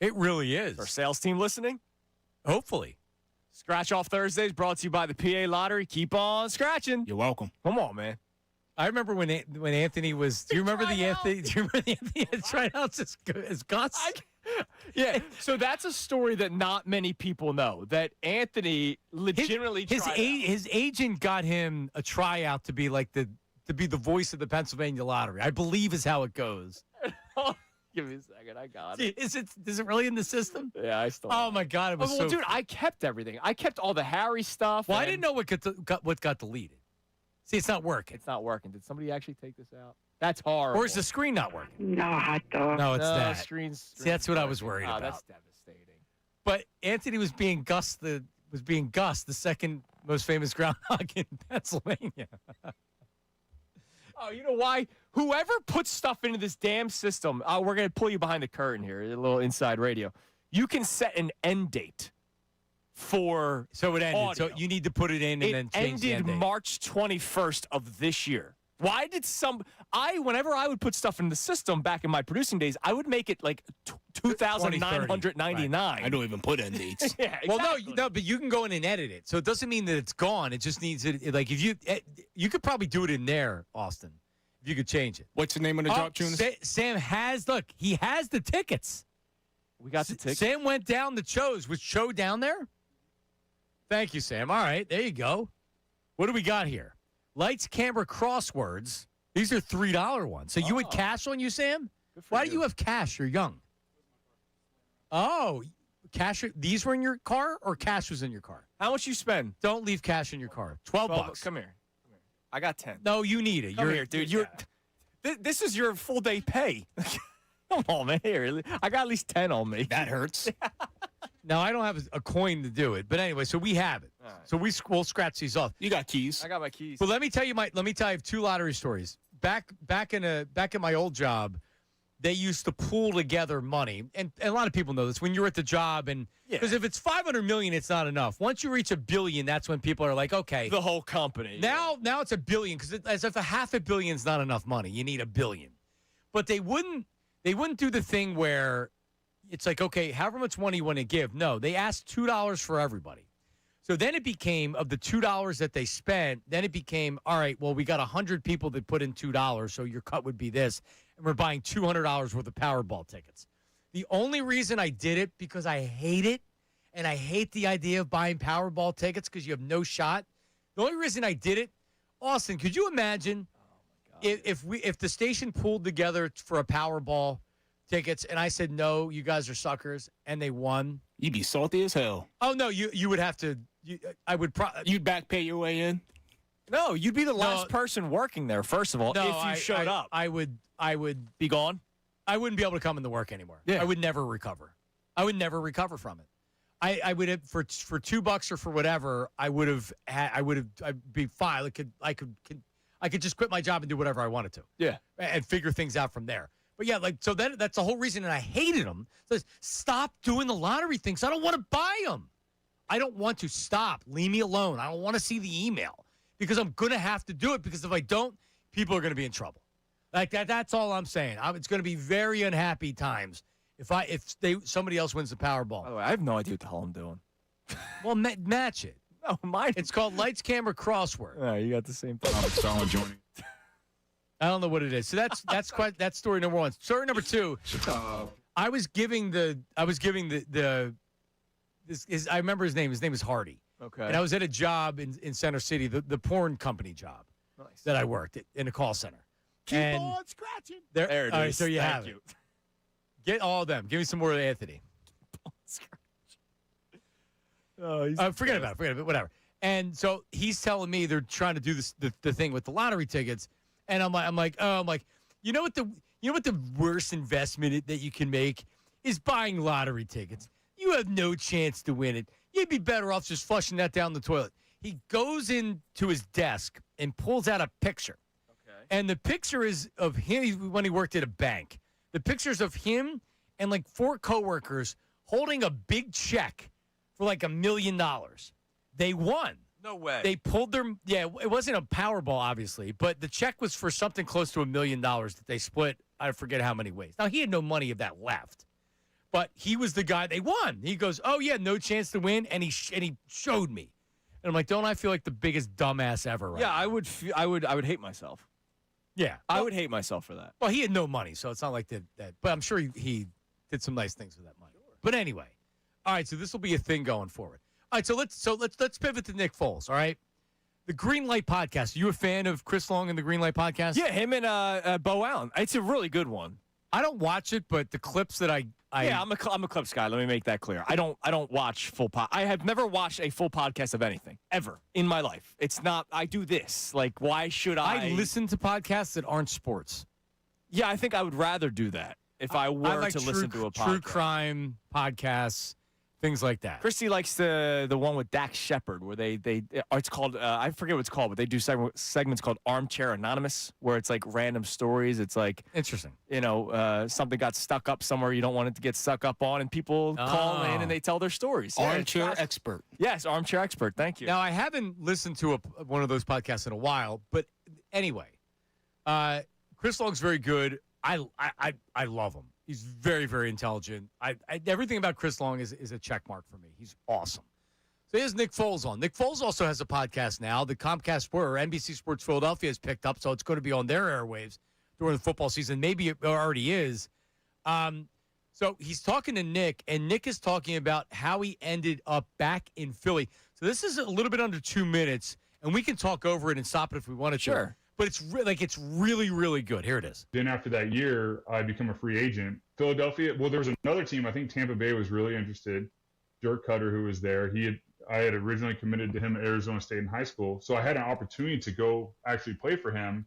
A: It really is.
B: Our sales team listening?
A: Hopefully.
B: Scratch Off Thursdays brought to you by the PA Lottery. Keep on scratching.
D: You're welcome.
B: Come on, man.
A: I remember when Anthony was. Do you remember the Anthony? Do you remember the Anthony had tryouts as Gus?
B: Yeah, so that's a story that not many people know, that Anthony legitimately
A: his agent got him a tryout to be like the voice of the Pennsylvania lottery, I believe is how it goes.
B: Give me a second. I got it.
A: Is it really in the system?
B: Yeah, I still.
A: Oh my God, it was
B: well, dude, I kept everything. I kept all the Harry stuff.
A: Well, I didn't know what got deleted. See, it's not working.
B: It's not working. Did somebody actually take this out? That's horrible.
A: Or is the screen not working?
L: No, hot dog.
A: No, it's that.
B: Screen's
A: See, that's what I was worried about.
B: That's devastating.
A: But Anthony was being Gus, the second most famous groundhog in Pennsylvania.
B: Oh, you know why? Whoever puts stuff into this damn system, we're going to pull you behind the curtain here, a little inside radio. You can set an end date for
A: So it ended.
B: audio.
A: So you need to put it in and then change the end
B: ended
A: date.
B: March 21st of this year. Why did whenever I would put stuff in the system back in my producing days, I would make it like 2,999.
A: Right.
D: I don't even put end dates.
B: Yeah, exactly.
A: Well, no, but you can go in and edit it. So it doesn't mean that it's gone. It just needs it. Like if you could probably do it in there, Austin, if you could change it.
D: What's the name of the drop, Tunes?
A: Sam he has the tickets.
B: We got the tickets.
A: Sam went down to Cho's. Was Cho down there? Thank you, Sam. All right, there you go. What do we got here? Lights, camera, crosswords. These are $3 ones. So you had cash on you, Sam? Why do you have cash? You're young. Oh, cash. These were in your car or cash was in your car?
B: How much you spend?
A: Don't leave cash in your car. $12.
B: Come here. I got 10.
A: No, you need it.
B: Come here, dude. This is your full day pay. Come on, man. Here, I got at least 10 on me.
D: That hurts.
A: Now, I don't have a coin to do it. But anyway, so we have it.
B: Right.
A: So we'll scratch these off.
D: You got keys.
B: I got my keys.
A: Well, let me tell you I have 2 lottery stories. Back in my old job, they used to pool together money. And a lot of people know this when you're at the job. And because if it's $500 million, it's not enough. Once you reach $1 billion, that's when people are like, okay.
B: The whole company.
A: Now it's $1 billion because as if $500 million is not enough money. You need $1 billion. But they wouldn't do the thing where it's like, okay, however much money you want to give. No, they asked $2 for everybody. So then it became, of the $2 that they spent, then it became, all right, well, we got 100 people that put in $2, so your cut would be this, and we're buying $200 worth of Powerball tickets. The only reason I did it, because I hate it, and I hate the idea of buying Powerball tickets because you have no shot. The only reason I did it, Austin, could you imagine if the station pulled together for a Powerball tickets, and I said, no, you guys are suckers, and they won?
D: You'd be salty as hell.
A: Oh, no, you would have to.
D: You'd back pay your way in?
B: No, you'd be the last person working there, first of all, if you showed up.
A: I would
B: be gone?
A: I wouldn't be able to come into work anymore.
B: Yeah.
A: I would never recover. I would never recover from it. I would have, for $2 or for whatever, I'd be fine. I could just quit my job and do whatever I wanted to.
B: Yeah.
A: And figure things out from there. But yeah, so that's the whole reason, and I hated them. So stop doing the lottery things. I don't want to buy them. I don't want to. Stop. Leave me alone. I don't want to see the email because I'm going to have to do it, because if I don't, people are going to be in trouble. Like that. That's all I'm saying. It's going to be very unhappy times if somebody else wins the Powerball.
B: By the way, I have no idea what the hell I'm doing.
A: Well, match it.
B: No, mine.
A: It's called Lights, Camera, Crossword.
B: Oh, you got the same thing.
C: Solid joining.
A: I don't know what it is. So that's story number 1. Story number 2. I remember his name. His name is Hardy.
B: Okay.
A: And I was at a job in Center City, the porn company job that I worked at, in a call center.
D: Keep on scratching.
A: There
B: it
A: all right,
B: is.
A: so you
B: Thank
A: have
B: you.
A: it. Get all of them. Give me some more of Anthony. Forget about it. Whatever. And so he's telling me they're trying to do the thing with the lottery tickets, and I'm like, you know what the worst investment that you can make is buying lottery tickets. You have no chance to win it. You'd be better off just flushing that down the toilet. He goes into his desk and pulls out a picture. Okay. And the picture is of him when he worked at a bank. The picture's of him and like 4 coworkers holding a big check for like $1 million. They won.
B: No way.
A: They pulled it wasn't a Powerball, obviously, but the check was for something close to $1 million that they split, I forget how many ways. Now, he had no money of that left, but he was the guy they won. He goes, oh, yeah, no chance to win, and he showed me. And I'm like, don't I feel like the biggest dumbass ever? Right
B: Yeah,
A: now?
B: I would hate myself.
A: Yeah.
B: I would hate myself for that.
A: Well, he had no money, so it's not like that. But I'm sure he did some nice things with that money. But anyway, all right. So this will be a thing going forward. All right. So let's pivot to Nick Foles. All right. The Green Light Podcast. Are you a fan of Chris Long and the Green Light Podcast?
B: Yeah, him and Bo Allen. It's a really good one.
A: I don't watch it, but the clips that
B: I'm a clips guy. Let me make that clear. I don't watch full I have never watched a full podcast of anything ever in my life. It's not. I do this. Like, why should I
A: listen to podcasts that aren't sports?
B: Yeah, I think I would rather do that if I were
A: like
B: to listen to a podcast.
A: True crime podcasts, things like that.
B: Christy likes the one with Dax Shepard, where it's called I forget what it's called, but they do segments called Armchair Anonymous, where it's like random stories. It's like
A: interesting.
B: Something got stuck up somewhere you don't want it to get stuck up on, and people call in and they tell their stories.
D: Armchair Expert.
B: Yes, Armchair Expert. Thank you.
A: Now I haven't listened to one of those podcasts in a while, but anyway, Chris Long's very good. I love him. He's very, very intelligent. Everything about Chris Long is a check mark for me. He's awesome. So here's Nick Foles on. Nick Foles also has a podcast now. The Comcast Sport or NBC Sports Philadelphia has picked up, so it's going to be on their airwaves during the football season. Maybe it already is. So he's talking to Nick, and Nick is talking about how he ended up back in Philly. So this is a little bit under 2 minutes, and we can talk over it and stop it if we want to.
B: Sure.
A: But it's really, really good. Here it is.
M: Then after that year, I become a free agent. Philadelphia, well, there was another team. I think Tampa Bay was really interested. Dirk Cutter, who was there, I had originally committed to him at Arizona State in high school. So I had an opportunity to go actually play for him.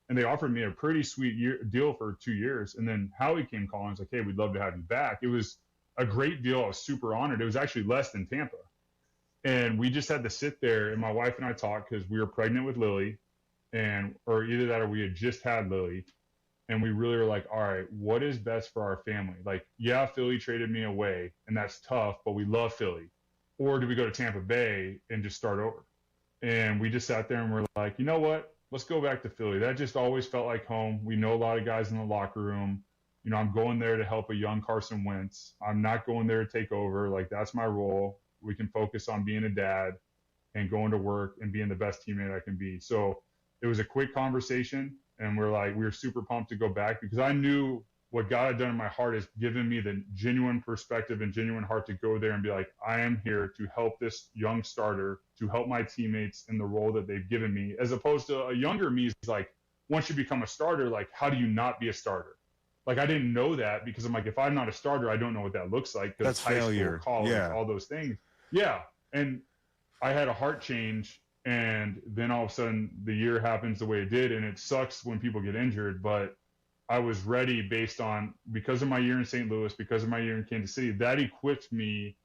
M: And they offered me a pretty sweet deal for 2 years. And then Howie came calling. Was like, hey, we'd love to have you back. It was a great deal. I was super honored. It was actually less than Tampa. And we just had to sit there, and my wife and I talked because we were pregnant with Lily. Or either that or we had just had Lily, and we really were like, all right, what is best for our family? Like, yeah, Philly traded me away, and that's tough, but we love Philly. Or do we go to Tampa Bay and just start over? And we just sat there and we're like, you know what? Let's go back to Philly. That just always felt like home. We know a lot of guys in the locker room. I'm going there to help a young Carson Wentz. I'm not going there to take over. Like, that's my role. We can focus on being a dad and going to work and being the best teammate I can be. So it was a quick conversation, and we were super pumped to go back because I knew what God had done in my heart is given me the genuine perspective and genuine heart to go there and be like, I am here to help this young starter, to help my teammates in the role that they've given me, as opposed to a younger me is like, once you become a starter, like, how do you not be a starter? Like, I didn't know that because I'm like, if I'm not a starter, I don't know what that looks like.
N: That's
M: high
N: failure.
M: School, college,
N: yeah.
M: all those things. Yeah. And I had a heart change. And then all of a sudden the year happens the way it did. And it sucks when people get injured, but I was ready because of my year in St. Louis, because of my year in Kansas City, that equipped me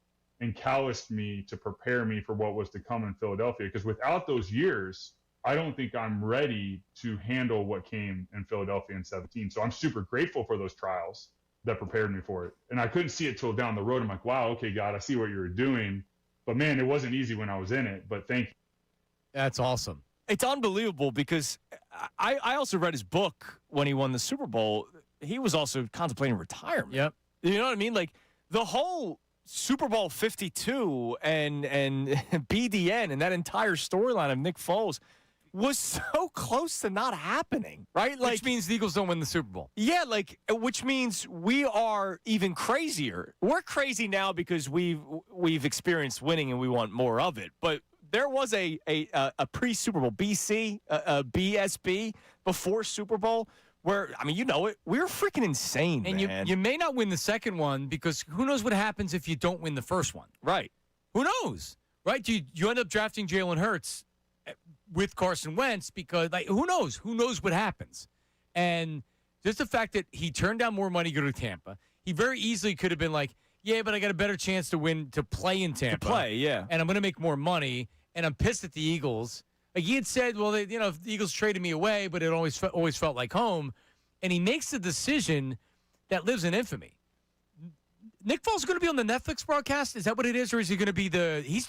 M: and calloused me to prepare me for what was to come in Philadelphia. Because without those years, I don't think I'm ready to handle what came in Philadelphia in 2017. So I'm super grateful for those trials that prepared me for it. And I couldn't see it till down the road. I'm like, wow, okay, God, I see what you were doing. But man, it wasn't easy when I was in it, but thank you.
A: That's awesome.
B: It's unbelievable because I also read his book when he won the Super Bowl. He was also contemplating retirement.
A: Yep.
B: You know what I mean? Like, the whole Super Bowl 52 and BDN and that entire storyline of Nick Foles was so close to not happening, right? Like,
A: which means the Eagles don't win the Super Bowl.
B: Yeah, which means we are even crazier. We're crazy now because we've experienced winning and we want more of it. But there was a pre-Super Bowl, BC, BSB, before Super Bowl, where, I mean, you know it, we were freaking insane,
A: and
B: man.
A: you may not win the second one because who knows what happens if you don't win the first one.
B: Right.
A: Who knows, right? You end up drafting Jalen Hurts with Carson Wentz because, like, who knows? Who knows what happens? And just the fact that he turned down more money to go to Tampa, he very easily could have been like, yeah, but I got a better chance to play in Tampa.
B: Yeah.
A: And I'm going to make more money. And I'm pissed at the Eagles. Like, he had said, well, the Eagles traded me away, but it always felt like home. And he makes a decision that lives in infamy. Nick Foles is going to be on the Netflix broadcast. Is that what it is, or is he going to be he's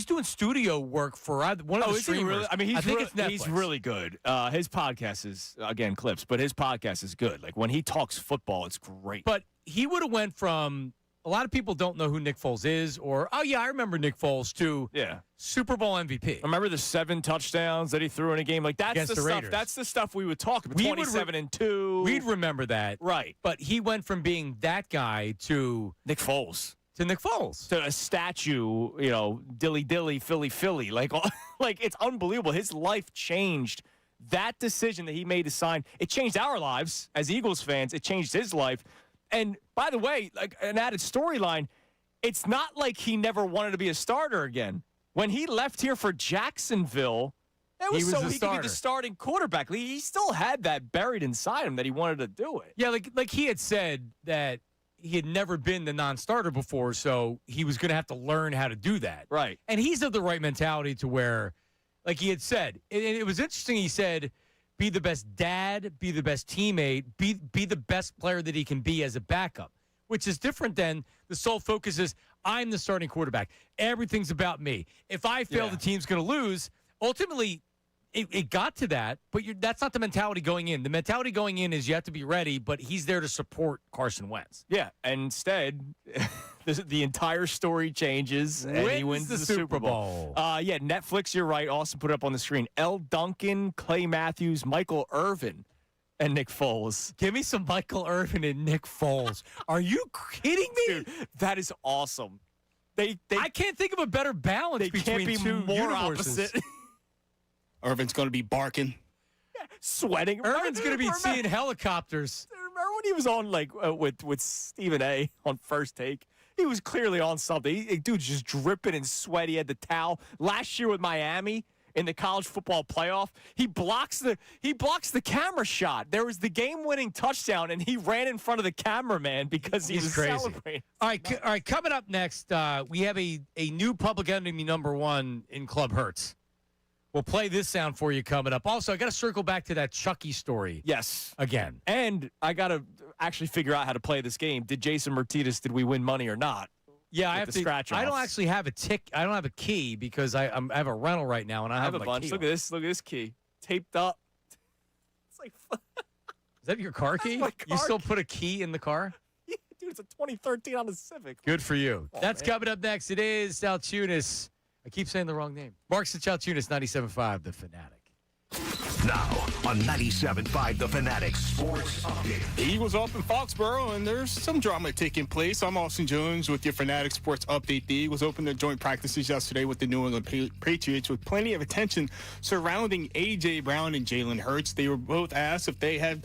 A: doing studio work for one of the streamers?
B: Really? I mean,
A: I think it's Netflix.
B: He's really good. His podcast is, again, clips, but his podcast is good. Like, when he talks football, it's great.
A: But he would have went from a lot of people don't know who Nick Foles is, or, oh, yeah, I remember Nick Foles, too.
B: Yeah.
A: Super Bowl MVP.
B: Remember the 7 touchdowns that he threw in a game? Like, that's
A: Against
B: the
A: the
B: stuff.
A: Raiders.
B: That's the stuff we would talk about. 27-2.
A: We'd remember that.
B: Right.
A: But he went from being that guy to
B: Nick Foles.
A: To Nick Foles.
B: To a statue, dilly dilly, Philly. Like it's unbelievable. His life changed. That decision that he made to sign, it changed our lives as Eagles fans. It changed his life. And by the way, like an added storyline, it's not like he never wanted to be a starter again. When he left here for Jacksonville, it was so he could be the starting quarterback. He still had that buried inside him that he wanted to do it.
A: Yeah, like he had said that he had never been the non-starter before, so he was going to have to learn how to do that.
B: Right.
A: And he's of the right mentality to where, like he had said, and it was interesting, he said, be the best dad, be the best teammate, be the best player that he can be as a backup, which is different than the sole focus is, I'm the starting quarterback. Everything's about me. If I fail, the team's going to lose. Ultimately, it got to that, but that's not the mentality going in. The mentality going in is you have to be ready, but he's there to support Carson Wentz.
B: Yeah, and instead, the entire story changes, and he wins the Super Bowl. Yeah, Netflix, you're right. Austin put it up on the screen. L. Duncan, Clay Matthews, Michael Irvin, and Nick Foles.
A: Give me some Michael Irvin and Nick Foles. Are you kidding me?
B: Dude, that is awesome. I
A: can't think of a better balance between two
B: more
A: universes.
B: opposite.
D: Irvin's going to be barking.
B: Sweating.
A: Irvin's going to be seeing helicopters.
B: Remember when he was on with Stephen A. on First Take? He was clearly on something. Dude's just dripping and sweaty. He had the towel. Last year with Miami in the college football playoff, he blocks the camera shot. There was the game-winning touchdown, and he ran in front of the cameraman because he was
A: crazy.
B: celebrating.
A: All right. Coming up next, we have a new Public Enemy #1 in Club Hertz. We'll play this sound for you coming up. Also, I got to circle back to that Chucky story.
B: Yes.
A: Again.
B: And I got to actually figure out how to play this game. Did Jason Martinez, did we win money or not?
A: Yeah, I have to.
B: Scratch
A: I don't actually have a I don't have a key because I have a rental right now, and I have
B: a bunch.
A: Key
B: Look at this. Look at this key. Taped up. It's like.
A: Is that your car key? You still put a key in the car?
B: Yeah, dude, it's a 2013 Honda Civic.
A: Good for you.
B: Oh,
A: That's coming up next. It is Salciunas. I keep saying the wrong name. Mark's at Salciunas, 97.5, The Fanatic.
E: Now on 97.5 The Fanatic Sports Update.
D: The Eagles up in Foxborough, and there's some drama taking place. I'm Austin Jones with your Fanatic Sports Update. The Eagles opened their joint practices yesterday with the New England Patriots with plenty of attention surrounding A.J. Brown and Jalen Hurts. They were both asked if they had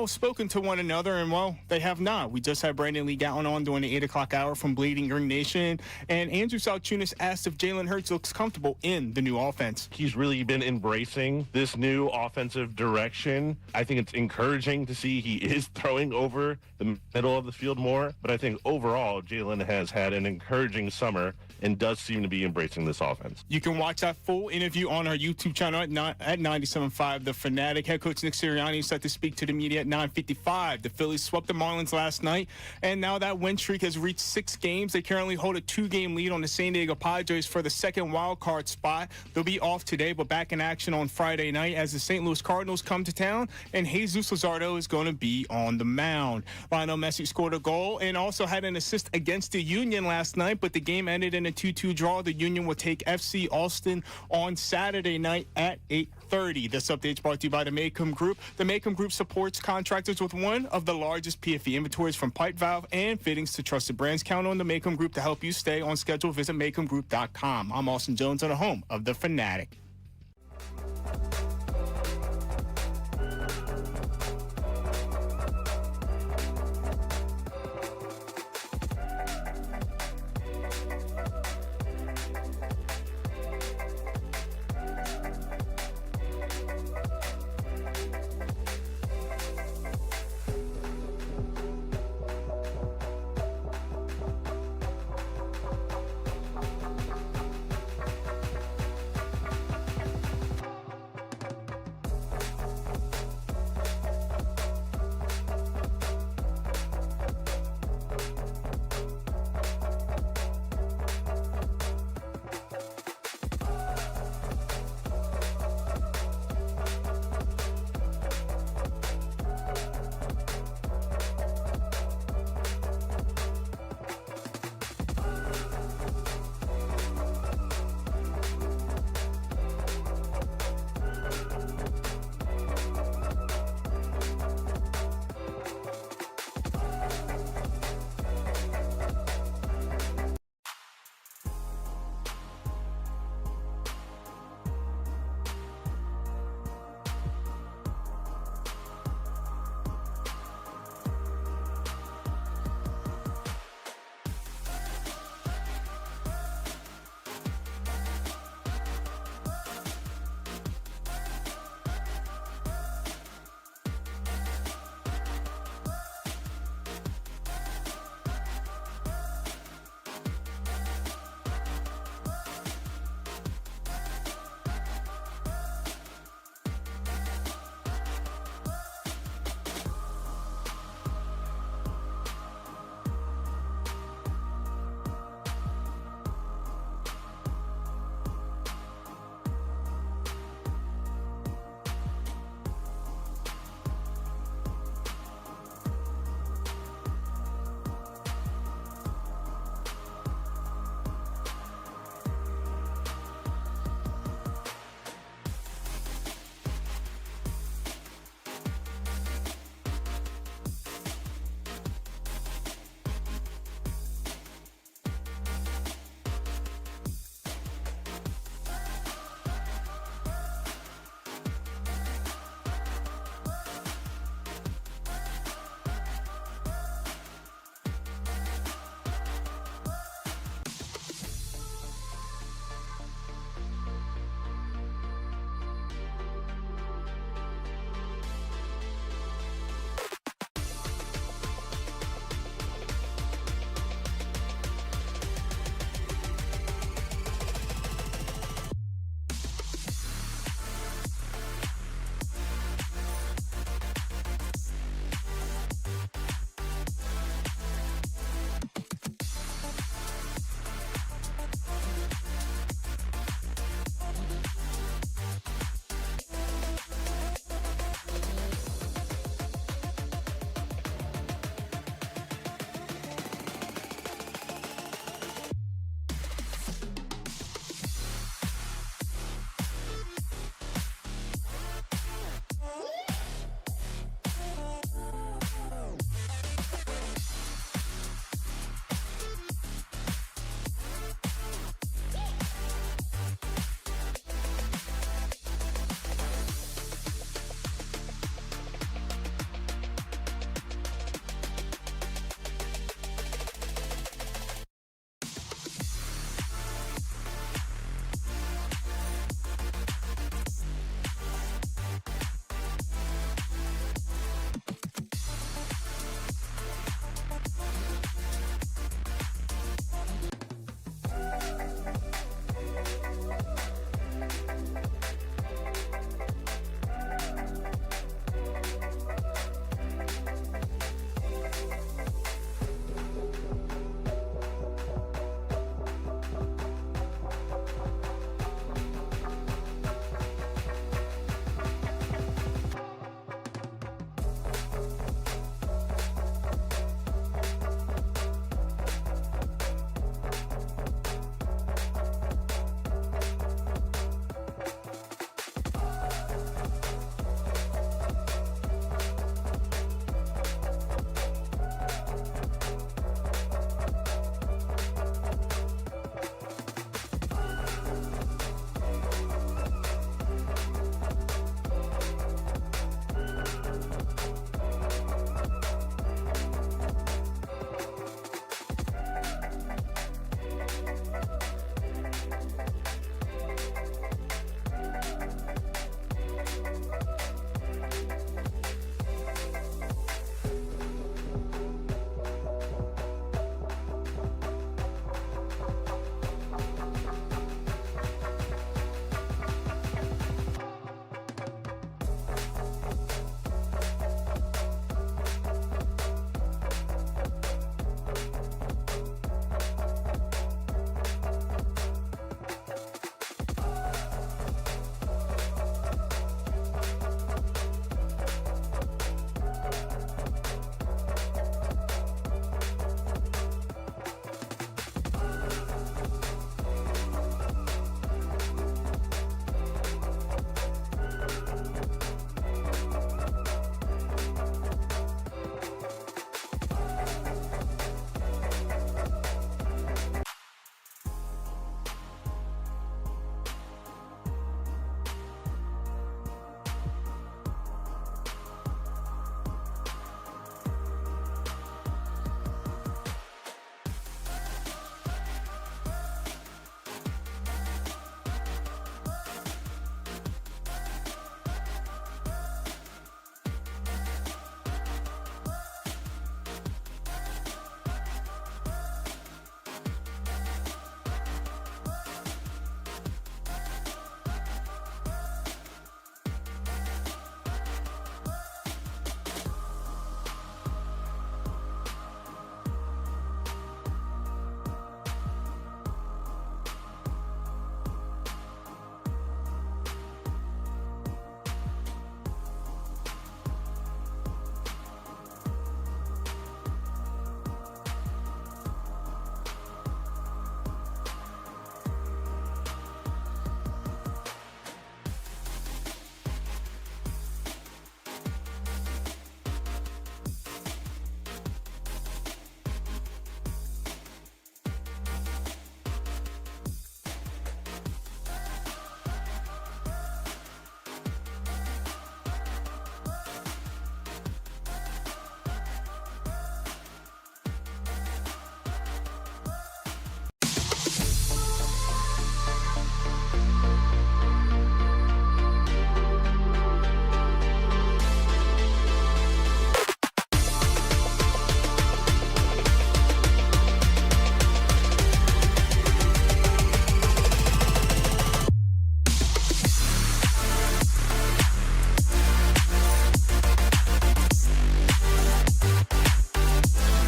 D: spoken to one another, and, they have not. We just had Brandon Lee Gowton on during the 8 o'clock hour from Bleeding Green Nation, and Andrew Salciunas asked if Jalen Hurts looks comfortable in the new offense.
I: He's really been embracing this new offensive direction. I think it's encouraging to see he is throwing over the middle of the field more, but I think overall Jalen has had an encouraging summer and does seem to be embracing this offense.
D: You can watch that full interview on our YouTube channel at 97.5 The Fanatic. Head coach Nick Sirianni is set to speak to the media at 9:55. The Phillies swept the Marlins last night, and now that win streak has reached 6 games. They currently hold a 2-game lead on the San Diego Padres for the second wild card spot. They'll be off today, but back in action on Friday night as the St. Louis Cardinals come to town, and Jesus Luzardo is going to be on the mound. Lionel Messi scored a goal and also had an assist against the Union last night, but the game ended in a 2-2 draw. The Union will take FC Austin on Saturday night at 8:30. This update is brought to you by the Maycomb Group. The Maycomb Group supports contractors with one of the largest PFE inventories from pipe, valve, and fittings to trusted brands. Count on the Maycomb Group to help you stay on schedule. Visit MaycombGroup.com. I'm Austin Jones on the home of the Fanatic.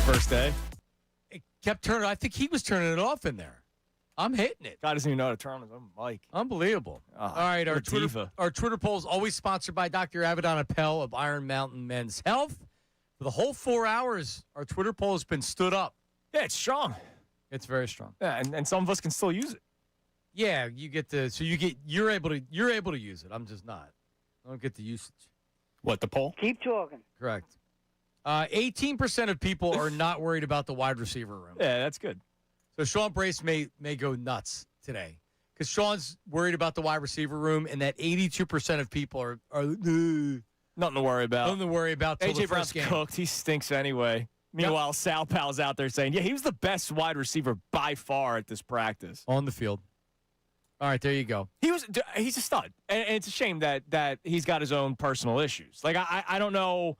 B: first day.
A: It kept turning. I think he was turning it off in there. I'm hitting it.
B: God doesn't even know how to turn on his own mic.
A: Unbelievable. All right, our Twitter poll is always sponsored by Dr. Avedon Appel of Iron Mountain Men's Health. For the whole 4 hours, our Twitter poll has been stood up.
B: Yeah, it's strong.
A: It's very strong.
B: Yeah, and some of us can still use it.
A: Yeah, you're able to use it. I'm just not. I don't get the usage.
B: What, the poll?
L: Keep talking.
A: Correct. 18% of people are not worried about the wide receiver room.
B: Yeah, that's good.
A: So Sean Brace may go nuts today because Sean's worried about the wide receiver room, and that 82% of people are
B: nothing to worry about.
A: Nothing to worry about.
B: AJ Brown's cooked. He stinks anyway. Meanwhile, Sal Pal's out there saying, yeah, he was the best wide receiver by far at this practice.
A: On the field. All right, there you go.
B: He's a stud. And it's a shame that he's got his own personal issues. Like, I don't know.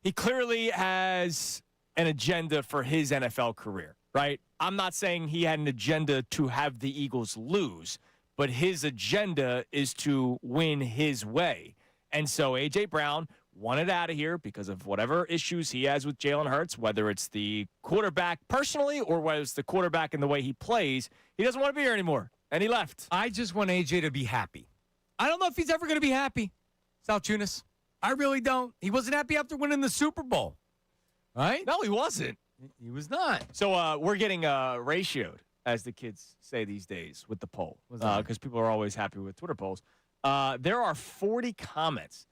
B: He clearly has an agenda for his NFL career, right? I'm not saying he had an agenda to have the Eagles lose, but his agenda is to win his way. And so A.J. Brown wanted out of here because of whatever issues he has with Jalen Hurts, whether it's the quarterback personally or whether it's the quarterback in the way he plays. He doesn't want to be here anymore, and he left.
A: I just want A.J. to be happy. I don't know if he's ever going to be happy, Salciunas. I really don't. He wasn't happy after winning the Super Bowl, right?
B: No, he wasn't.
A: He was not.
B: So we're getting ratioed, as the kids say these days, with the poll because people are always happy with Twitter polls. There are 40 comments.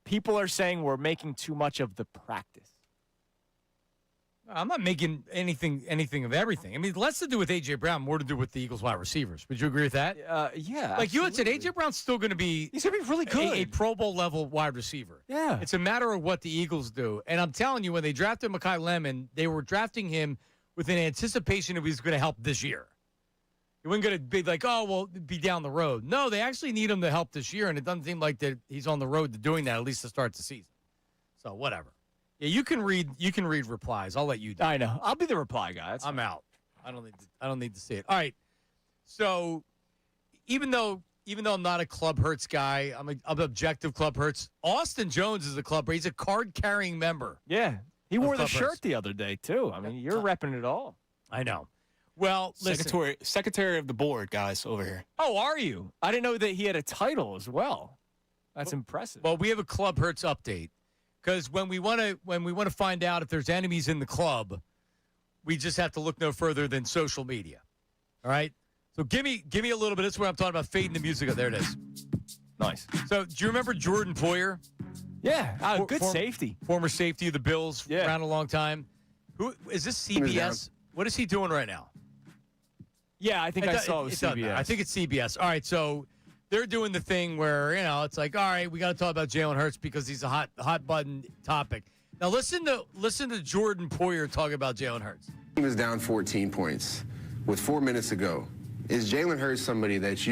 B: People are saying we're making too much of the practice.
A: I'm not making anything of everything. I mean, less to do with A.J. Brown, more to do with the Eagles wide receivers. Would you agree with that?
B: Yeah.
A: Like you had said, A.J. Brown's still going to be...
B: He's going to be really good.
A: A Pro Bowl level wide receiver.
B: Yeah.
A: It's a matter of what the Eagles do. And I'm telling you, when they drafted Mekhi Lemon, they were drafting him with an anticipation of he's going to help this year. He wasn't going to be like, oh, well, be down the road. No, they actually need him to help this year, and it doesn't seem like that he's on the road to doing that, at least to start the season. So, whatever. Yeah, you can read replies. I'll let you do it.
B: I know. I'll be the reply guy.
A: I'm out. I don't need to see it. All right. So even though I'm not a Club Hurts guy, I'm an objective Club Hurts. Austin Jones is a Club Hurts. He's a card-carrying member.
B: Yeah. He wore the
A: Club
B: shirt
A: Hurts.
B: the other day, too. I mean, you're repping it all.
A: I know. Well, listen.
D: Secretary of the board, guys, over here.
B: Oh, are you? I didn't know that he had a title as well. That's impressive.
A: Well, we have a Club Hurts update. Because when we want to find out if there's enemies in the club, we just have to look no further than social media. All right. So give me a little bit. This is where I'm talking about fading the music. There it is.
B: Nice.
A: So do you remember Jordan Poyer?
B: Yeah. Good safety.
A: Former safety of the Bills.
B: Yeah.
A: Around a long time. Who is this? CBS. What is he doing right now?
B: Yeah, I think I saw it was CBS.
A: I think it's CBS. All right. So they're doing the thing where, it's like, all right, we got to talk about Jalen Hurts because he's a hot button topic. Now listen to Jordan Poyer talk about Jalen Hurts.
G: He was down 14 points with 4 minutes to go. Is Jalen Hurts somebody that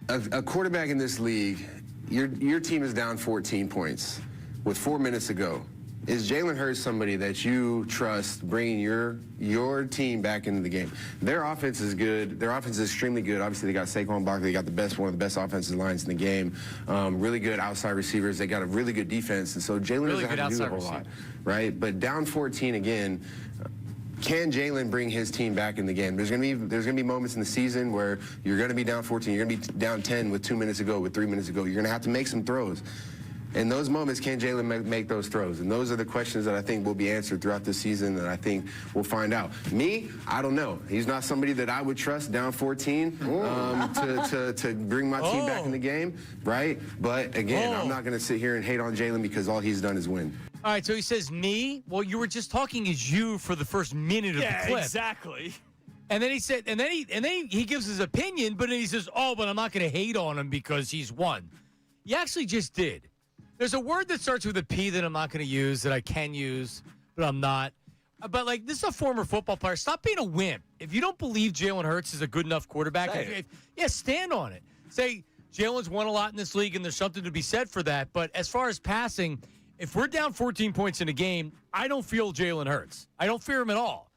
G: a quarterback in this league, your team is down 14 points with 4 minutes to go. Is Jalen Hurts somebody that you trust bringing your team back into the game? Their offense is good. Their offense is extremely good. Obviously, they got Saquon Barkley. They got one of the best offensive lines in the game. Really good outside receivers. They got a really good defense. And so Jalen doesn't have to do a whole lot, right? But down 14 again, can Jalen bring his team back in the game? There's gonna be moments in the season where you're gonna be down 14. You're gonna be down 10 with 2 minutes to go, with 3 minutes to go. You're gonna have to make some throws. In those moments, can Jalen make those throws? And those are the questions that I think will be answered throughout the season, and I think we'll find out. Me, I don't know. He's not somebody that I would trust down 14 to bring my team back in the game, right? But again, I'm not going to sit here and hate on Jalen because all he's done is win.
A: All right, so he says me. Well, you were just talking as you for the first minute of the clip.
B: Exactly.
A: And then he said, and then he gives his opinion, but then he says, but I'm not going to hate on him because he's won. You actually just did. There's a word that starts with a P that I'm not going to use, that I can use, but I'm not. But, this is a former football player. Stop being a wimp. If you don't believe Jalen Hurts is a good enough quarterback, stand on it. Say, Jalen's won a lot in this league, and there's something to be said for that. But as far as passing, if we're down 14 points in a game, I don't feel Jalen Hurts. I don't fear him at all.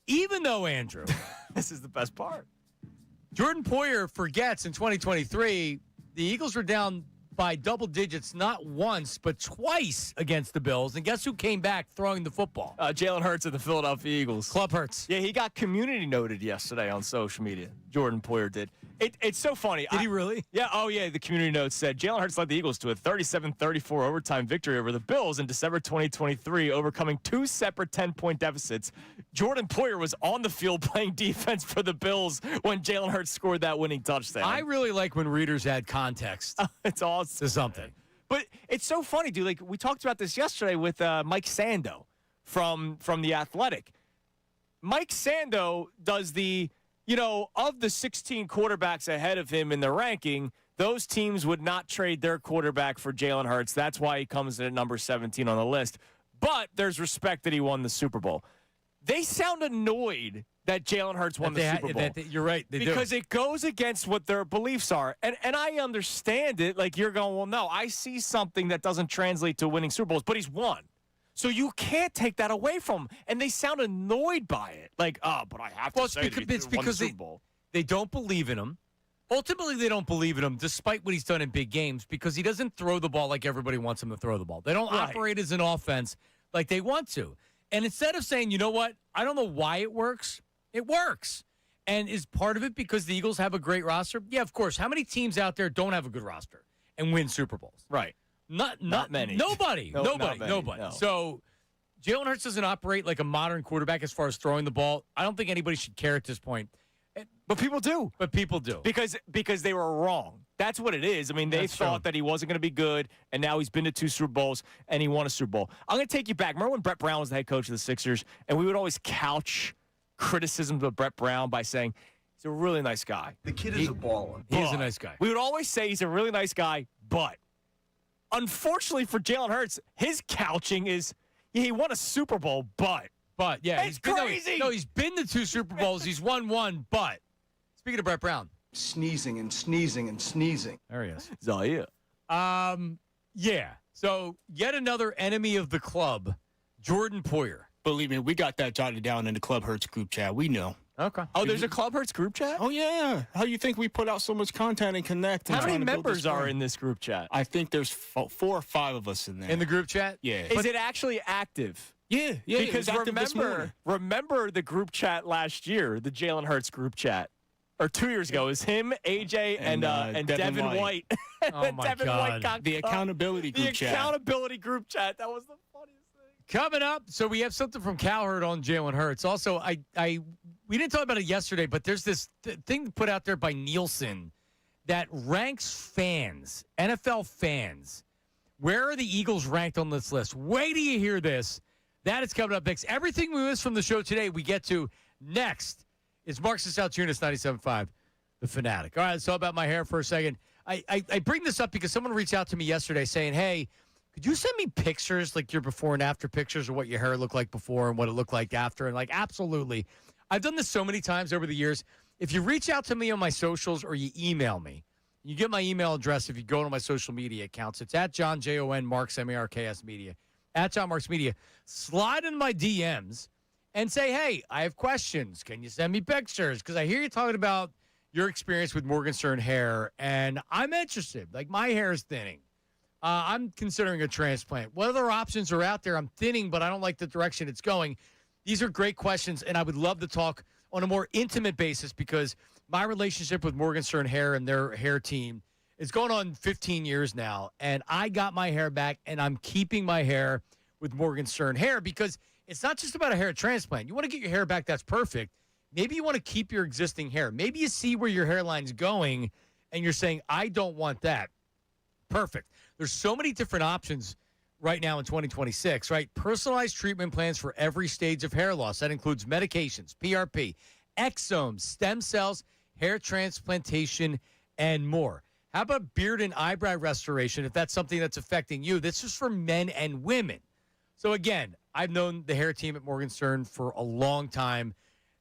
A: Even though, Andrew,
B: this is the best part.
A: Jordan Poyer forgets in 2023, the Eagles were down by double digits not once, but twice against the Bills. And guess who came back throwing the football?
B: Jalen Hurts of the Philadelphia Eagles.
A: Club Hurts.
B: Yeah, he got community noted yesterday on social media. Jordan Poyer did. It's so funny.
A: Did he really?
B: Yeah, oh yeah, the community note said Jalen Hurts led the Eagles to a 37-34 overtime victory over the Bills in December 2023, overcoming 2 separate 10-point deficits. Jordan Poyer was on the field playing defense for the Bills when Jalen Hurts scored that winning touchdown.
A: I really like when readers add context.
B: It's awesome.
A: To something.
B: But it's so funny, dude. Like, we talked about this yesterday with Mike Sando from The Athletic. Mike Sando does the, of the 16 quarterbacks ahead of him in the ranking, those teams would not trade their quarterback for Jalen Hurts. That's why he comes in at number 17 on the list. But there's respect that he won the Super Bowl. They sound annoyed that Jalen Hurts won the Super Bowl.
A: You're right.
B: Because it goes against what their beliefs are. And I understand it. Like, you're going, well, no, I see something that doesn't translate to winning Super Bowls, but he's won. So you can't take that away from him. And they sound annoyed by it. Like, oh, but I have to say that he won the Super Bowl.
A: They don't believe in him. Ultimately, they don't believe in him, despite what he's done in big games, because he doesn't throw the ball like everybody wants him to throw the ball. They don't operate as an offense like they want to. And instead of saying, you know what, I don't know why it works, it works. And is part of it because the Eagles have a great roster? Yeah, of course. How many teams out there don't have a good roster and win Super Bowls?
B: Right.
A: Not
B: many.
A: Nobody.
B: No,
A: nobody.
B: not many, no.
A: So Jalen Hurts doesn't operate like a modern quarterback as far as throwing the ball. I don't think anybody should care at this point.
B: But people do. Because they were wrong. That's what it is. I mean, they thought that he wasn't going to be good, and now he's been to 2 Super Bowls, and he won a Super Bowl. I'm going to take you back. Remember when Brett Brown was the head coach of the Sixers, and we would always couch criticisms of Brett Brown by saying, he's a really nice guy.
N: The kid is a baller.
A: He is a nice guy.
B: We would always say he's a really nice guy, but unfortunately for Jalen Hurts, his couching is, he won a Super Bowl, but
A: yeah,
B: it's crazy.
A: He's been to 2 Super Bowls. He's won 1, but speaking of Brett Brown.
N: Sneezing and sneezing and sneezing.
A: There he is.
B: Zaire.
A: Yeah. So yet another enemy of the club, Jordan Poyer.
D: Believe me, we got that jotted down in the Club Hurts group chat. We know.
A: Okay.
B: Oh, there's a Club Hurts group chat?
D: Oh, yeah. How you think we put out so much content and connect?
B: How many members are in this group chat?
D: I think there's 4 or 5 of us in there.
A: In the group chat?
D: Yeah.
B: Is it actually active?
D: Yeah.
B: Because remember the group chat last year, the Jalen Hurts group chat. Or 2 years ago, it was him, AJ, and Devin White.
A: Oh, my
B: Devin
A: God.
B: White got
D: the accountability group chat.
B: The accountability group chat. That was the funniest thing.
A: Coming up, so we have something from Cowherd on Jalen Hurts. Also, we didn't talk about it yesterday, but there's this thing put out there by Nielsen that ranks fans, NFL fans. Where are the Eagles ranked on this list? Wait till you hear this. That is coming up next. Everything we missed from the show today, we get to next. It's Marks and Salciunas, 97.5, The Fanatic. All right, it's all about my hair for a second. I bring this up because someone reached out to me yesterday saying, hey, could you send me pictures, like your before and after pictures of what your hair looked like before and what it looked like after? And, like, absolutely. I've done this so many times over the years. If you reach out to me on my socials or you email me, you get my email address if you go to my social media accounts. It's at John, Jon, Marks, M-A-R-K-S Media, at John Marks Media. Slide in my DMs. And say, hey, I have questions. Can you send me pictures? Because I hear you talking about your experience with Morgenstern hair, and I'm interested. Like, my hair is thinning. I'm considering a transplant. What other options are out there? I'm thinning, but I don't like the direction it's going. These are great questions, and I would love to talk on a more intimate basis because my relationship with Morgenstern Hair and their hair team is going on 15 years now, and I got my hair back, and I'm keeping my hair with Morgenstern Hair because – it's not just about a hair transplant. You want to get your hair back, that's perfect. Maybe you want to keep your existing hair. Maybe you see where your hairline's going, and you're saying, I don't want that. Perfect. There's so many different options right now in 2026, right? Personalized treatment plans for every stage of hair loss. That includes medications, PRP, exomes, stem cells, hair transplantation, and more. How about beard and eyebrow restoration if that's something that's affecting you? This is for men and women. So, again, I've known the hair team at Morgenstern for a long time.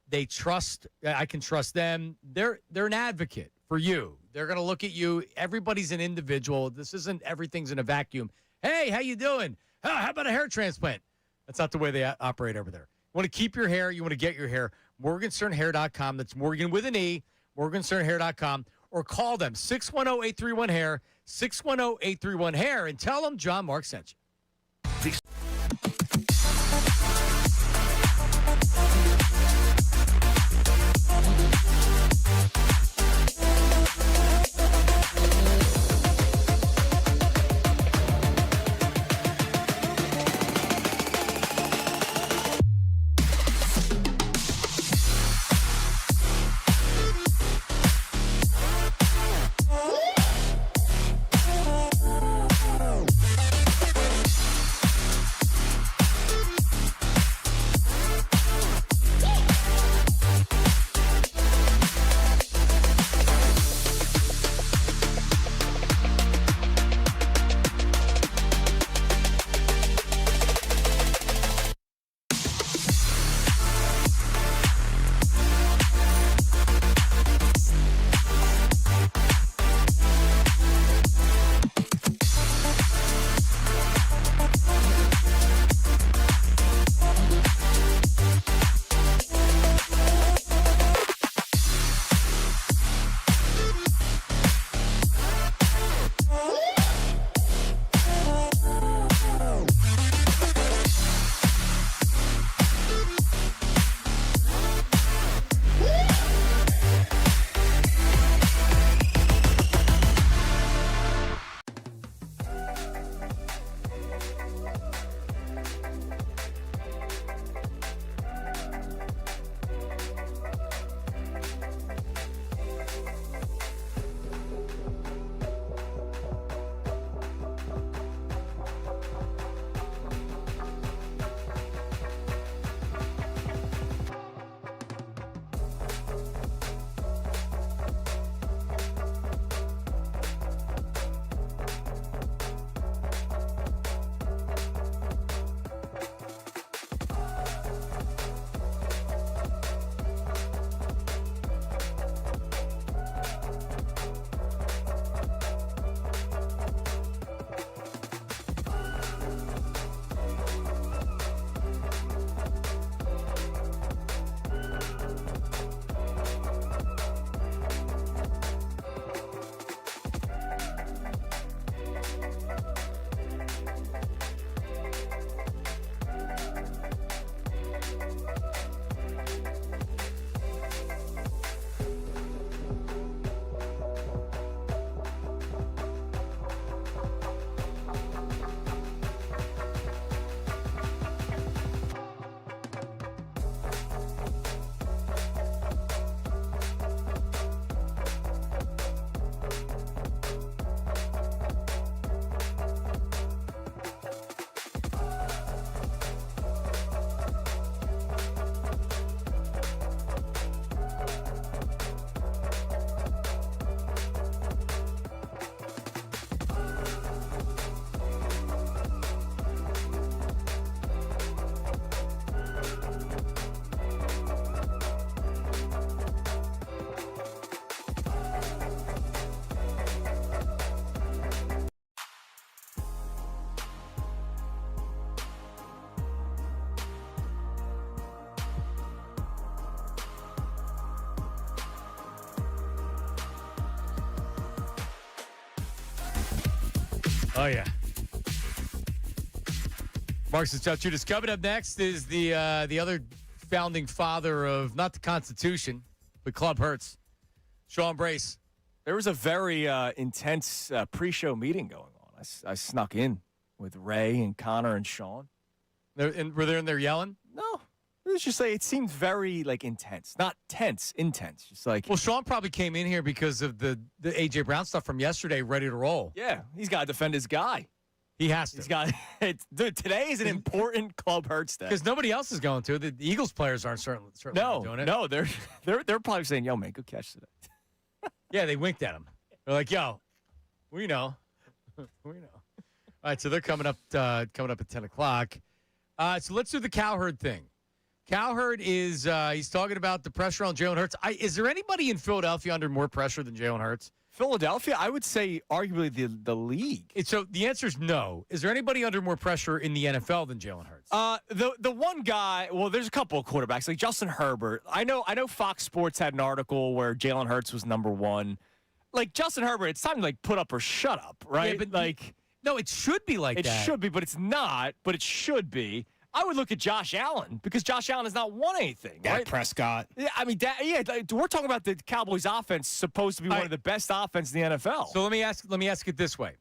A: They trust – I can trust them. They're an advocate for you. They're going to look at you. Everybody's an individual. This isn't everything's in a vacuum. Hey, how you doing? How about a hair transplant? That's not the way they operate over there. You want to keep your hair. You want to get your hair. MorgensternHair.com. That's Morgan with an E. MorgensternHair.com. or call them 610-831-HAIR, 610-831-HAIR, and tell them John Mark sent you. Oh, yeah. Marks and Salciunas. Coming up next is the other founding father of, not the Constitution, but Club Hertz, Sean Brace.
B: There was a very intense pre-show meeting going on. I snuck in with Ray and Connor and Sean.
A: Were they in there yelling?
B: No. It was just like, it seemed very, intense. Not tense, intense. Just like.
A: Well, Sean probably came in here because of the A.J. Brown stuff from yesterday, ready to roll.
B: Yeah, he's got to defend his guy.
A: He has to.
B: He's got. Dude, today is an important Club Hertz day.
A: Because nobody else is going to. The Eagles players aren't certainly not doing it.
B: No, they're probably saying, "Yo, man, good catch today."
A: Yeah, they winked at him. They're like, "Yo, we know, we know." All right, so they're coming up at 10:00. So let's do the Cowherd thing. Cowherd is he's talking about the pressure on Jalen Hurts. Is there anybody in Philadelphia under more pressure than Jalen Hurts?
B: Philadelphia, I would say arguably the league.
A: So the answer is no. Is there anybody under more pressure in the NFL than Jalen Hurts?
B: The one guy, well, there's a couple of quarterbacks, like Justin Herbert. I know Fox Sports had an article where Jalen Hurts was number one. like Justin Herbert, it's time to like put up or shut up, right?
A: Yeah, but
B: like,
A: no, it should be like
B: it
A: that.
B: It should be, but it's not. But it should be. I would look at Josh Allen because Josh Allen has not won anything.
D: Dak
B: right?
D: Prescott.
B: Yeah, I mean, we're talking about the Cowboys' offense, supposed to be one of the best offenses in the NFL.
A: So let me ask it this way: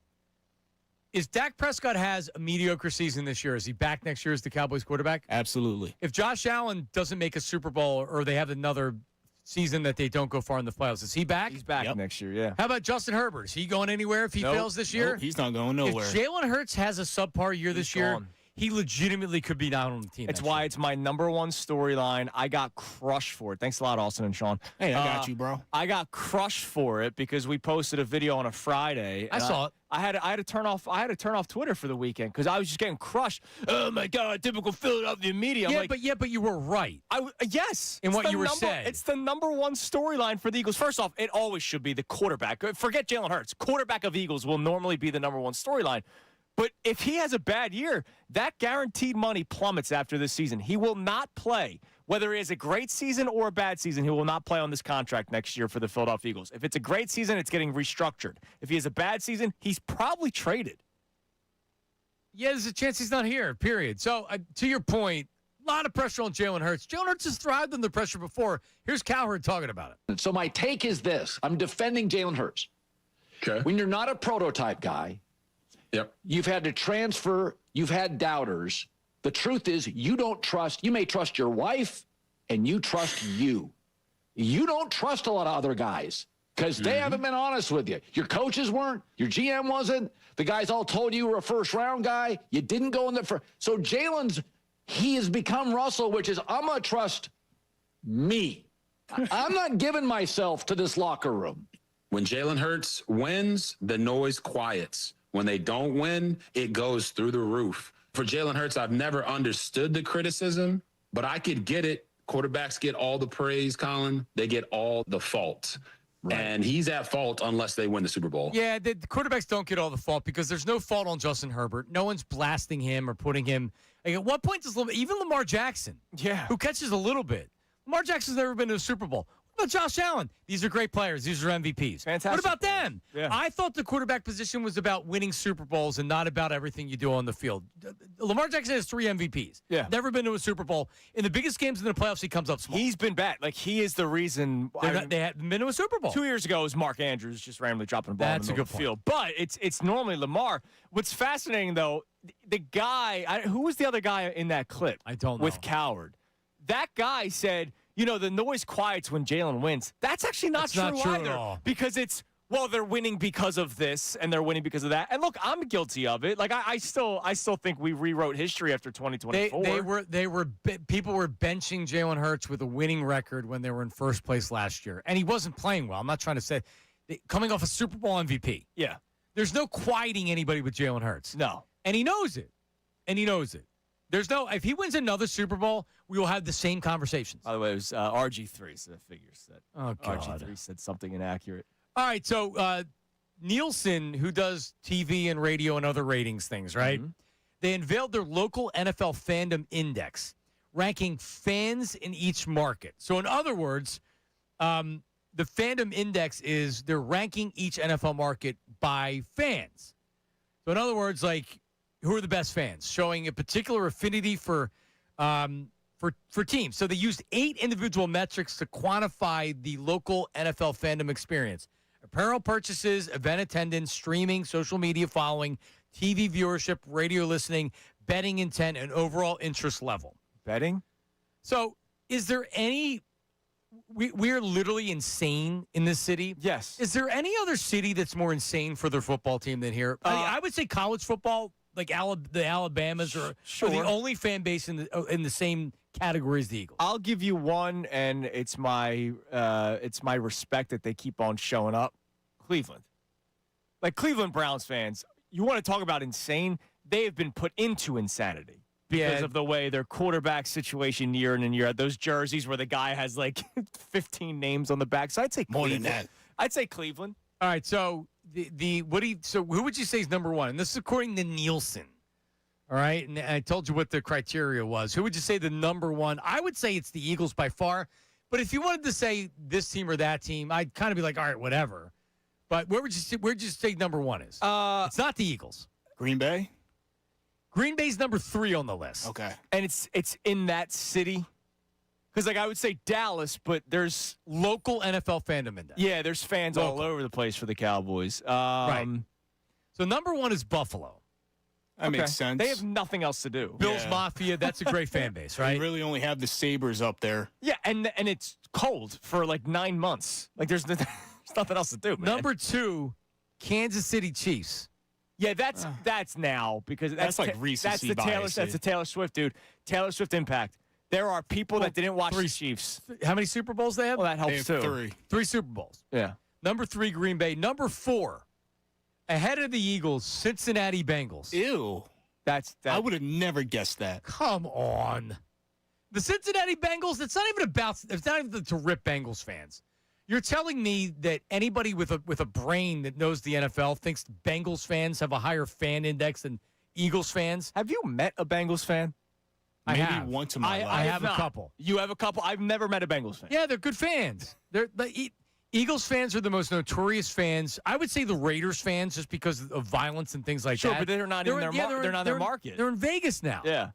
A: Is Dak Prescott has a mediocre season this year? Is he back next year as the Cowboys quarterback?
D: Absolutely.
A: If Josh Allen doesn't make a Super Bowl or they have another season that they don't go far in the playoffs, is he back?
B: He's back next year. Yeah.
A: How about Justin Herbert? Is he going anywhere if he fails this year?
D: Nope, he's not going nowhere.
A: If Jalen Hurts has a subpar year this year,
B: gone.
A: he legitimately could be not on the team.
B: It's why it's my number one storyline. I got crushed for it. Thanks a lot, Austin and Sean.
D: Hey, I got you, bro.
B: I got crushed for it because we posted a video on a Friday.
A: I saw it.
B: I had to turn off Twitter for the weekend because I was just getting crushed. Oh my God, typical Philadelphia media.
A: But you were right.
B: Yes,
A: in what you were saying.
B: It's the number one storyline for the Eagles. First off, it always should be the quarterback. Forget Jalen Hurts. Quarterback of Eagles will normally be the number one storyline. But if he has a bad year, that guaranteed money plummets after this season. He will not play. Whether he has a great season or a bad season, he will not play on this contract next year for the Philadelphia Eagles. If it's a great season, it's getting restructured. If he has a bad season, he's probably traded.
A: Yeah, there's a chance he's not here, period. So, to your point, a lot of pressure on Jalen Hurts. Jalen Hurts has thrived under pressure before. Here's Cowherd talking about it.
O: So my take is this. I'm defending Jalen Hurts.
Q: Okay.
O: When you're not a prototype guy, you've had to transfer, you've had doubters. The truth is you may trust your wife and you trust you. You don't trust a lot of other guys because they haven't been honest with you. Your coaches weren't, your GM wasn't. The guys all told you were a first-round guy. You didn't go in the first. So he has become Russell, which is I'm going to trust me. I'm not giving myself to this locker room.
Q: When Jalen Hurts wins, the noise quiets. When they don't win, it goes through the roof. For Jalen Hurts, I've never understood the criticism, but I could get it. Quarterbacks get all the praise, Colin. They get all the fault. Right. And he's at fault unless they win the Super Bowl.
A: Yeah, the quarterbacks don't get all the fault because there's no fault on Justin Herbert. No one's blasting him or putting him. Like, at what point does even Lamar Jackson, who catches a little bit, Lamar Jackson's never been to a Super Bowl. What about Josh Allen? These are great players. These are MVPs.
B: Fantastic.
A: What about them?
B: Yeah.
A: I thought the quarterback position was about winning Super Bowls and not about everything you do on the field. Lamar Jackson has 3 MVPs.
B: Yeah.
A: Never been to a Super Bowl. In the biggest games in the playoffs, he comes up small.
B: He's been bad. Like, he is the reason.
A: They haven't been to a Super Bowl.
B: 2 years ago, it was Mark Andrews just randomly dropping a ball in the middle of the field. But it's normally Lamar. What's fascinating, though, the guy, who was the other guy in that clip?
A: I don't know.
B: With Cowherd. That guy said, the noise quiets when Jalen wins. That's actually not true either.
A: At all.
B: Because they're winning because of this and they're winning because of that. And look, I'm guilty of it. Like I still think we rewrote history after 2024.
A: People were benching Jalen Hurts with a winning record when they were in first place last year, and he wasn't playing well. I'm not trying to say coming off a Super Bowl MVP.
B: Yeah,
A: there's no quieting anybody with Jalen Hurts.
B: No,
A: and he knows it. If he wins another Super Bowl, we will have the same conversations.
B: By the way, it was RG3, so that figures that.
A: Oh, God.
B: RG3 said something inaccurate.
A: All right, so Nielsen, who does TV and radio and other ratings things, right? Mm-hmm. They unveiled their local NFL fandom index, ranking fans in each market. So in other words, the fandom index is they're ranking each NFL market by fans. So in other words, like, who are the best fans, showing a particular affinity for teams. So they used 8 individual metrics to quantify the local NFL fandom experience: apparel purchases, event attendance, streaming, social media following, TV viewership, radio listening, betting intent, and overall interest level.
B: Betting?
A: So is there any we're literally insane in this city?
B: Yes.
A: Is there any other city that's more insane for their football team than here? I would say college football. Like the Alabamas are the only fan base in the same category as the Eagles.
B: I'll give you one, and it's my respect that they keep on showing up. Cleveland. Like, Cleveland Browns fans, you want to talk about insane? They have been put into insanity because of the way their quarterback situation year in and year out. Those jerseys where the guy has like 15 names on the back. So I'd say Cleveland.
D: More than that.
B: I'd say Cleveland.
A: All right, so who would you say is number one? And this is according to Nielsen. All right, and I told you what the criteria was. Who would you say the number one? I would say it's the Eagles by far. But if you wanted to say this team or that team, I'd kind of be like, all right, whatever. But where'd you say number one is? It's not the Eagles.
D: Green Bay?
A: Green Bay's number 3 on the list.
D: Okay.
B: And it's in that city. Because, I would say Dallas, but there's
A: local NFL fandom in there.
B: Yeah, there's fans all over the place for the Cowboys.
A: Right. So number 1 is Buffalo.
D: That makes sense.
B: They have nothing else to do.
A: Bills Mafia, that's a great fan base, right?
D: They really only have the Sabres up there.
B: Yeah, and it's cold for 9 months. There's nothing else to do, man.
A: Number 2, Kansas City Chiefs.
B: Yeah, that's now because that's
D: like recency bias.
B: That's the Taylor Swift, dude. Taylor Swift impact. There are people that didn't watch the Chiefs.
A: How many Super Bowls they have?
B: Well, that helps
D: They have
B: too.
A: 3 Super Bowls.
B: Yeah.
A: Number 3, Green Bay. Number 4, ahead of the Eagles, Cincinnati Bengals.
D: Ew. I would have never guessed that.
A: Come on. The Cincinnati Bengals, it's not even to rip Bengals fans. You're telling me that anybody with a brain that knows the NFL thinks Bengals fans have a higher fan index than Eagles fans?
B: Have you met a Bengals fan?
A: I
D: Maybe
A: have.
D: once in my life.
A: I have a couple.
B: You have a couple? I've never met a Bengals fan.
A: Yeah, they're good fans. Eagles fans are the most notorious fans. I would say the Raiders fans, just because of violence and things like that.
B: Sure, but they're not in their market.
A: They're in Vegas now.
B: Yeah.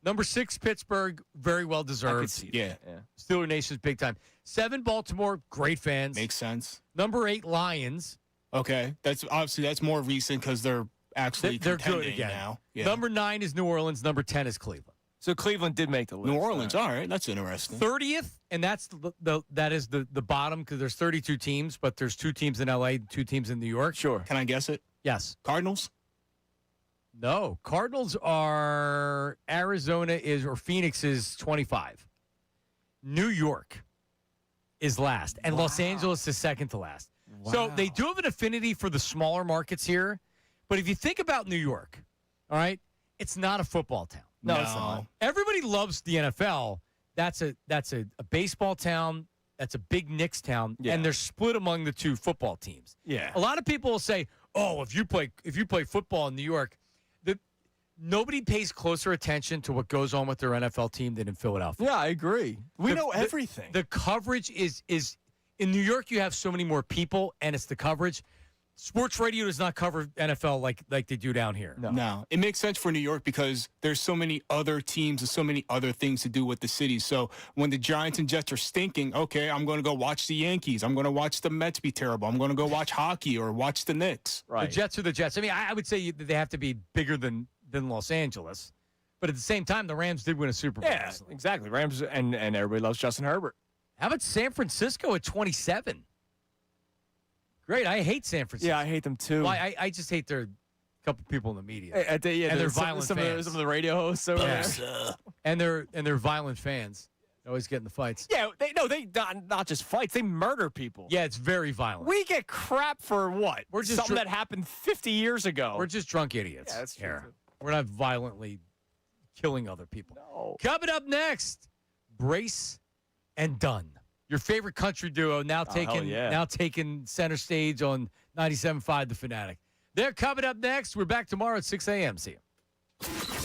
A: Number 6, Pittsburgh, very well deserved.
D: Yeah.
A: Steeler Nation's big time. 7, Baltimore, great fans.
D: Makes sense.
A: Number 8, Lions.
D: Okay. That's more recent because they're actually
A: They're good
D: contending
A: again.
D: now. Yeah.
A: Number 9 is New Orleans. Number 10 is Cleveland.
B: So Cleveland did make the list.
D: New Orleans, all right. That's interesting.
A: 30th, and that's the bottom because there's 32 teams, but there's 2 teams in LA, 2 teams in New York.
B: Sure.
D: Can I guess it?
A: Yes.
D: Cardinals?
A: No. Cardinals are Phoenix is 25. New York is last, and Los Angeles is second to last.
B: Wow.
A: So they do have an affinity for the smaller markets here, but if you think about New York, all right, it's not a football town.
B: No, it's not.
A: Everybody loves the NFL. That's a baseball town. That's a big Knicks town, and they're split among the 2 football teams.
B: Yeah.
A: A lot of people will say, "Oh, if you play football in New York, nobody pays closer attention to what goes on with their NFL team than in Philadelphia."
B: Yeah, I agree. We know everything.
A: The coverage is in New York. You have so many more people, and it's the coverage. Sports radio does not cover NFL like they do down here.
D: No. It makes sense for New York because there's so many other teams and so many other things to do with the city. So when the Giants and Jets are stinking, okay, I'm going to go watch the Yankees. I'm going to watch the Mets be terrible. I'm going to go watch hockey or watch the Knicks.
A: The Jets are the Jets. I mean, I would say they have to be bigger than Los Angeles. But at the same time, the Rams did win a Super Bowl.
B: Yeah, exactly. Rams and everybody loves Justin Herbert.
A: How about San Francisco at 27? Great. I hate San Francisco.
B: Yeah, I hate them too.
A: Well, I just hate their couple people in the media.
B: And
A: they're violent
B: some
A: fans.
B: of the radio hosts over there.
A: And they're violent fans. They always get in the fights.
B: Yeah, they not just fights. They murder people.
A: Yeah, it's very violent.
B: We get crap for what?
A: We're just
B: something that happened 50 years ago.
A: We're just drunk idiots.
B: Yeah, that's true.
A: Here. We're not violently killing other people.
B: No.
A: Coming up next, Brace and Dunne. Your favorite country duo now taking center stage on 97.5 The Fanatic. They're coming up next. We're back tomorrow at 6 a.m. See you.